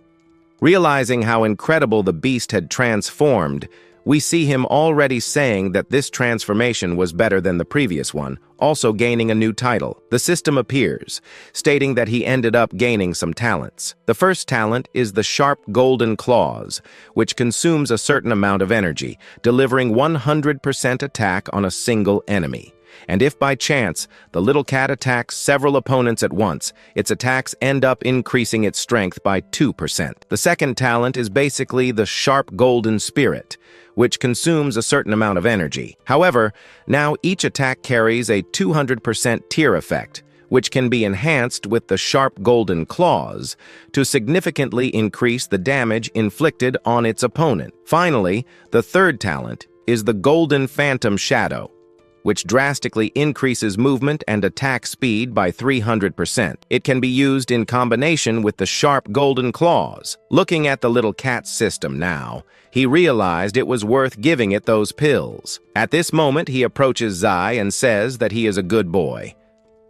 Realizing how incredible the beast had transformed, we see him already saying that this transformation was better than the previous one, also gaining a new title. The system appears, stating that he ended up gaining some talents. The first talent is the Sharp Golden Claws, which consumes a certain amount of energy, delivering 100% attack on a single enemy. And if by chance the little cat attacks several opponents at once, its attacks end up increasing its strength by 2%. The second talent is basically the Sharp Golden Spirit, which consumes a certain amount of energy. However, now each attack carries a 200% tier effect, which can be enhanced with the Sharp Golden Claws to significantly increase the damage inflicted on its opponent. Finally, the third talent is the Golden Phantom Shadow, which drastically increases movement and attack speed by 300%. It can be used in combination with the Sharp Golden Claws. Looking at the little cat's system now, he realized it was worth giving it those pills. At this moment, he approaches Zai and says that he is a good boy.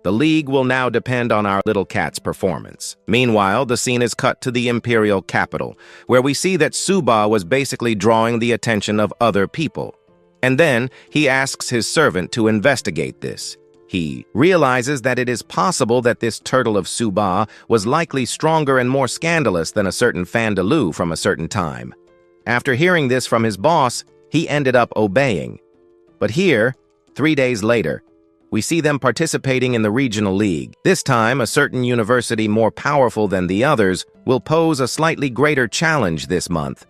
The league will now depend on our little cat's performance. Meanwhile, the scene is cut to the imperial capital, where we see that Su Bai was basically drawing the attention of other people. And then he asks his servant to investigate this. He realizes that it is possible that this turtle of Su Bai was likely stronger and more scandalous than a certain Fandaloo from a certain time. After hearing this from his boss, he ended up obeying. But here, 3 days later, we see them participating in the regional league. This time, a certain university more powerful than the others will pose a slightly greater challenge this month,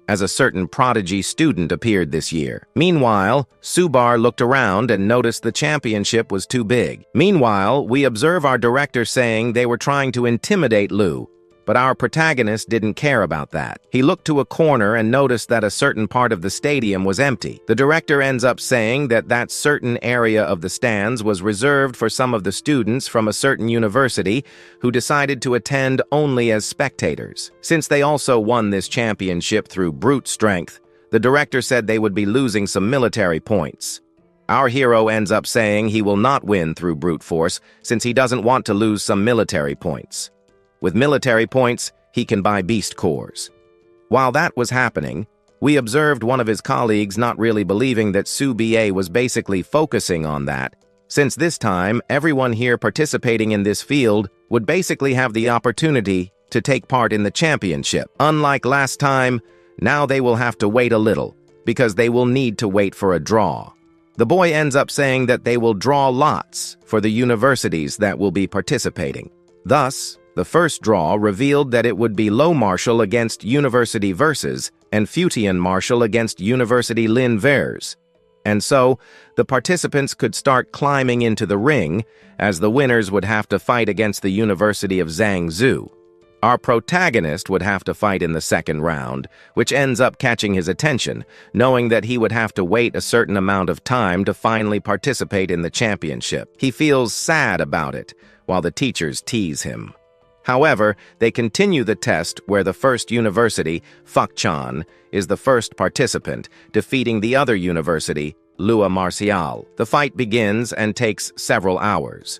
as a certain prodigy student appeared this year. Meanwhile, Su Bai looked around and noticed the championship was too big. Meanwhile, we observe our director saying they were trying to intimidate Lu, but our protagonist didn't care about that. He looked to a corner and noticed that a certain part of the stadium was empty. The director ends up saying that that certain area of the stands was reserved for some of the students from a certain university who decided to attend only as spectators. Since they also won this championship through brute strength, the director said they would be losing some military points. Our hero ends up saying he will not win through brute force since he doesn't want to lose some military points. With military points, he can buy beast cores. While that was happening, we observed one of his colleagues not really believing that Su Bai was basically focusing on that, since this time everyone here participating in this field would basically have the opportunity to take part in the championship. Unlike last time, now they will have to wait a little, because they will need to wait for a draw. The boy ends up saying that they will draw lots for the universities that will be participating. Thus, the first draw revealed that it would be Low Marshall against University Versus and Futian Marshall against University Lin Vers. And so, the participants could start climbing into the ring, as the winners would have to fight against the University of Zhangzhou. Our protagonist would have to fight in the second round, which ends up catching his attention, knowing that he would have to wait a certain amount of time to finally participate in the championship. He feels sad about it, while the teachers tease him. However, they continue the test where the first university, Fukchan, is the first participant, defeating the other university, Lua Martial. The fight begins and takes several hours.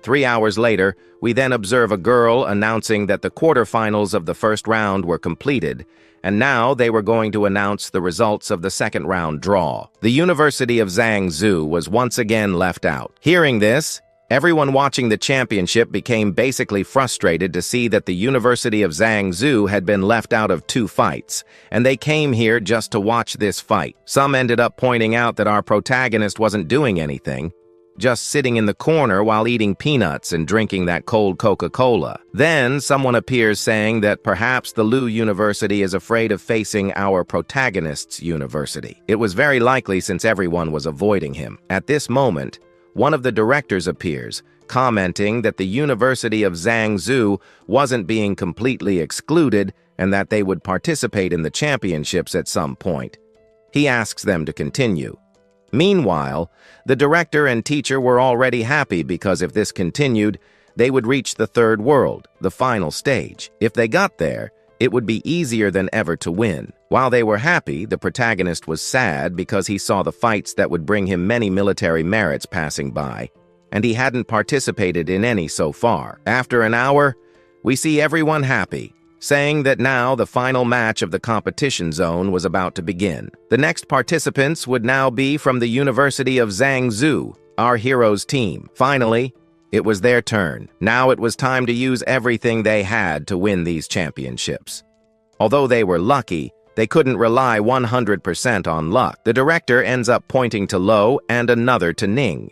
3 hours later, we then observe a girl announcing that the quarterfinals of the first round were completed, and now they were going to announce the results of the second round draw. The University of Zhangzhou was once again left out. Hearing this, everyone watching the championship became basically frustrated to see that the University of Zhangzhou had been left out of 2 fights, and they came here just to watch this fight. Some ended up pointing out that our protagonist wasn't doing anything, just sitting in the corner while eating peanuts and drinking that cold Coca-Cola. Then someone appears saying that perhaps the Lu University is afraid of facing our protagonist's university. It was very likely since everyone was avoiding him. At this moment, one of the directors appears, commenting that the University of Zhangzhou wasn't being completely excluded and that they would participate in the championships at some point. He asks them to continue. Meanwhile, the director and teacher were already happy because if this continued, they would reach the third world, the final stage. If they got there, it would be easier than ever to win. While they were happy, the protagonist was sad because he saw the fights that would bring him many military merits passing by, and he hadn't participated in any so far. After an hour, we see everyone happy, saying that now the final match of the competition zone was about to begin. The next participants would now be from the University of Zhangzhou, our hero's team. Finally, it was their turn. Now it was time to use everything they had to win these championships. Although they were lucky, they couldn't rely 100% on luck. The director ends up pointing to Lo and another to Ning.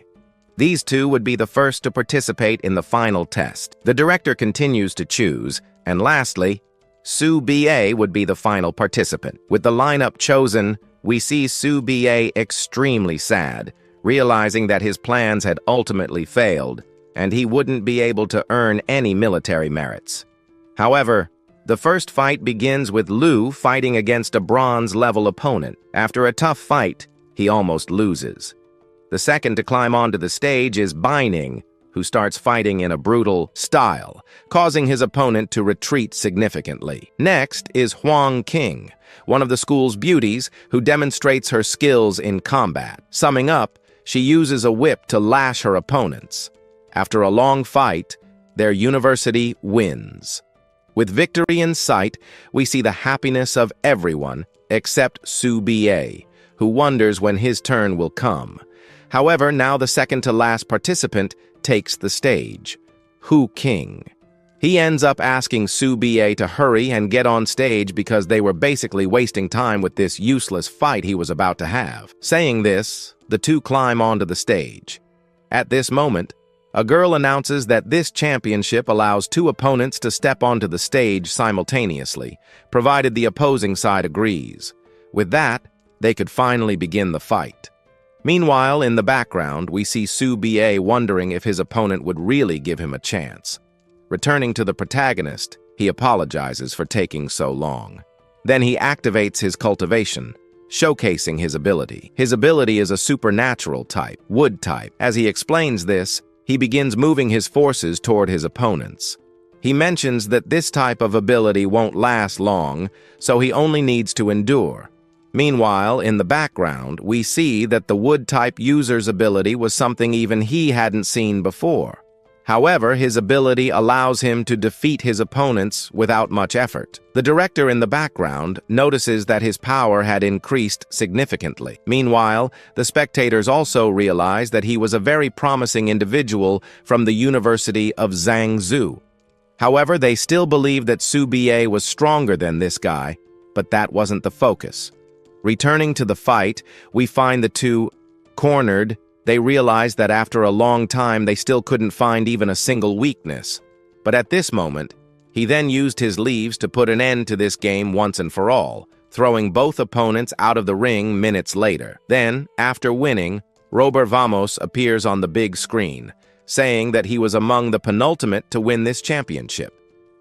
These two would be the first to participate in the final test. The director continues to choose, and lastly, Su Bai would be the final participant. With the lineup chosen, we see Su Bai extremely sad, realizing that his plans had ultimately failed, and he wouldn't be able to earn any military merits. However, the first fight begins with Lu fighting against a bronze-level opponent. After a tough fight, he almost loses. The second to climb onto the stage is Baining, who starts fighting in a brutal style, causing his opponent to retreat significantly. Next is Huang Qing, one of the school's beauties, who demonstrates her skills in combat. Summing up, she uses a whip to lash her opponents. After a long fight, their university wins. With victory in sight, we see the happiness of everyone except Su Bai, who wonders when his turn will come. However, now the second-to-last participant takes the stage, Hu Qing. He ends up asking Su Bai to hurry and get on stage because they were basically wasting time with this useless fight he was about to have. Saying this, the two climb onto the stage. At this moment, a girl announces that this championship allows 2 opponents to step onto the stage simultaneously, provided the opposing side agrees. With that, they could finally begin the fight. Meanwhile, in the background, we see Su Bai wondering if his opponent would really give him a chance. Returning to the protagonist, he apologizes for taking so long. Then he activates his cultivation, showcasing his ability. His ability is a supernatural type, wood type. As he explains this, he begins moving his forces toward his opponents. He mentions that this type of ability won't last long, so he only needs to endure. Meanwhile, in the background, we see that the wood-type user's ability was something even he hadn't seen before. However, his ability allows him to defeat his opponents without much effort. The director in the background notices that his power had increased significantly. Meanwhile, the spectators also realize that he was a very promising individual from the University of Zhangzhou. However, they still believe that Su Bai was stronger than this guy, but that wasn't the focus. Returning to the fight, we find the two cornered. They realize that after a long time they still couldn't find even a single weakness. But at this moment, he then used his leaves to put an end to this game once and for all, throwing both opponents out of the ring minutes later. Then, after winning, Robert Vamos appears on the big screen, saying that he was among the penultimate to win this championship.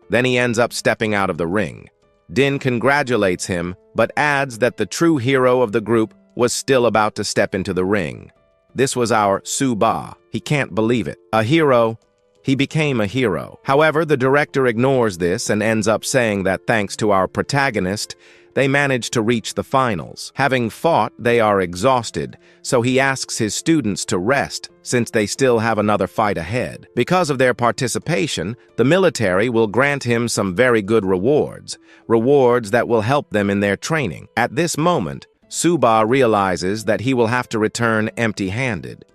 Then he ends up stepping out of the ring. Din congratulates him, but adds that the true hero of the group was still about to step into the ring. This was our Su Bai. He can't believe it. A hero. He became a hero. However, the director ignores this and ends up saying that thanks to our protagonist, they managed to reach the finals. Having fought, they are exhausted, so he asks his students to rest since they still have another fight ahead. Because of their participation, the military will grant him some very good rewards that will help them in their training. At this moment, Su Bai realizes that he will have to return empty-handed.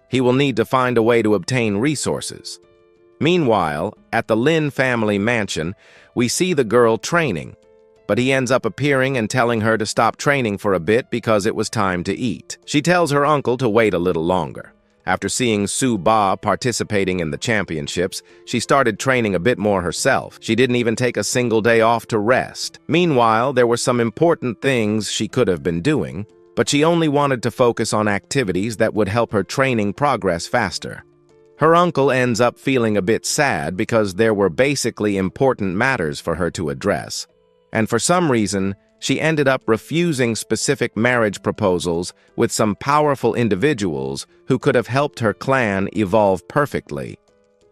He will need to find a way to obtain resources. Meanwhile, at the Lin family mansion, we see the girl training, but he ends up appearing and telling her to stop training for a bit because it was time to eat. She tells her uncle to wait a little longer. After seeing Su Bai participating in the championships, she started training a bit more herself. She didn't even take a single day off to rest. Meanwhile, there were some important things she could have been doing, but she only wanted to focus on activities that would help her training progress faster. Her uncle ends up feeling a bit sad because there were basically important matters for her to address, and for some reason, she ended up refusing specific marriage proposals with some powerful individuals who could have helped her clan evolve perfectly.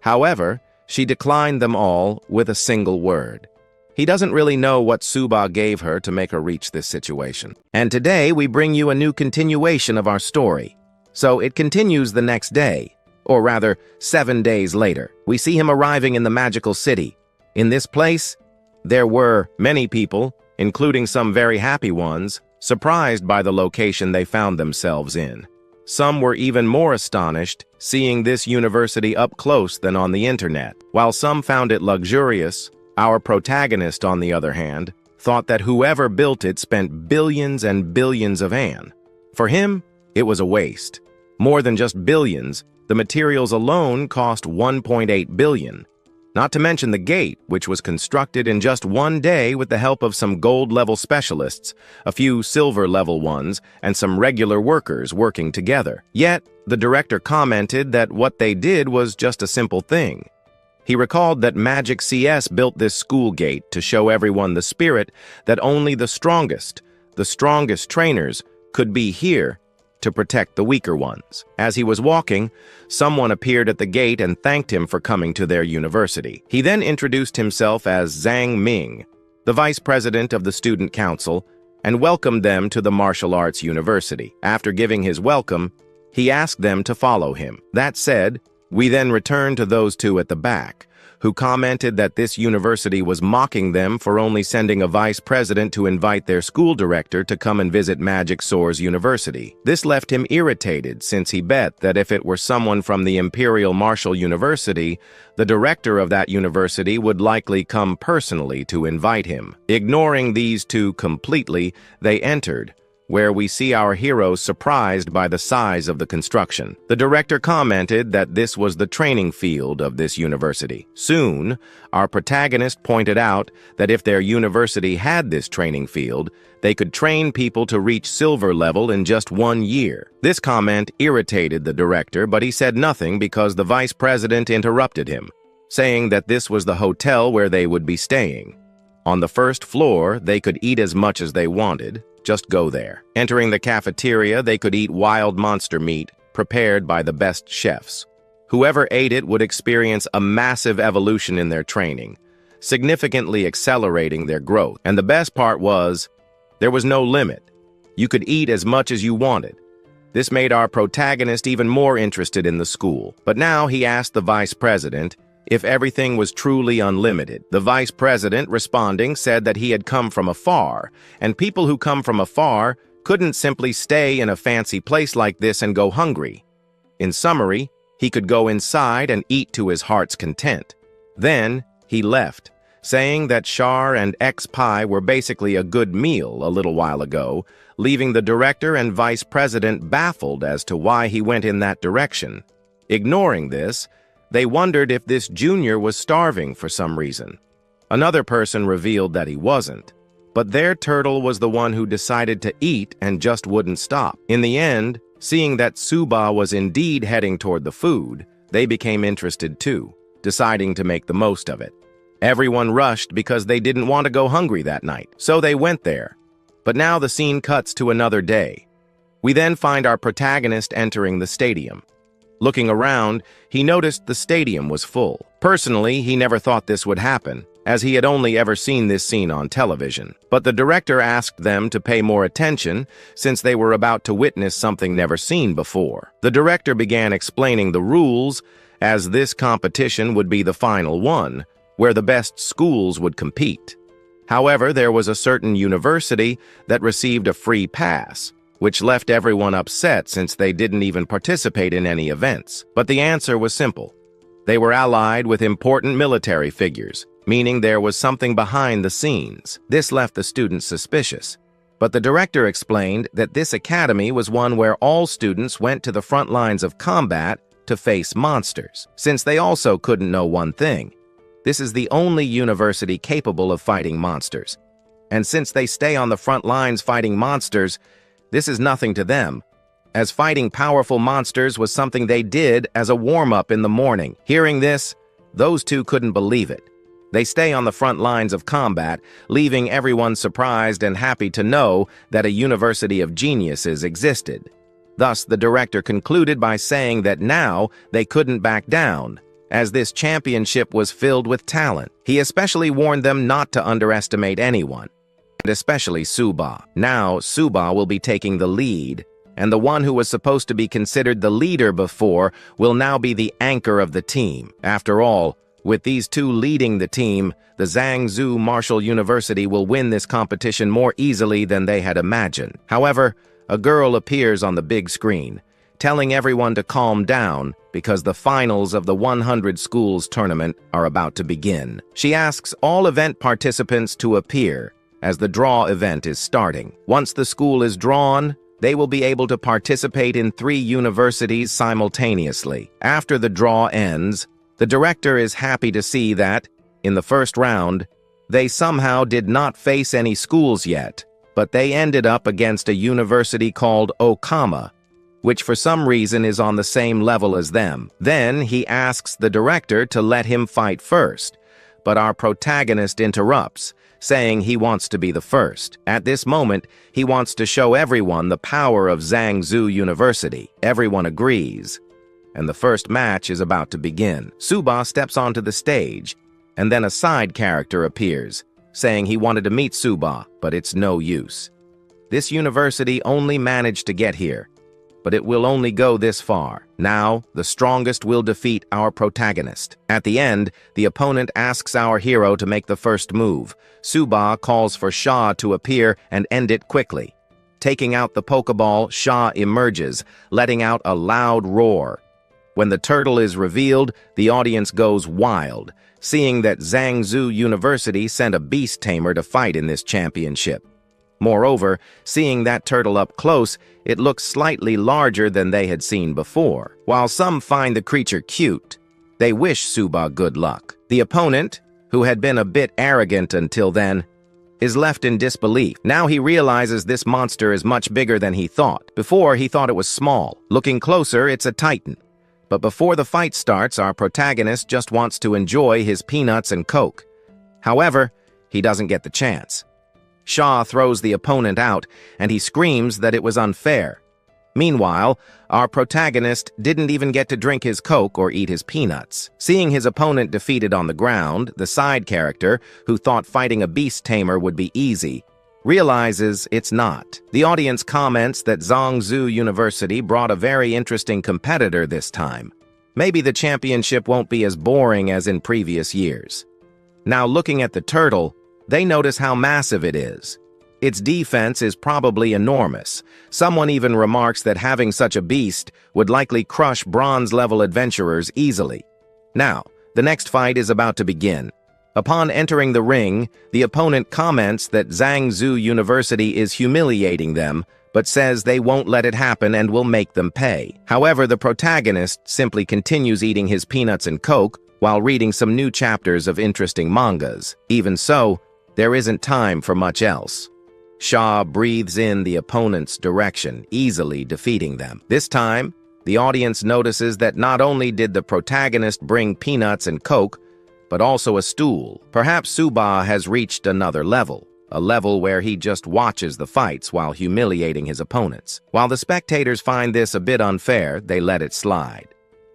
However, she declined them all with a single word. He doesn't really know what Su Bai gave her to make her reach this situation. And today, we bring you a new continuation of our story. So it continues the next day, or rather, 7 days later. We see him arriving in the magical city. In this place, there were many people, including some very happy ones, surprised by the location they found themselves in. Some were even more astonished seeing this university up close than on the internet. While some found it luxurious, our protagonist, on the other hand, thought that whoever built it spent billions and billions of an. For him, it was a waste. More than just billions, the materials alone cost 1.8 billion. Not to mention the gate, which was constructed in just 1 day with the help of some gold-level specialists, a few silver-level ones, and some regular workers working together. Yet, the director commented that what they did was just a simple thing. He recalled that Magic CS built this school gate to show everyone the spirit that only the strongest trainers could be here to protect the weaker ones. As he was walking, someone appeared at the gate and thanked him for coming to their university. He then introduced himself as Zhang Ming, the vice president of the student council, and welcomed them to the martial arts university. After giving his welcome, he asked them to follow him. That said, we then returned to those two at the back, who commented that this university was mocking them for only sending a vice president to invite their school director to come and visit Magic Soar's university. This left him irritated since he bet that if it were someone from the Imperial Martial University, the director of that university would likely come personally to invite him. Ignoring these two completely, they entered, where we see our heroes surprised by the size of the construction. The director commented that this was the training field of this university. Soon, our protagonist pointed out that if their university had this training field, they could train people to reach silver level in just 1 year. This comment irritated the director, but he said nothing because the vice president interrupted him, saying that this was the hotel where they would be staying. On the first floor, they could eat as much as they wanted. Just go there. Entering the cafeteria, they could eat wild monster meat prepared by the best chefs. Whoever ate it would experience a massive evolution in their training, significantly accelerating their growth. And the best part was, there was no limit. You could eat as much as you wanted. This made our protagonist even more interested in the school. But now he asked the vice president if everything was truly unlimited. The vice president, responding, said that he had come from afar, and people who come from afar couldn't simply stay in a fancy place like this and go hungry. In summary, he could go inside and eat to his heart's content. Then he left, saying that char and X-pie were basically a good meal a little while ago, leaving the director and vice president baffled as to why he went in that direction. Ignoring this, they wondered if this junior was starving for some reason. Another person revealed that he wasn't, but their turtle was the one who decided to eat and just wouldn't stop. In the end, seeing that Su Bai was indeed heading toward the food, they became interested too, deciding to make the most of it. Everyone rushed because they didn't want to go hungry that night, so they went there. But now the scene cuts to another day. We then find our protagonist entering the stadium. Looking around, he noticed the stadium was full. Personally, he never thought this would happen, as he had only ever seen this scene on television. But the director asked them to pay more attention, since they were about to witness something never seen before. The director began explaining the rules, as this competition would be the final one, where the best schools would compete. However, there was a certain university that received a free pass, which left everyone upset since they didn't even participate in any events. But the answer was simple. They were allied with important military figures, meaning there was something behind the scenes. This left the students suspicious. But the director explained that this academy was one where all students went to the front lines of combat to face monsters, since they also couldn't know one thing. This is the only university capable of fighting monsters. And since they stay on the front lines fighting monsters, this is nothing to them, as fighting powerful monsters was something they did as a warm-up in the morning. Hearing this, those two couldn't believe it. They stay on the front lines of combat, leaving everyone surprised and happy to know that a university of geniuses existed. Thus, the director concluded by saying that now they couldn't back down, as this championship was filled with talent. He especially warned them not to underestimate anyone, and especially Su Bai. Now, Su Bai will be taking the lead, and the one who was supposed to be considered the leader before will now be the anchor of the team. After all, with these two leading the team, the Zhangzhou Martial University will win this competition more easily than they had imagined. However, a girl appears on the big screen, telling everyone to calm down because the finals of the 100 schools tournament are about to begin. She asks all event participants to appear, as the draw event is starting. Once the school is drawn, they will be able to participate in 3 universities simultaneously. After the draw ends, the director is happy to see that, in the first round, they somehow did not face any schools yet, but they ended up against a university called Okama, which for some reason is on the same level as them. Then he asks the director to let him fight first, but our protagonist interrupts, saying he wants to be the first. At this moment, he wants to show everyone the power of Zhangzhou University. Everyone agrees, and the first match is about to begin. Su Bai steps onto the stage, and then a side character appears, saying he wanted to meet Su Bai, but it's no use. This university only managed to get here, but it will only go this far. Now, the strongest will defeat our protagonist. At the end, the opponent asks our hero to make the first move. Su Bai calls for Sha to appear and end it quickly. Taking out the Pokeball, Sha emerges, letting out a loud roar. When the turtle is revealed, the audience goes wild, seeing that Zhangzhou University sent a beast tamer to fight in this championship. Moreover, seeing that turtle up close, it looks slightly larger than they had seen before. While some find the creature cute, they wish Su Bai good luck. The opponent, who had been a bit arrogant until then, is left in disbelief. Now he realizes this monster is much bigger than he thought. Before, he thought it was small. Looking closer, it's a titan. But before the fight starts, our protagonist just wants to enjoy his peanuts and Coke. However, he doesn't get the chance. Sha throws the opponent out, and he screams that it was unfair. Meanwhile, our protagonist didn't even get to drink his Coke or eat his peanuts. Seeing his opponent defeated on the ground, the side character, who thought fighting a beast tamer would be easy, realizes it's not. The audience comments that Zhangzhou University brought a very interesting competitor this time. Maybe the championship won't be as boring as in previous years. Now looking at the turtle, they notice how massive it is. Its defense is probably enormous. Someone even remarks that having such a beast would likely crush bronze-level adventurers easily. Now, the next fight is about to begin. Upon entering the ring, the opponent comments that Zhangzhou University is humiliating them, but says they won't let it happen and will make them pay. However, the protagonist simply continues eating his peanuts and Coke while reading some new chapters of interesting mangas. Even so, there isn't time for much else. Shaw breathes in the opponent's direction, easily defeating them. This time, the audience notices that not only did the protagonist bring peanuts and Coke, but also a stool. Perhaps Su Bai has reached another level, a level where he just watches the fights while humiliating his opponents. While the spectators find this a bit unfair, they let it slide.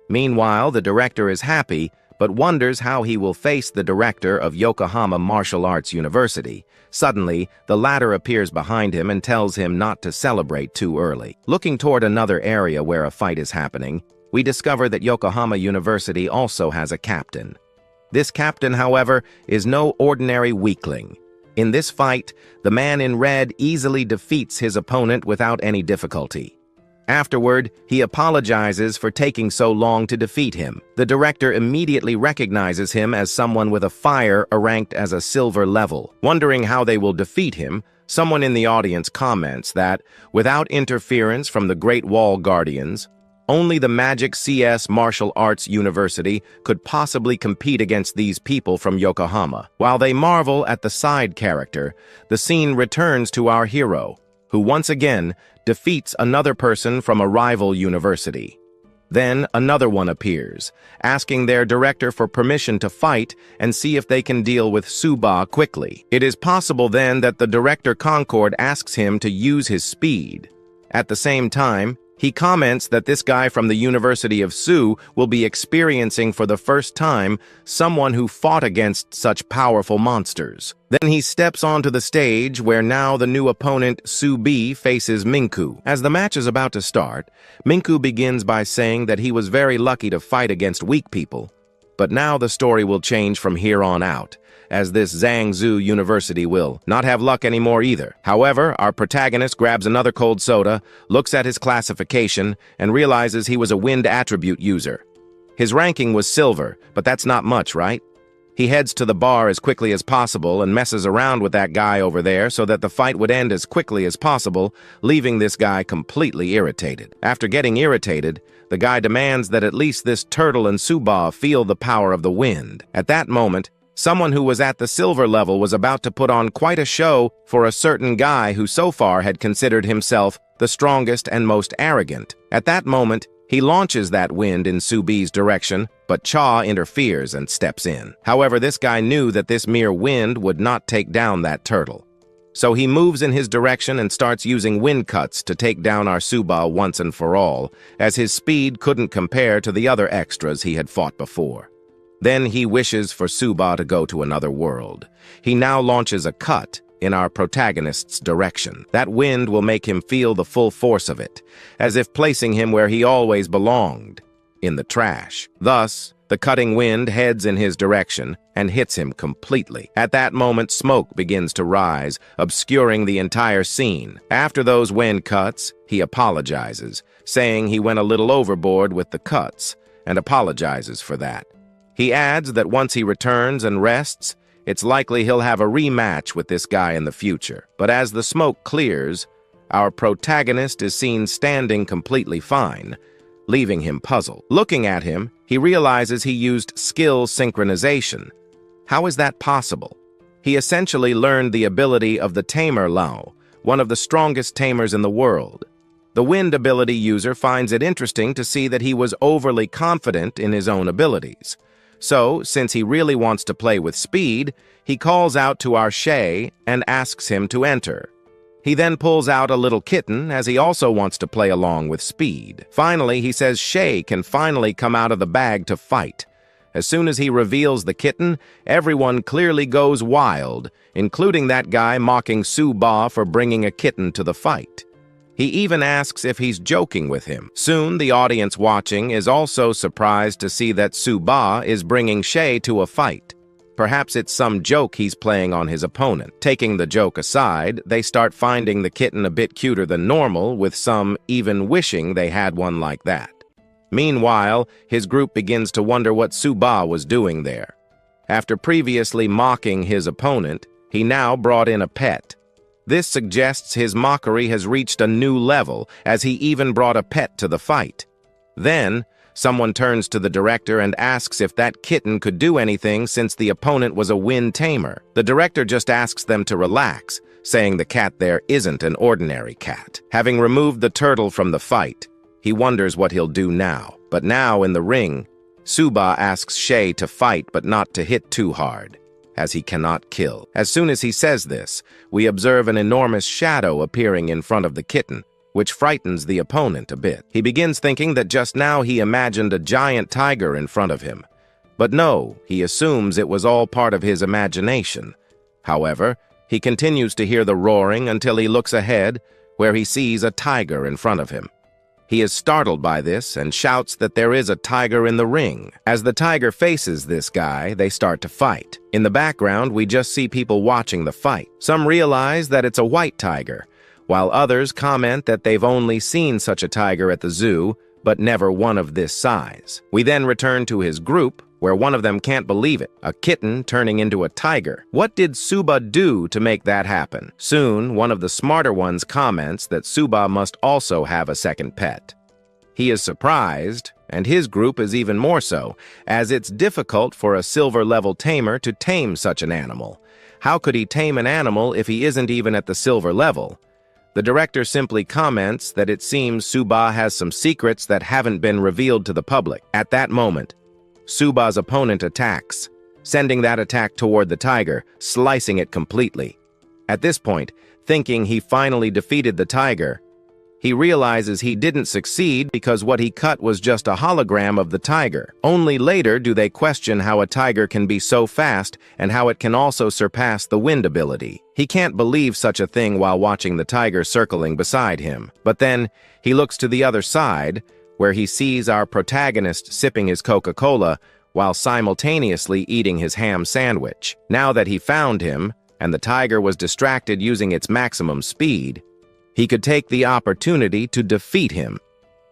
Meanwhile, the director is happy, but wonders how he will face the director of Yokohama Martial Arts University. Suddenly, the latter appears behind him and tells him not to celebrate too early. Looking toward another area where a fight is happening, we discover that Yokohama University also has a captain. This captain, however, is no ordinary weakling. In this fight, the man in red easily defeats his opponent without any difficulty. Afterward, he apologizes for taking so long to defeat him. The director immediately recognizes him as someone with a fire ranked as a silver level. Wondering how they will defeat him, someone in the audience comments that, without interference from the Great Wall Guardians, only the Magic CS Martial Arts University could possibly compete against these people from Yokohama. While they marvel at the side character, the scene returns to our hero, who once again defeats another person from a rival university. Then another one appears, asking their director for permission to fight and see if they can deal with Su Bai quickly. It is possible then that the director Concord asks him to use his speed. At the same time, he comments that this guy from the University of Su will be experiencing for the first time someone who fought against such powerful monsters. Then he steps onto the stage where now the new opponent Su Bai faces Minku. As the match is about to start, Minku begins by saying that he was very lucky to fight against weak people. But now the story will change from here on out, as this Zhangzhou University will not have luck anymore either. However, our protagonist grabs another cold soda, looks at his classification, and realizes he was a wind attribute user. His ranking was silver, but that's not much, right? He heads to the bar as quickly as possible and messes around with that guy over there so that the fight would end as quickly as possible, leaving this guy completely irritated. After getting irritated, the guy demands that at least this turtle and Su Bai feel the power of the wind. At that moment, someone who was at the silver level was about to put on quite a show for a certain guy who so far had considered himself the strongest and most arrogant. At that moment, he launches that wind in Su Bai's direction, but Cha interferes and steps in. However, this guy knew that this mere wind would not take down that turtle. So he moves in his direction and starts using wind cuts to take down our Su Bai once and for all, as his speed couldn't compare to the other extras he had fought before. Then he wishes for Su Bai to go to another world. He now launches a cut in our protagonist's direction. That wind will make him feel the full force of it, as if placing him where he always belonged, in the trash. Thus, the cutting wind heads in his direction and hits him completely. At that moment, smoke begins to rise, obscuring the entire scene. After those wind cuts, he apologizes, saying he went a little overboard with the cuts, and apologizes for that. He adds that once he returns and rests, it's likely he'll have a rematch with this guy in the future. But as the smoke clears, our protagonist is seen standing completely fine, leaving him puzzled. Looking at him, he realizes he used skill synchronization. How is that possible? He essentially learned the ability of the tamer Lao, one of the strongest tamers in the world. The wind ability user finds it interesting to see that he was overly confident in his own abilities. So, since he really wants to play with speed, he calls out to our Shay and asks him to enter. He then pulls out a little kitten, as he also wants to play along with speed. Finally, he says Shay can finally come out of the bag to fight, As soon as he reveals the kitten, everyone clearly goes wild, including that guy mocking Su Bai for bringing a kitten to the fight. He even asks if he's joking with him. Soon, the audience watching is also surprised to see that Su Bai is bringing Shay to a fight. Perhaps it's some joke he's playing on his opponent. Taking the joke aside, they start finding the kitten a bit cuter than normal, with some even wishing they had one like that. Meanwhile, his group begins to wonder what Su Bai was doing there. After previously mocking his opponent, he now brought in a pet. This suggests his mockery has reached a new level, as he even brought a pet to the fight. Then, someone turns to the director and asks if that kitten could do anything since the opponent was a wind tamer. The director just asks them to relax, saying the cat there isn't an ordinary cat. Having removed the turtle from the fight, he wonders what he'll do now. But now, in the ring, Su Bai asks Shay to fight but not to hit too hard, as he cannot kill. As soon as he says this, we observe an enormous shadow appearing in front of the kitten, which frightens the opponent a bit. He begins thinking that just now he imagined a giant tiger in front of him. But no, he assumes it was all part of his imagination. However, he continues to hear the roaring until he looks ahead, where he sees a tiger in front of him. He is startled by this and shouts that there is a tiger in the ring. As the tiger faces this guy, they start to fight. In the background, we just see people watching the fight. Some realize that it's a white tiger, while others comment that they've only seen such a tiger at the zoo, but never one of this size. We then return to his group, where one of them can't believe it, a kitten turning into a tiger. What did Su Bai do to make that happen? Soon, one of the smarter ones comments that Su Bai must also have a second pet. He is surprised, and his group is even more so, as it's difficult for a silver-level tamer to tame such an animal. How could he tame an animal if he isn't even at the silver level? The director simply comments that it seems Su Bai has some secrets that haven't been revealed to the public. At that moment, Su Bai's opponent attacks, sending that attack toward the tiger, slicing it completely. At this point, thinking he finally defeated the tiger, he realizes he didn't succeed because what he cut was just a hologram of the tiger. Only later do they question how a tiger can be so fast and how it can also surpass the wind ability. He can't believe such a thing while watching the tiger circling beside him. But then, he looks to the other side, where he sees our protagonist sipping his Coca-Cola while simultaneously eating his ham sandwich. Now that he found him, and the tiger was distracted using its maximum speed, he could take the opportunity to defeat him.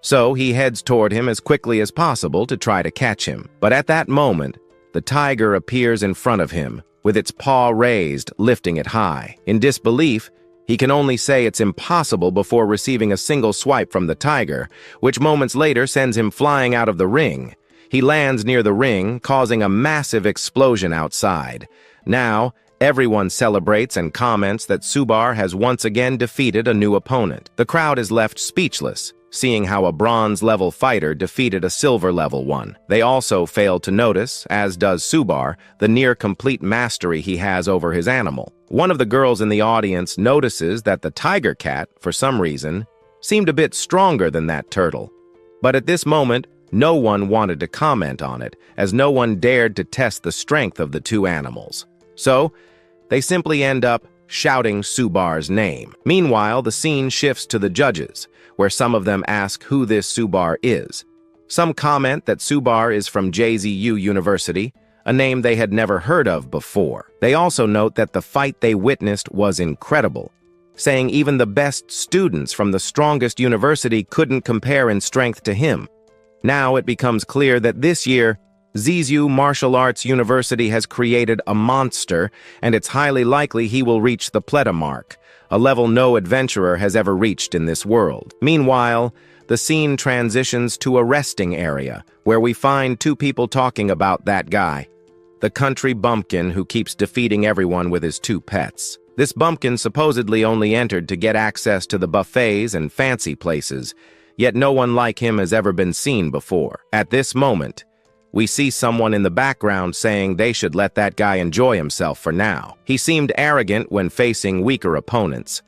So he heads toward him as quickly as possible to try to catch him. But at that moment, the tiger appears in front of him, with its paw raised, lifting it high. In disbelief, he can only say it's impossible before receiving a single swipe from the tiger, which moments later sends him flying out of the ring. He lands near the ring, causing a massive explosion outside. Now, everyone celebrates and comments that Su Bai has once again defeated a new opponent. The crowd is left speechless, seeing how a bronze-level fighter defeated a silver-level one. They also fail to notice, as does Su Bai, the near-complete mastery he has over his animal. One of the girls in the audience notices that the tiger cat, for some reason, seemed a bit stronger than that turtle. But at this moment, no one wanted to comment on it, as no one dared to test the strength of the two animals. So, they simply end up shouting Su Bai's name. Meanwhile, the scene shifts to the judges, where some of them ask who this Su Bai is. Some comment that Su Bai is from JZU University, a name they had never heard of before. They also note that the fight they witnessed was incredible, saying even the best students from the strongest university couldn't compare in strength to him. Now it becomes clear that this year, ZZU Martial Arts University has created a monster, and it's highly likely he will reach the Pleta mark, a level no adventurer has ever reached in this world. Meanwhile, the scene transitions to a resting area, where we find two people talking about that guy, the country bumpkin who keeps defeating everyone with his two pets. This bumpkin supposedly only entered to get access to the buffets and fancy places, yet no one like him has ever been seen before. At this moment, we see someone in the background saying they should let that guy enjoy himself for now. He seemed arrogant when facing weaker opponents,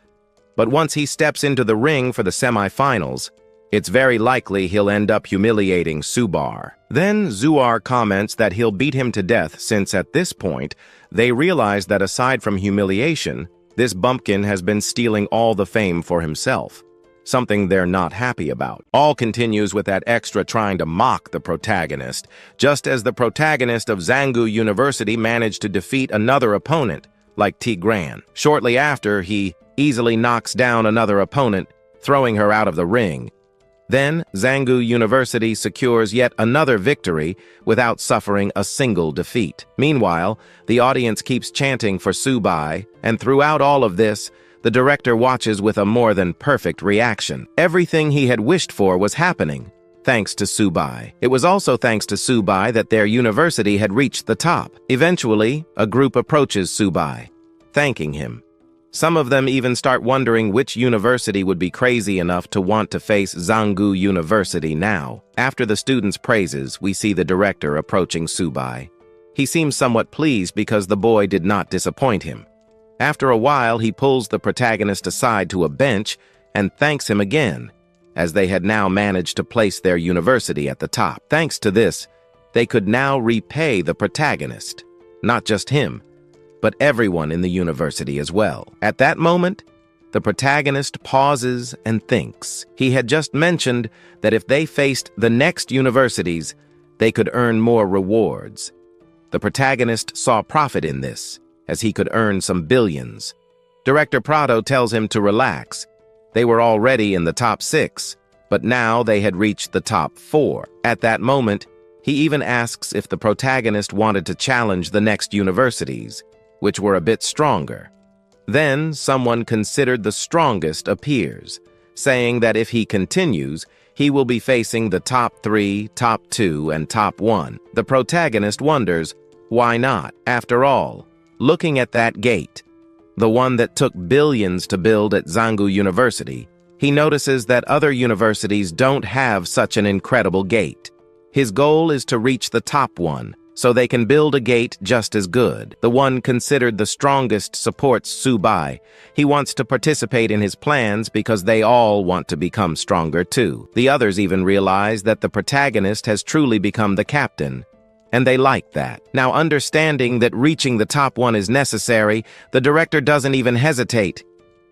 but once he steps into the ring for the semifinals, It's very likely he'll end up humiliating Su Bai. Then Zuar comments that he'll beat him to death since at this point, they realize that aside from humiliation, this bumpkin has been stealing all the fame for himself, something they're not happy about. All continues with that extra trying to mock the protagonist, just as the protagonist of Zangu University managed to defeat another opponent, like Tigran. Shortly after, he easily knocks down another opponent, throwing her out of the ring. Then, Zangu University secures yet another victory without suffering a single defeat. Meanwhile, the audience keeps chanting for Su Bai, and throughout all of this, the director watches with a more than perfect reaction. Everything he had wished for was happening, thanks to Su Bai. It was also thanks to Su Bai that their university had reached the top. Eventually, a group approaches Su Bai, thanking him. Some of them even start wondering which university would be crazy enough to want to face Zangu University now. After the students' praises, we see the director approaching Su Bai. He seems somewhat pleased because the boy did not disappoint him. After a while, he pulls the protagonist aside to a bench and thanks him again, as they had now managed to place their university at the top. Thanks to this, they could now repay the protagonist, not just him, but everyone in the university as well. At that moment, the protagonist pauses and thinks. He had just mentioned that if they faced the next universities, they could earn more rewards. The protagonist saw profit in this, as he could earn some billions. Director Prado tells him to relax. They were already in the top 6, but now they had reached the top 4. At that moment, he even asks if the protagonist wanted to challenge the next universities, which were a bit stronger. Then someone considered the strongest appears, saying that if he continues, he will be facing the top 3, top 2, and top 1. The protagonist wonders, why not? After all, looking at that gate, the one that took billions to build at Zangu University, he notices that other universities don't have such an incredible gate. His goal is to reach the top one, so they can build a gate just as good. The one considered the strongest supports Su Bai. He wants to participate in his plans because they all want to become stronger too. The others even realize that the protagonist has truly become the captain, and they like that. Now, understanding that reaching the top one is necessary, the director doesn't even hesitate.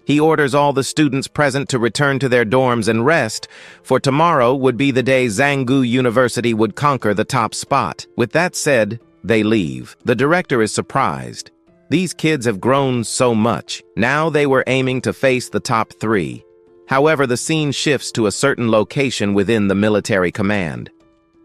He orders all the students present to return to their dorms and rest, for tomorrow would be the day Zangu University would conquer the top spot. With that said, they leave. The director is surprised. These kids have grown so much. Now they were aiming to face the top 3. However, the scene shifts to a certain location within the military command.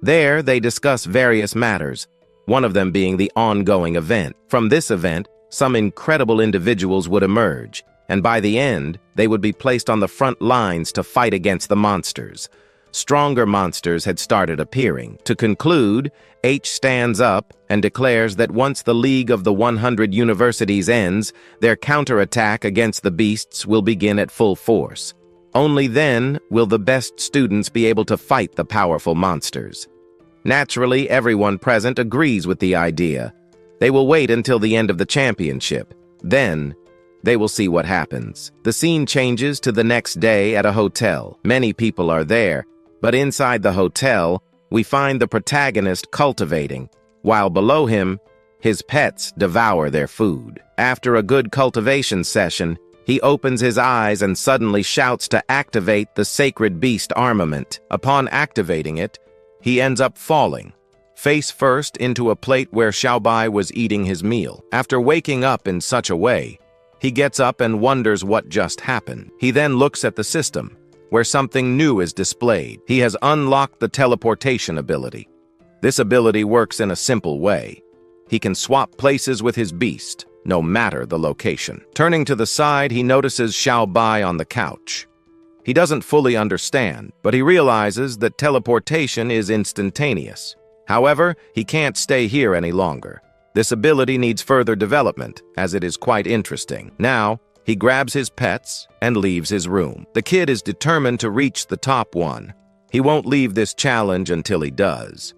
There, they discuss various matters, one of them being the ongoing event. From this event, some incredible individuals would emerge, and by the end, they would be placed on the front lines to fight against the monsters. Stronger monsters had started appearing. To conclude, H stands up and declares that once the League of the 100 Universities ends, their counterattack against the beasts will begin at full force. Only then will the best students be able to fight the powerful monsters. Naturally, everyone present agrees with the idea. They will wait until the end of the championship. Then, they will see what happens. The scene changes to the next day at a hotel. Many people are there, but inside the hotel, we find the protagonist cultivating, while below him, his pets devour their food. After a good cultivation session, he opens his eyes and suddenly shouts to activate the sacred beast armament. Upon activating it, he ends up falling, face first into a plate where Su Bai was eating his meal. After waking up in such a way, he gets up and wonders what just happened. He then looks at the system, where something new is displayed. He has unlocked the teleportation ability. This ability works in a simple way. He can swap places with his beast, no matter the location. Turning to the side, he notices Su Bai on the couch. He doesn't fully understand, but he realizes that teleportation is instantaneous. However, he can't stay here any longer. This ability needs further development, as it is quite interesting. Now, he grabs his pets and leaves his room. The kid is determined to reach the top one. He won't leave this challenge until he does.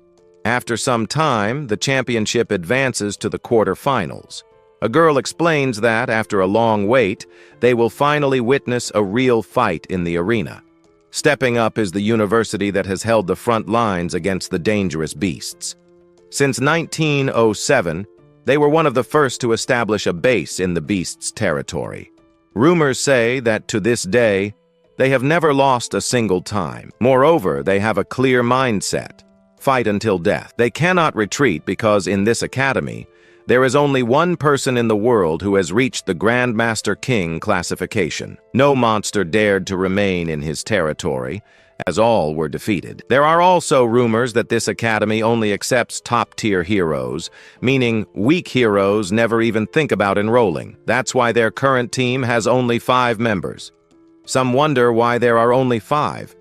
After some time, the championship advances to the quarterfinals. A girl explains that, after a long wait, they will finally witness a real fight in the arena. Stepping up is the university that has held the front lines against the dangerous beasts. Since 1907, they were one of the first to establish a base in the beast's territory. Rumors say that to this day, they have never lost a single time. Moreover, they have a clear mindset: fight until death. They cannot retreat because in this academy, there is only one person in the world who has reached the Grandmaster King classification. No monster dared to remain in his territory, as all were defeated. There are also rumors that this academy only accepts top-tier heroes, meaning weak heroes never even think about enrolling. That's why their current team has only 5 members. Some wonder why there are only 5.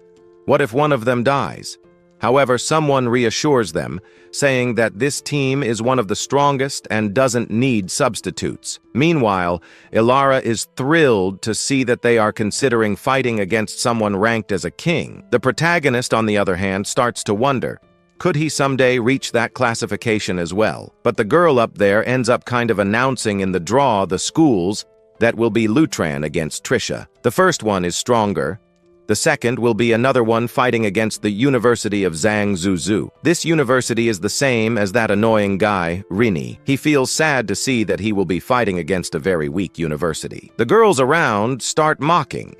What if one of them dies? However, someone reassures them, saying that this team is one of the strongest and doesn't need substitutes. Meanwhile, Ilara is thrilled to see that they are considering fighting against someone ranked as a king. The protagonist, on the other hand, starts to wonder, could he someday reach that classification as well? But the girl up there ends up kind of announcing in the draw the schools that will be Lutran against Trisha. The first one is stronger. The second will be another one fighting against the University of Zhangzhou. This university is the same as that annoying guy, Rini. He feels sad to see that he will be fighting against a very weak university. The girls around start mocking.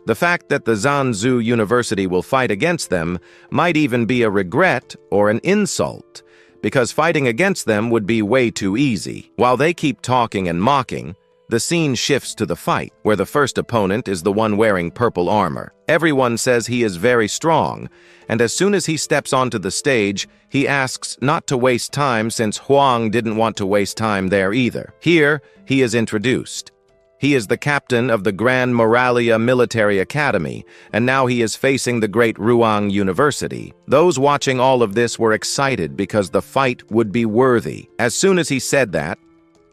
The fact that the Zhangzhou University will fight against them might even be a regret or an insult, because fighting against them would be way too easy. While they keep talking and mocking, the scene shifts to the fight, where the first opponent is the one wearing purple armor. Everyone says he is very strong, and as soon as he steps onto the stage, he asks not to waste time since Huang didn't want to waste time there either. Here, he is introduced. He is the captain of the Grand Moralia Military Academy, and now he is facing the great Ruang University. Those watching all of this were excited because the fight would be worthy. As soon as he said that,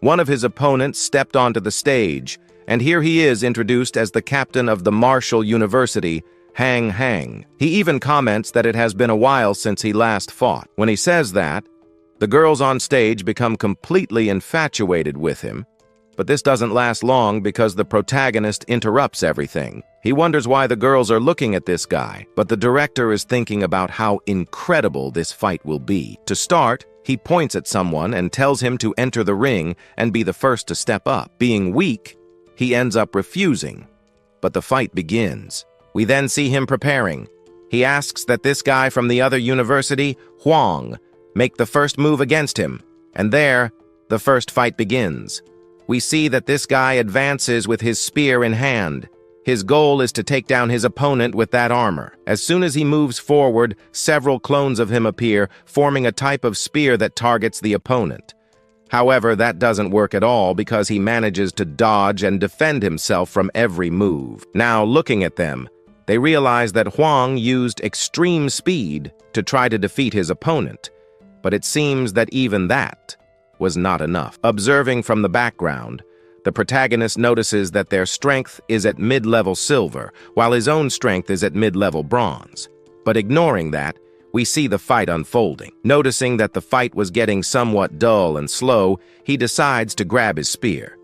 one of his opponents stepped onto the stage, and here he is introduced as the captain of the Martial University, Hang. He even comments that it has been a while since he last fought. When he says that, the girls on stage become completely infatuated with him, but this doesn't last long because the protagonist interrupts everything. He wonders why the girls are looking at this guy, but the director is thinking about how incredible this fight will be. To start, he points at someone and tells him to enter the ring and be the first to step up. Being weak, he ends up refusing, but the fight begins. We then see him preparing. He asks that this guy from the other university, Huang, make the first move against him, and there, the first fight begins. We see that this guy advances with his spear in hand. His goal is to take down his opponent with that armor. As soon as he moves forward, several clones of him appear, forming a type of spear that targets the opponent. However, that doesn't work at all because he manages to dodge and defend himself from every move. Now, looking at them, they realize that Huang used extreme speed to try to defeat his opponent, but it seems that even that was not enough. Observing from the background, the protagonist notices that their strength is at mid-level silver, while his own strength is at mid-level bronze. But ignoring that, we see the fight unfolding. Noticing that the fight was getting somewhat dull and slow, he decides to grab his spear.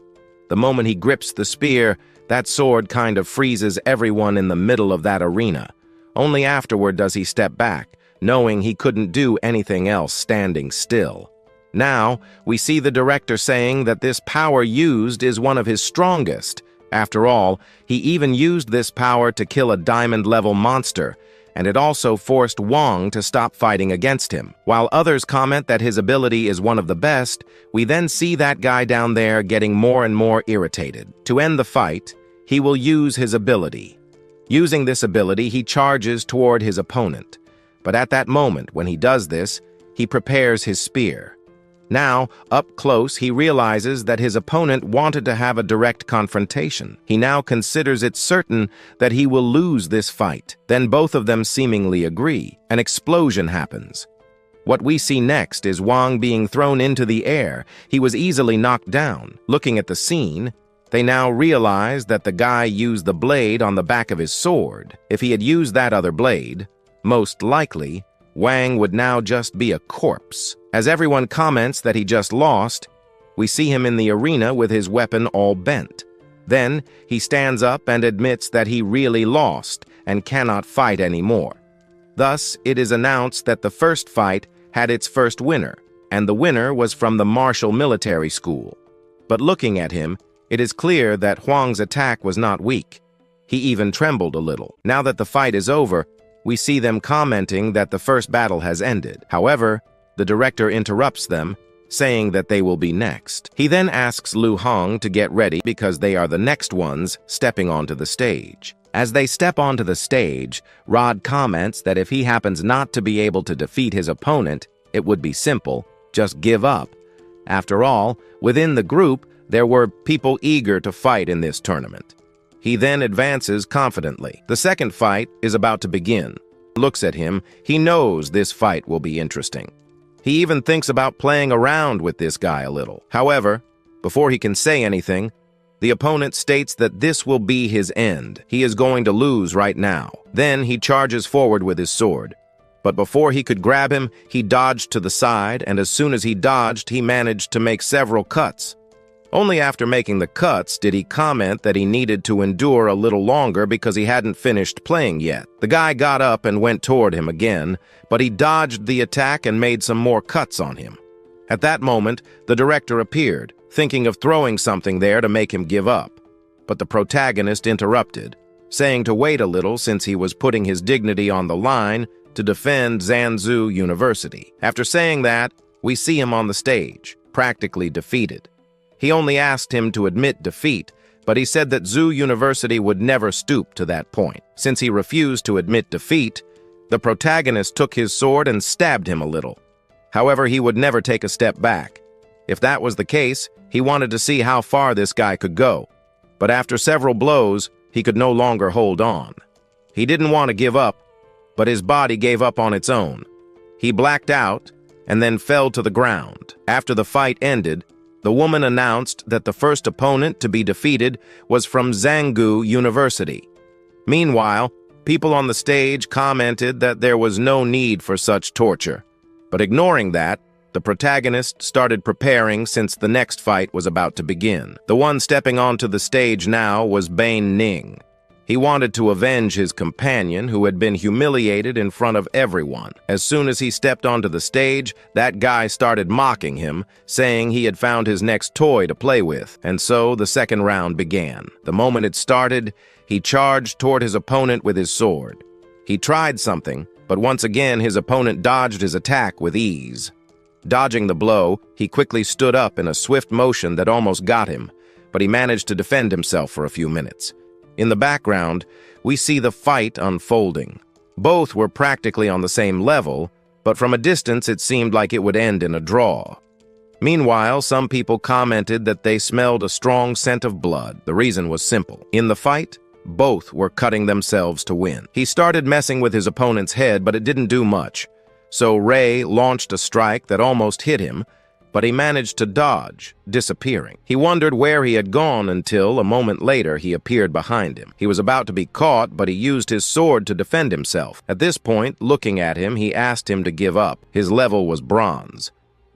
The moment he grips the spear, that sword kind of freezes everyone in the middle of that arena. Only afterward does he step back, knowing he couldn't do anything else standing still. Now, we see the director saying that this power used is one of his strongest. After all, he even used this power to kill a diamond-level monster, and it also forced Wang to stop fighting against him. While others comment that his ability is one of the best, we then see that guy down there getting more and more irritated. To end the fight, he will use his ability. Using this ability, he charges toward his opponent. But at that moment, when he does this, he prepares his spear. Now, up close, he realizes that his opponent wanted to have a direct confrontation. He now considers it certain that he will lose this fight. Then both of them seemingly agree. An explosion happens. What we see next is Wang being thrown into the air. He was easily knocked down. Looking at the scene, they now realize that the guy used the blade on the back of his sword. If he had used that other blade, most likely, Wang would now just be a corpse. As everyone comments that he just lost, we see him in the arena with his weapon all bent. Then, he stands up and admits that he really lost, and cannot fight anymore. Thus, it is announced that the first fight had its first winner, and the winner was from the martial military school. But looking at him, it is clear that Huang's attack was not weak. He even trembled a little. Now that the fight is over, we see them commenting that the first battle has ended. However, the director interrupts them, saying that they will be next. He then asks Lu Hong to get ready because they are the next ones stepping onto the stage. As they step onto the stage, Rod comments that if he happens not to be able to defeat his opponent, it would be simple, just give up. After all, within the group, there were people eager to fight in this tournament. He then advances confidently. The second fight is about to begin. Looks at him, he knows this fight will be interesting. He even thinks about playing around with this guy a little. However, before he can say anything, the opponent states that this will be his end. He is going to lose right now. Then he charges forward with his sword. But before he could grab him, he dodged to the side, and as soon as he dodged, he managed to make several cuts. Only after making the cuts did he comment that he needed to endure a little longer because he hadn't finished playing yet. The guy got up and went toward him again, but he dodged the attack and made some more cuts on him. At that moment, the director appeared, thinking of throwing something there to make him give up. But the protagonist interrupted, saying to wait a little since he was putting his dignity on the line to defend Zhanzhou University. After saying that, we see him on the stage, practically defeated. He only asked him to admit defeat, but he said that Zhu University would never stoop to that point. Since he refused to admit defeat, the protagonist took his sword and stabbed him a little. However, he would never take a step back. If that was the case, he wanted to see how far this guy could go. But after several blows, he could no longer hold on. He didn't want to give up, but his body gave up on its own. He blacked out and then fell to the ground. After the fight ended, the woman announced that the first opponent to be defeated was from Zhanzhou University. Meanwhile, people on the stage commented that there was no need for such torture. But ignoring that, the protagonist started preparing since the next fight was about to begin. The one stepping onto the stage now was Bain Ning. He wanted to avenge his companion, who had been humiliated in front of everyone. As soon as he stepped onto the stage, that guy started mocking him, saying he had found his next toy to play with. And so the second round began. The moment it started, he charged toward his opponent with his sword. He tried something, but once again his opponent dodged his attack with ease. Dodging the blow, he quickly stood up in a swift motion that almost got him, but he managed to defend himself for a few minutes. In the background, we see the fight unfolding. Both were practically on the same level, but from a distance it seemed like it would end in a draw. Meanwhile, some people commented that they smelled a strong scent of blood. The reason was simple. In the fight, both were cutting themselves to win. He started messing with his opponent's head, but it didn't do much. So Ray launched a strike that almost hit him, but he managed to dodge, disappearing. He wondered where he had gone until, a moment later, he appeared behind him. He was about to be caught, but he used his sword to defend himself. At this point, looking at him, he asked him to give up. His level was bronze.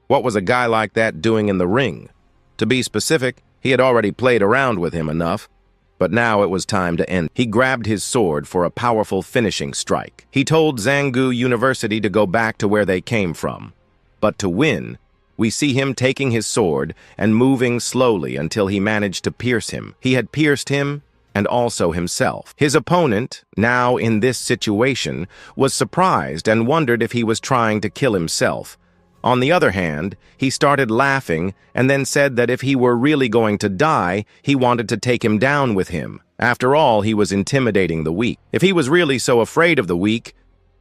What was a guy like that doing in the ring? To be specific, he had already played around with him enough, but now it was time to end. He grabbed his sword for a powerful finishing strike. He told Zhanzhou University to go back to where they came from. But to win, we see him taking his sword and moving slowly until he managed to pierce him. He had pierced him and also himself. His opponent, now in this situation, was surprised and wondered if he was trying to kill himself. On the other hand, he started laughing and then said that if he were really going to die, he wanted to take him down with him. After all, he was intimidating the weak. If he was really so afraid of the weak,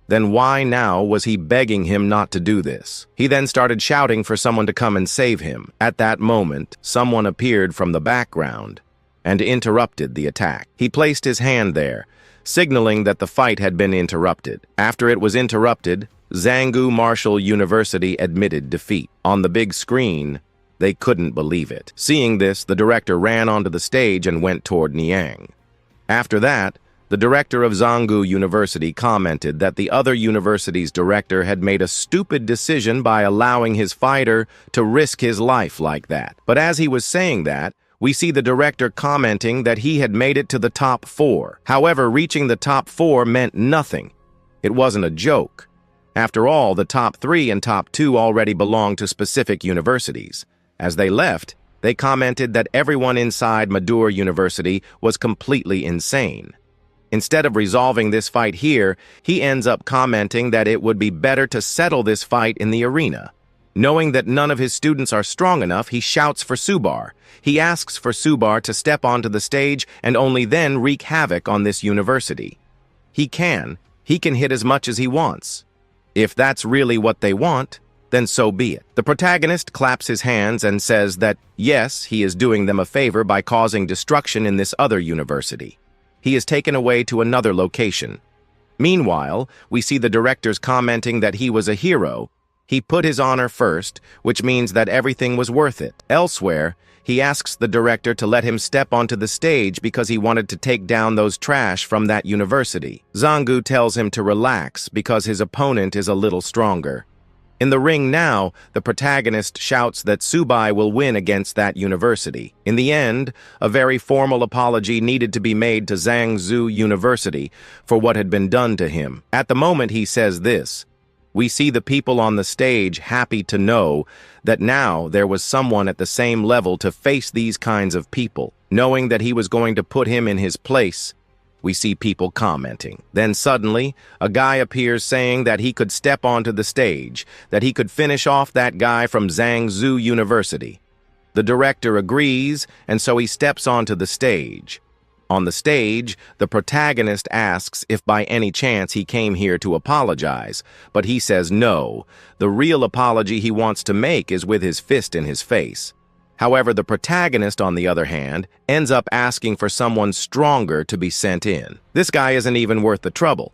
then why now was he begging him not to do this? He then started shouting for someone to come and save him. At that moment, someone appeared from the background and interrupted the attack. He placed his hand there, signaling that the fight had been interrupted. After it was interrupted, Zhanzhou Martial University admitted defeat. On the big screen, they couldn't believe it. Seeing this, the director ran onto the stage and went toward Niang. After that, the director of Zhanzhou University commented that the other university's director had made a stupid decision by allowing his fighter to risk his life like that. But as he was saying that, we see the director commenting that he had made it to the top 4. However, reaching the top 4 meant nothing. It wasn't a joke. After all, the top 3 and top 2 already belonged to specific universities. As they left, they commented that everyone inside Madura University was completely insane. Instead of resolving this fight here, he ends up commenting that it would be better to settle this fight in the arena. Knowing that none of his students are strong enough, he shouts for Su Bai. He asks for Su Bai to step onto the stage and only then wreak havoc on this university. He can hit as much as he wants. If that's really what they want, then so be it. The protagonist claps his hands and says that, yes, he is doing them a favor by causing destruction in this other university. He is taken away to another location. Meanwhile, we see the directors commenting that he was a hero. He put his honor first, which means that everything was worth it. Elsewhere, he asks the director to let him step onto the stage because he wanted to take down those trash from that university. Zangu tells him to relax because his opponent is a little stronger. In the ring now, the protagonist shouts that Su Bai will win against that university. In the end, a very formal apology needed to be made to Zhangzhou University for what had been done to him. At the moment he says this, we see the people on the stage happy to know that now there was someone at the same level to face these kinds of people. Knowing that he was going to put him in his place, we see people commenting. Then suddenly, a guy appears saying that he could step onto the stage, that he could finish off that guy from Zhangzhou University. The director agrees, and so he steps onto the stage. On the stage, the protagonist asks if by any chance he came here to apologize, but he says no. The real apology he wants to make is with his fist in his face. However, the protagonist, on the other hand, ends up asking for someone stronger to be sent in. This guy isn't even worth the trouble.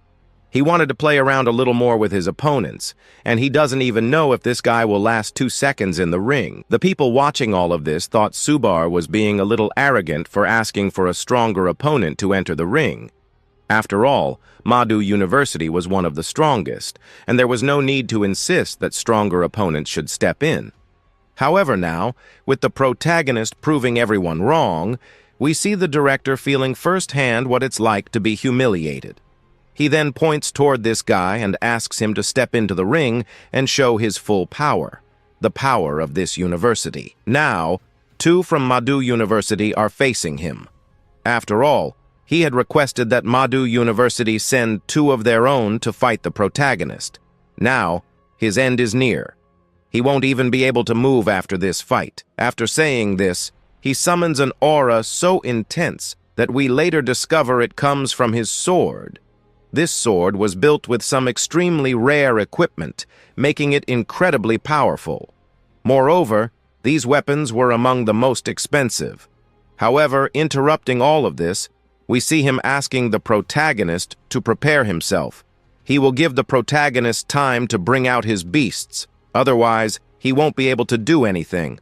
He wanted to play around a little more with his opponents, and he doesn't even know if this guy will last 2 seconds in the ring. The people watching all of this thought Su Bai was being a little arrogant for asking for a stronger opponent to enter the ring. After all, Madura University was one of the strongest, and there was no need to insist that stronger opponents should step in. However now, with the protagonist proving everyone wrong, we see the director feeling firsthand what it's like to be humiliated. He then points toward this guy and asks him to step into the ring and show his full power, the power of this university. Now, 2 from Madura University are facing him. After all, he had requested that Madura University send 2 of their own to fight the protagonist. Now, his end is near. He won't even be able to move after this fight. After saying this, he summons an aura so intense that we later discover it comes from his sword. This sword was built with some extremely rare equipment, making it incredibly powerful. Moreover, these weapons were among the most expensive. However, interrupting all of this, we see him asking the protagonist to prepare himself. He will give the protagonist time to bring out his beasts, otherwise he won't be able to do anything.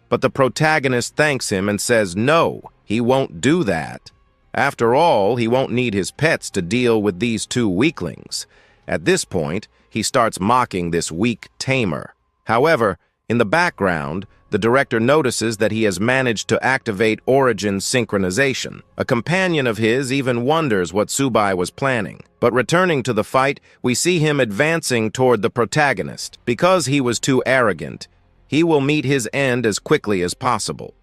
But the protagonist thanks him and says no, he won't do that. After all, he won't need his pets to deal with these 2 weaklings. At this point, he starts mocking this weak tamer. However, in the background, the director notices that he has managed to activate origin synchronization. A companion of his even wonders what Su Bai was planning. But returning to the fight, we see him advancing toward the protagonist. Because he was too arrogant, he will meet his end as quickly as possible.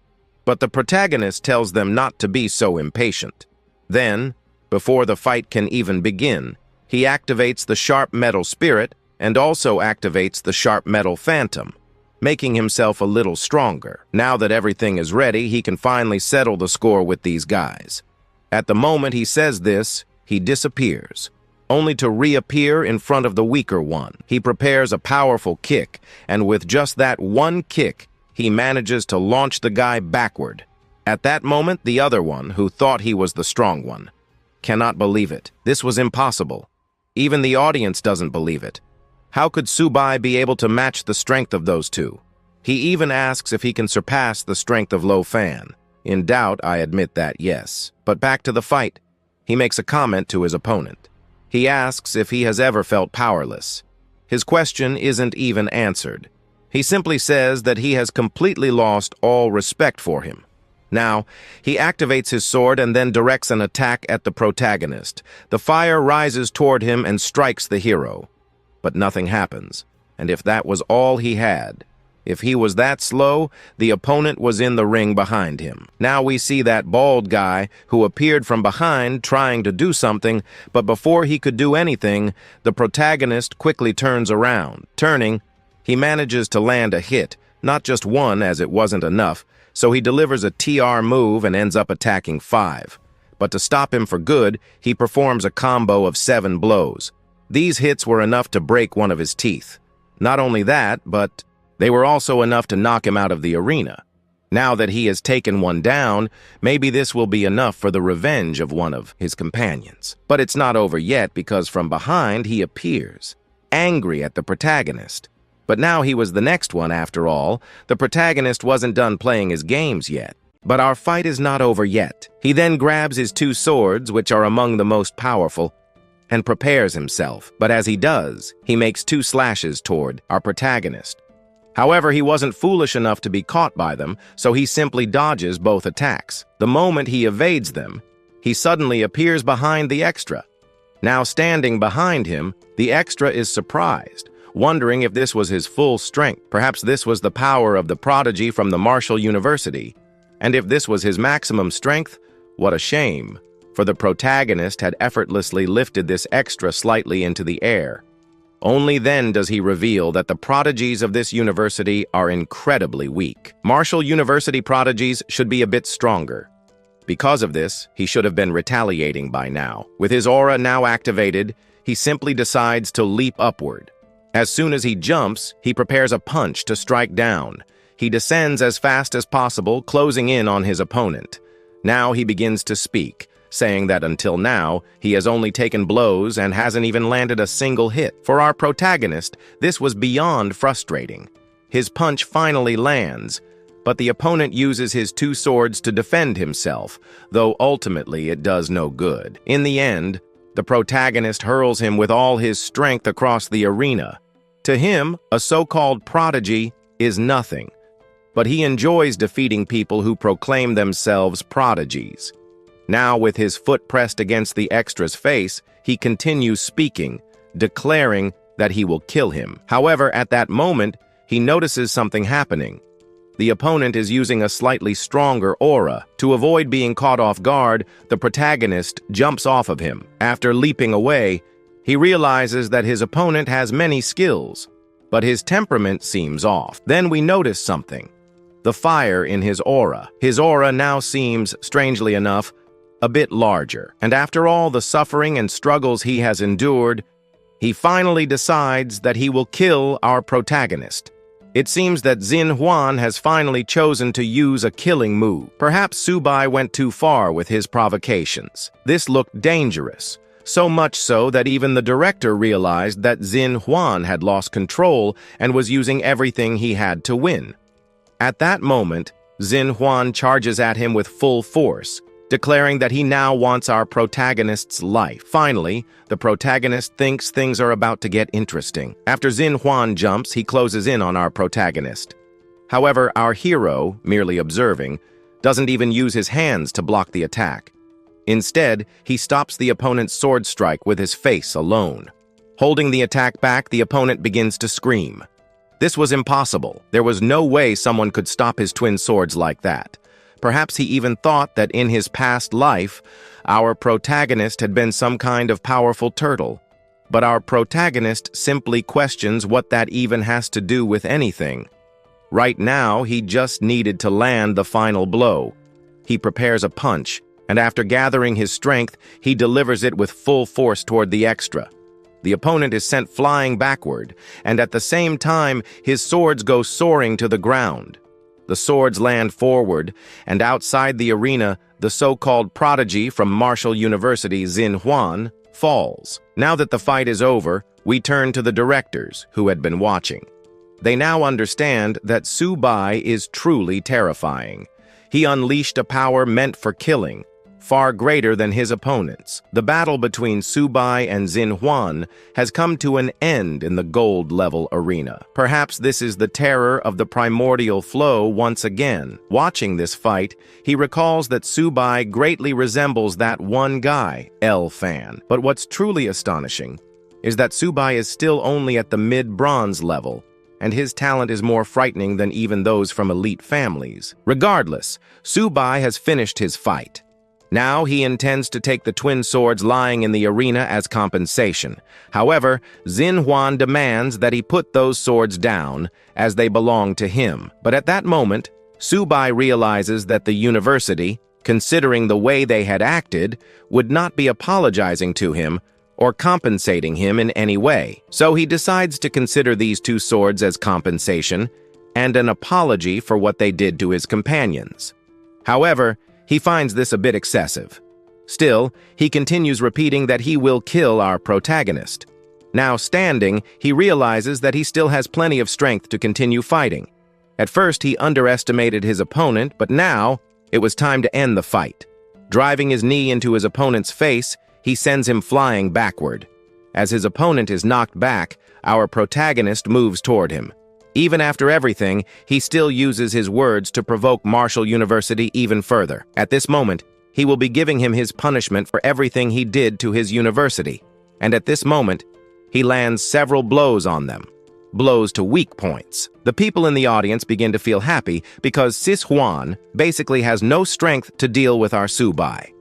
But the protagonist tells them not to be so impatient. Then, before the fight can even begin, he activates the sharp metal spirit and also activates the sharp metal phantom, making himself a little stronger. Now that everything is ready, he can finally settle the score with these guys. At the moment he says this, he disappears, only to reappear in front of the weaker one. He prepares a powerful kick, and with just that one kick, he manages to launch the guy backward. At that moment, the other one, who thought he was the strong one, cannot believe it. This was impossible. Even the audience doesn't believe it. How could Su Bai be able to match the strength of those 2? He even asks if he can surpass the strength of Lo Fan. In doubt, I admit that yes. But back to the fight. He makes a comment to his opponent. He asks if he has ever felt powerless. His question isn't even answered. He simply says that he has completely lost all respect for him. Now, he activates his sword and then directs an attack at the protagonist. The fire rises toward him and strikes the hero. But nothing happens, and if that was all he had, if he was that slow, the opponent was in the ring behind him. Now we see that bald guy who appeared from behind trying to do something, but before he could do anything, the protagonist quickly turns around. Turning, he manages to land a hit, not just one as it wasn't enough, so he delivers a TR move and ends up attacking 5. But to stop him for good, he performs a combo of 7 blows. These hits were enough to break one of his teeth. Not only that, but they were also enough to knock him out of the arena. Now that he has taken one down, maybe this will be enough for the revenge of one of his companions. But it's not over yet because from behind he appears, angry at the protagonist. But now he was the next one after all. The protagonist wasn't done playing his games yet. But our fight is not over yet. He then grabs his 2 swords, which are among the most powerful, and prepares himself. But as he does, he makes 2 slashes toward our protagonist. However, he wasn't foolish enough to be caught by them, so he simply dodges both attacks. The moment he evades them, he suddenly appears behind the extra. Now standing behind him, the extra is surprised, wondering if this was his full strength. Perhaps this was the power of the prodigy from the Martial University. And if this was his maximum strength, what a shame, for the protagonist had effortlessly lifted this extra slightly into the air. Only then does he reveal that the prodigies of this university are incredibly weak. Martial University prodigies should be a bit stronger. Because of this, he should have been retaliating by now. With his aura now activated, he simply decides to leap upward. As soon as he jumps, he prepares a punch to strike down. He descends as fast as possible, closing in on his opponent. Now he begins to speak, saying that until now, he has only taken blows and hasn't even landed a single hit. For our protagonist, this was beyond frustrating. His punch finally lands, but the opponent uses his 2 swords to defend himself, though ultimately it does no good. In the end, the protagonist hurls him with all his strength across the arena. To him, a so-called prodigy is nothing, but he enjoys defeating people who proclaim themselves prodigies. Now, with his foot pressed against the extra's face, he continues speaking, declaring that he will kill him. However, at that moment, he notices something happening. The opponent is using a slightly stronger aura. To avoid being caught off guard, the protagonist jumps off of him. After leaping away, he realizes that his opponent has many skills, but his temperament seems off. Then we notice something: the fire in his aura. His aura now seems, strangely enough, a bit larger. And after all the suffering and struggles he has endured, he finally decides that he will kill our protagonist. It seems that Xin Huan has finally chosen to use a killing move. Perhaps Su Bai went too far with his provocations. This looked dangerous, so much so that even the director realized that Xin Huan had lost control and was using everything he had to win. At that moment, Xin Huan charges at him with full force, declaring that he now wants our protagonist's life. Finally, the protagonist thinks things are about to get interesting. After Xin Huan jumps, he closes in on our protagonist. However, our hero, merely observing, doesn't even use his hands to block the attack. Instead, he stops the opponent's sword strike with his face alone. Holding the attack back, the opponent begins to scream. This was impossible. There was no way someone could stop his twin swords like that. Perhaps he even thought that in his past life, our protagonist had been some kind of powerful turtle. But our protagonist simply questions what that even has to do with anything. Right now, he just needed to land the final blow. He prepares a punch, and after gathering his strength, he delivers it with full force toward the extra. The opponent is sent flying backward, and at the same time, his swords go soaring to the ground. The swords land forward, and outside the arena, the so-called prodigy from Martial University, Xin Huan, falls. Now that the fight is over, we turn to the directors, who had been watching. They now understand that Su Bai is truly terrifying. He unleashed a power meant for killing, far greater than his opponents. The battle between Su Bai and Xinhuan has come to an end in the gold-level arena. Perhaps this is the terror of the primordial flow once again. Watching this fight, he recalls that Su Bai greatly resembles that one guy, L-Fan. But what's truly astonishing is that Su Bai is still only at the mid-bronze level, and his talent is more frightening than even those from elite families. Regardless, Su Bai has finished his fight. Now he intends to take the twin swords lying in the arena as compensation. However, Xinhuan demands that he put those swords down, as they belong to him. But at that moment, Su Bai realizes that the university, considering the way they had acted, would not be apologizing to him or compensating him in any way. So he decides to consider these two swords as compensation and an apology for what they did to his companions. However, he finds this a bit excessive. Still, he continues repeating that he will kill our protagonist. Now standing, he realizes that he still has plenty of strength to continue fighting. At first, he underestimated his opponent, but now it was time to end the fight. Driving his knee into his opponent's face, he sends him flying backward. As his opponent is knocked back, our protagonist moves toward him. Even after everything, he still uses his words to provoke Marshall University even further. At this moment, he will be giving him his punishment for everything he did to his university. And at this moment, he lands several blows on them. Blows to weak points. The people in the audience begin to feel happy because Xinhuan basically has no strength to deal with our Su Bai.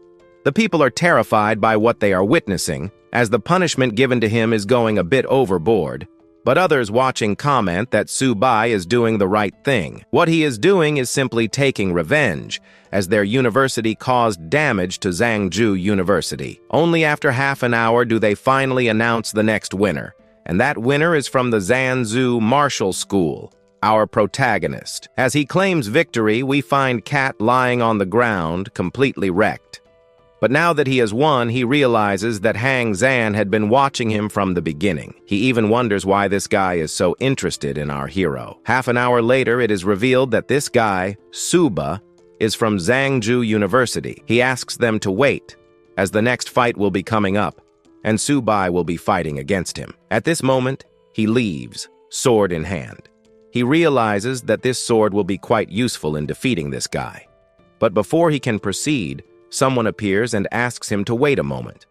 The people are terrified by what they are witnessing, as the punishment given to him is going a bit overboard. But others watching comment that Su Bai is doing the right thing. What he is doing is simply taking revenge, as their university caused damage to Zhangzhou University. Only after half an hour do they finally announce the next winner, and that winner is from the Zhangzhou Martial School, our protagonist. As he claims victory, we find Cat lying on the ground, completely wrecked. But now that he has won, he realizes that Hang Zan had been watching him from the beginning. He even wonders why this guy is so interested in our hero. Half an hour later, it is revealed that this guy, Su Bai, is from Zhangzhou University. He asks them to wait, as the next fight will be coming up, and Su Bai will be fighting against him. At this moment, he leaves, sword in hand. He realizes that this sword will be quite useful in defeating this guy. But before he can proceed, someone appears and asks him to wait a moment.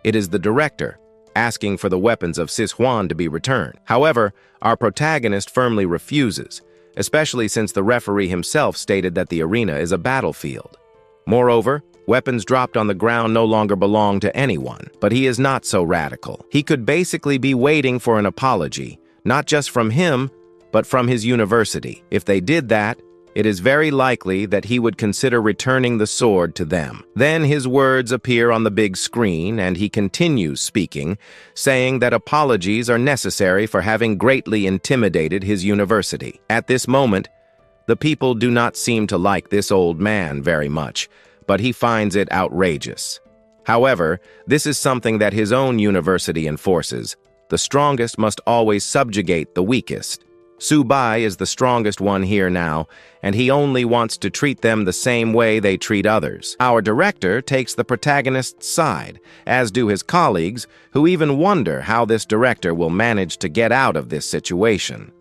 It is the director, asking for the weapons of Xinhuan to be returned. However, our protagonist firmly refuses, especially since the referee himself stated that the arena is a battlefield. Moreover, weapons dropped on the ground no longer belong to anyone, but he is not so radical. He could basically be waiting for an apology, not just from him, but from his university. If they did that, it is very likely that he would consider returning the sword to them. Then his words appear on the big screen, and he continues speaking, saying that apologies are necessary for having greatly intimidated his university. At this moment, the people do not seem to like this old man very much, but he finds it outrageous. However, this is something that his own university enforces. The strongest must always subjugate the weakest. Su Bai is the strongest one here now, and he only wants to treat them the same way they treat others. Our director takes the protagonist's side, as do his colleagues, who even wonder how this director will manage to get out of this situation.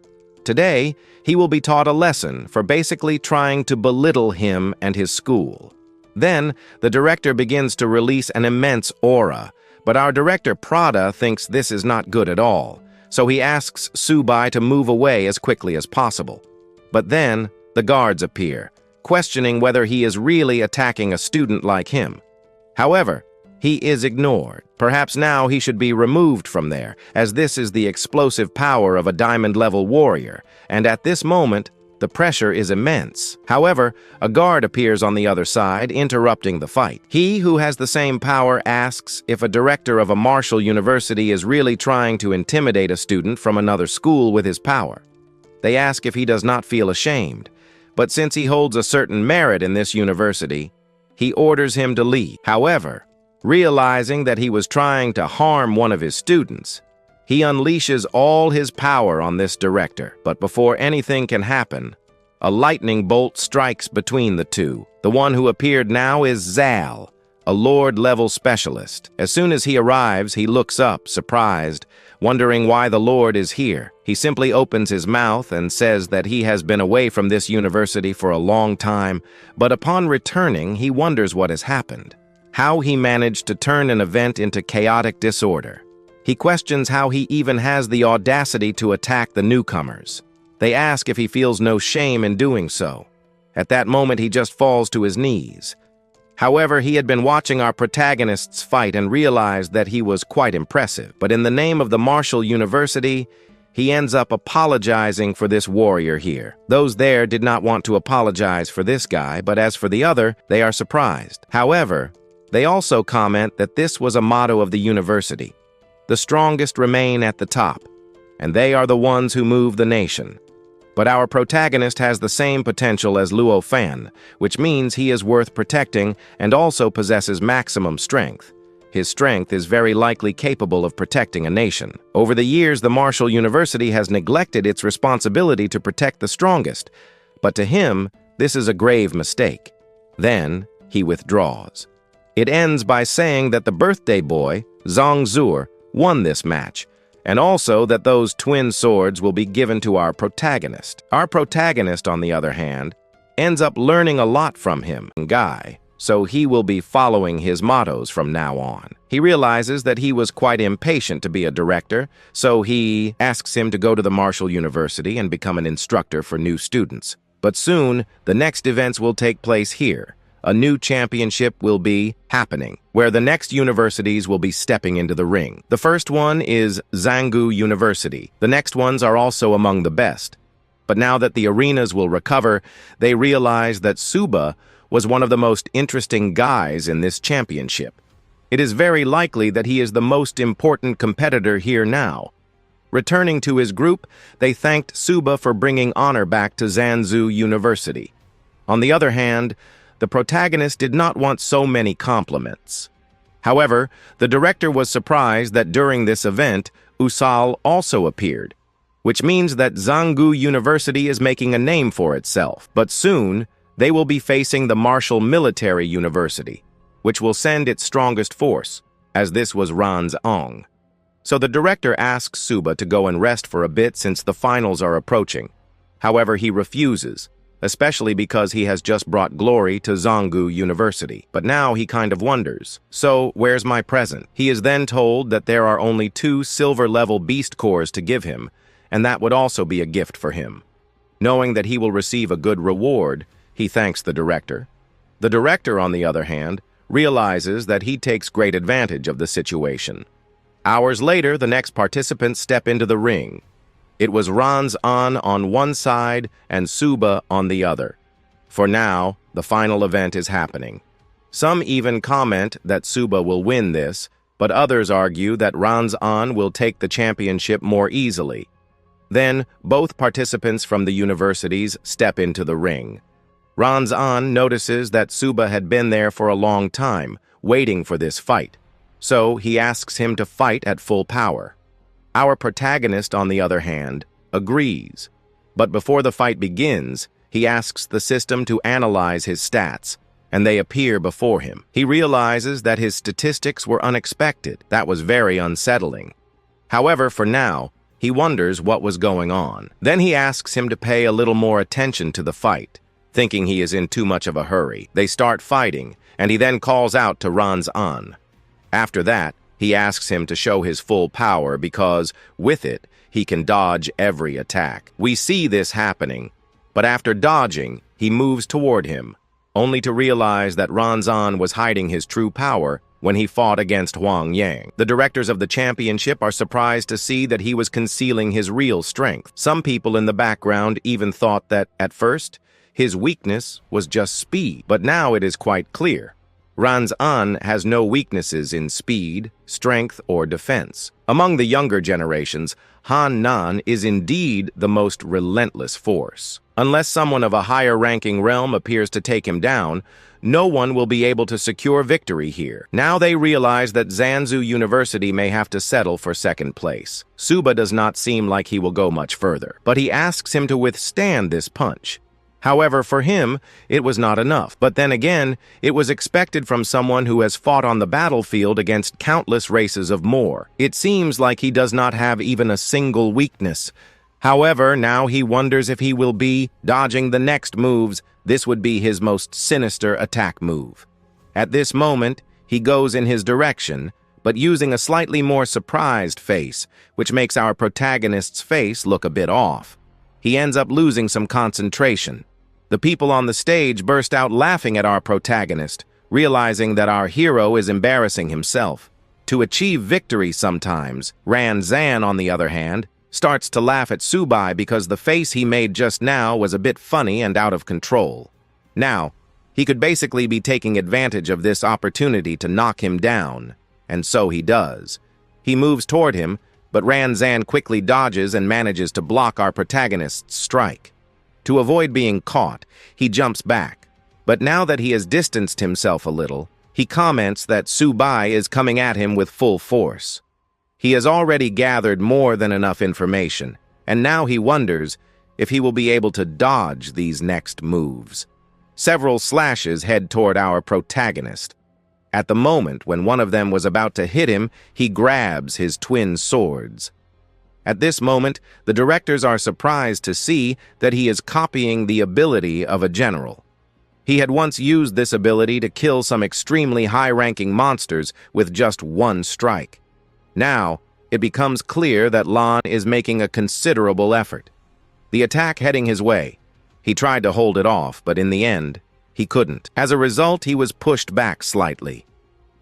Today, he will be taught a lesson for basically trying to belittle him and his school. Then, the director begins to release an immense aura, but our director Prada thinks this is not good at all. So he asks Su Bai to move away as quickly as possible. But then, the guards appear, questioning whether he is really attacking a student like him. However, he is ignored. Perhaps now he should be removed from there, as this is the explosive power of a diamond-level warrior, and at this moment, the pressure is immense. However, a guard appears on the other side, interrupting the fight. He who has the same power asks if a director of a martial university is really trying to intimidate a student from another school with his power. They ask if he does not feel ashamed, but since he holds a certain merit in this university, he orders him to leave. However, realizing that he was trying to harm one of his students, he unleashes all his power on this director, but before anything can happen, a lightning bolt strikes between the two. The one who appeared now is Zal, a Lord-level specialist. As soon as he arrives, he looks up, surprised, wondering why the Lord is here. He simply opens his mouth and says that he has been away from this university for a long time, but upon returning, he wonders what has happened. How he managed to turn an event into chaotic disorder. He questions how he even has the audacity to attack the newcomers. They ask if he feels no shame in doing so. At that moment, he just falls to his knees. However, he had been watching our protagonists fight and realized that he was quite impressive. But in the name of the Martial University, he ends up apologizing for this warrior here. Those there did not want to apologize for this guy, but as for the other, they are surprised. However, they also comment that this was a motto of the university. The strongest remain at the top, and they are the ones who move the nation. But our protagonist has the same potential as Luo Fan, which means he is worth protecting and also possesses maximum strength. His strength is very likely capable of protecting a nation. Over the years, the Martial University has neglected its responsibility to protect the strongest, but to him, this is a grave mistake. Then, he withdraws. It ends by saying that the birthday boy, Zhang Zur, won this match, and also that those twin swords will be given to our protagonist. Our protagonist, on the other hand, ends up learning a lot from him, Guy, so he will be following his mottos from now on. He realizes that he was quite impatient to be a director, so he asks him to go to the Martial University and become an instructor for new students. But soon, the next events will take place here. A new championship will be happening, where the next universities will be stepping into the ring. The first one is Zhanggu University. The next ones are also among the best. But now that the arenas will recover, they realize that Su Bai was one of the most interesting guys in this championship. It is very likely that he is the most important competitor here now. Returning to his group, they thanked Su Bai for bringing honor back to Zhanggu University. On the other hand, the protagonist did not want so many compliments. However, the director was surprised that during this event, Usal also appeared, which means that Zhanggu University is making a name for itself. But soon, they will be facing the Martial Military University, which will send its strongest force, as this was Ran's Ong. So the director asks Su Bai to go and rest for a bit since the finals are approaching. However, he refuses, especially because he has just brought glory to Zhanggu University. But now he kind of wonders, so where's my present? He is then told that there are only 2 silver-level beast cores to give him, and that would also be a gift for him. Knowing that he will receive a good reward, he thanks the director. The director, on the other hand, realizes that he takes great advantage of the situation. Hours later, the next participants step into the ring. It was Ran's on one side and Su Bai on the other. For now, the final event is happening. Some even comment that Su Bai will win this, but others argue that Ran's will take the championship more easily. Then, both participants from the universities step into the ring. Ran's notices that Su Bai had been there for a long time, waiting for this fight, so he asks him to fight at full power. Our protagonist, on the other hand, agrees. But before the fight begins, he asks the system to analyze his stats, and they appear before him. He realizes that his statistics were unexpected. That was very unsettling. However, for now, he wonders what was going on. Then he asks him to pay a little more attention to the fight, thinking he is in too much of a hurry. They start fighting, and he then calls out to Ran's After that, he asks him to show his full power because, with it, he can dodge every attack. We see this happening, but after dodging, he moves toward him, only to realize that Ran's was hiding his true power when he fought against Huang Yang. The directors of the championship are surprised to see that he was concealing his real strength. Some people in the background even thought that, at first, his weakness was just speed, but now it is quite clear. Ran's has no weaknesses in speed, strength, or defense. Among the younger generations, Han Nan is indeed the most relentless force. Unless someone of a higher-ranking realm appears to take him down, no one will be able to secure victory here. Now they realize that Zhanggu University may have to settle for second place. Su Bai does not seem like he will go much further, but he asks him to withstand this punch. However, for him, it was not enough. But then again, it was expected from someone who has fought on the battlefield against countless races of more. It seems like he does not have even a single weakness. However, now he wonders if he will be dodging the next moves. This would be his most sinister attack move. At this moment, he goes in his direction, but using a slightly more surprised face, which makes our protagonist's face look a bit off. He ends up losing some concentration. The people on the stage burst out laughing at our protagonist, realizing that our hero is embarrassing himself. To achieve victory sometimes, Ran Zan, on the other hand, starts to laugh at Su Bai because the face he made just now was a bit funny and out of control. Now, he could basically be taking advantage of this opportunity to knock him down, and so he does. He moves toward him, but Ran Zan quickly dodges and manages to block our protagonist's strike. To avoid being caught, he jumps back. But now that he has distanced himself a little, he comments that Su Bai is coming at him with full force. He has already gathered more than enough information, and now he wonders if he will be able to dodge these next moves. Several slashes head toward our protagonist. At the moment when one of them was about to hit him, he grabs his twin swords. At this moment, the directors are surprised to see that he is copying the ability of a general. He had once used this ability to kill some extremely high-ranking monsters with just one strike. Now, it becomes clear that Lan is making a considerable effort. The attack heading his way. He tried to hold it off, but in the end, he couldn't. As a result, he was pushed back slightly.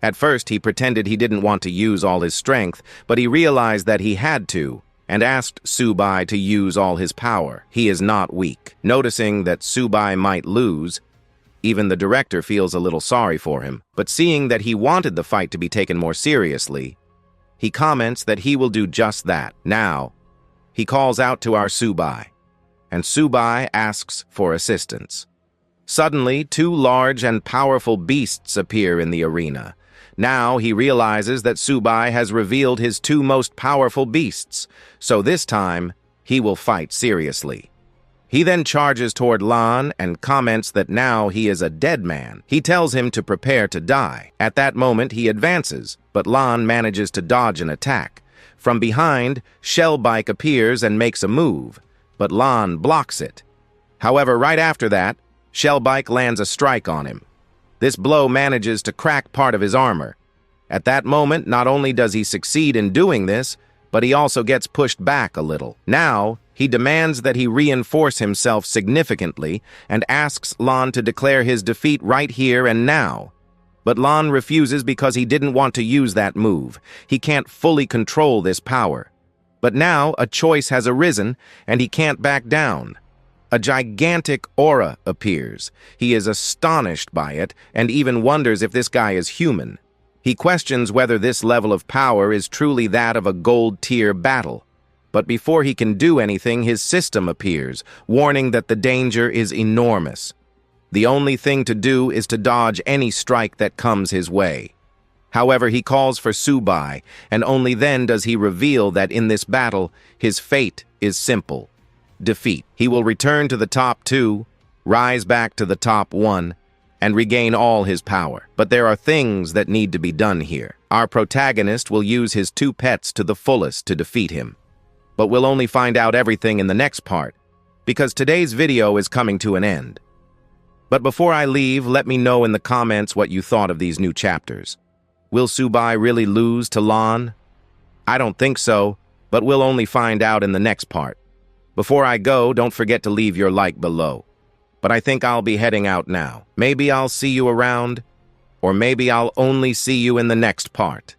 At first, he pretended he didn't want to use all his strength, but he realized that he had to, and asked Su Bai to use all his power. He is not weak. Noticing that Su Bai might lose, even the director feels a little sorry for him. But seeing that he wanted the fight to be taken more seriously, he comments that he will do just that. Now, he calls out to our Su Bai, and Su Bai asks for assistance. Suddenly, two large and powerful beasts appear in the arena. Now he realizes that Su Bai has revealed his two most powerful beasts, so this time he will fight seriously. He then charges toward Lan and comments that now he is a dead man. He tells him to prepare to die. At that moment, he advances, but Lan manages to dodge an attack. From behind, Shellbike appears and makes a move, but Lan blocks it. However, right after that, Shellbike lands a strike on him. This blow manages to crack part of his armor. At that moment, not only does he succeed in doing this, but he also gets pushed back a little. Now, he demands that he reinforce himself significantly and asks Lan to declare his defeat right here and now. But Lan refuses because he didn't want to use that move. He can't fully control this power. But now, a choice has arisen, and he can't back down. A gigantic aura appears. He is astonished by it and even wonders if this guy is human. He questions whether this level of power is truly that of a gold-tier battle. But before he can do anything, his system appears, warning that the danger is enormous. The only thing to do is to dodge any strike that comes his way. However, he calls for Su Bai, and only then does he reveal that in this battle, his fate is simple. Defeat. He will return to the top 2, rise back to the top 1, and regain all his power. But there are things that need to be done here. Our protagonist will use his 2 pets to the fullest to defeat him. But we'll only find out everything in the next part, because today's video is coming to an end. But before I leave, let me know in the comments what you thought of these new chapters. Will Su Bai really lose to Lan? I don't think so, but we'll only find out in the next part. Before I go, don't forget to leave your like below. But I think I'll be heading out now. Maybe I'll see you around, or maybe I'll only see you in the next part.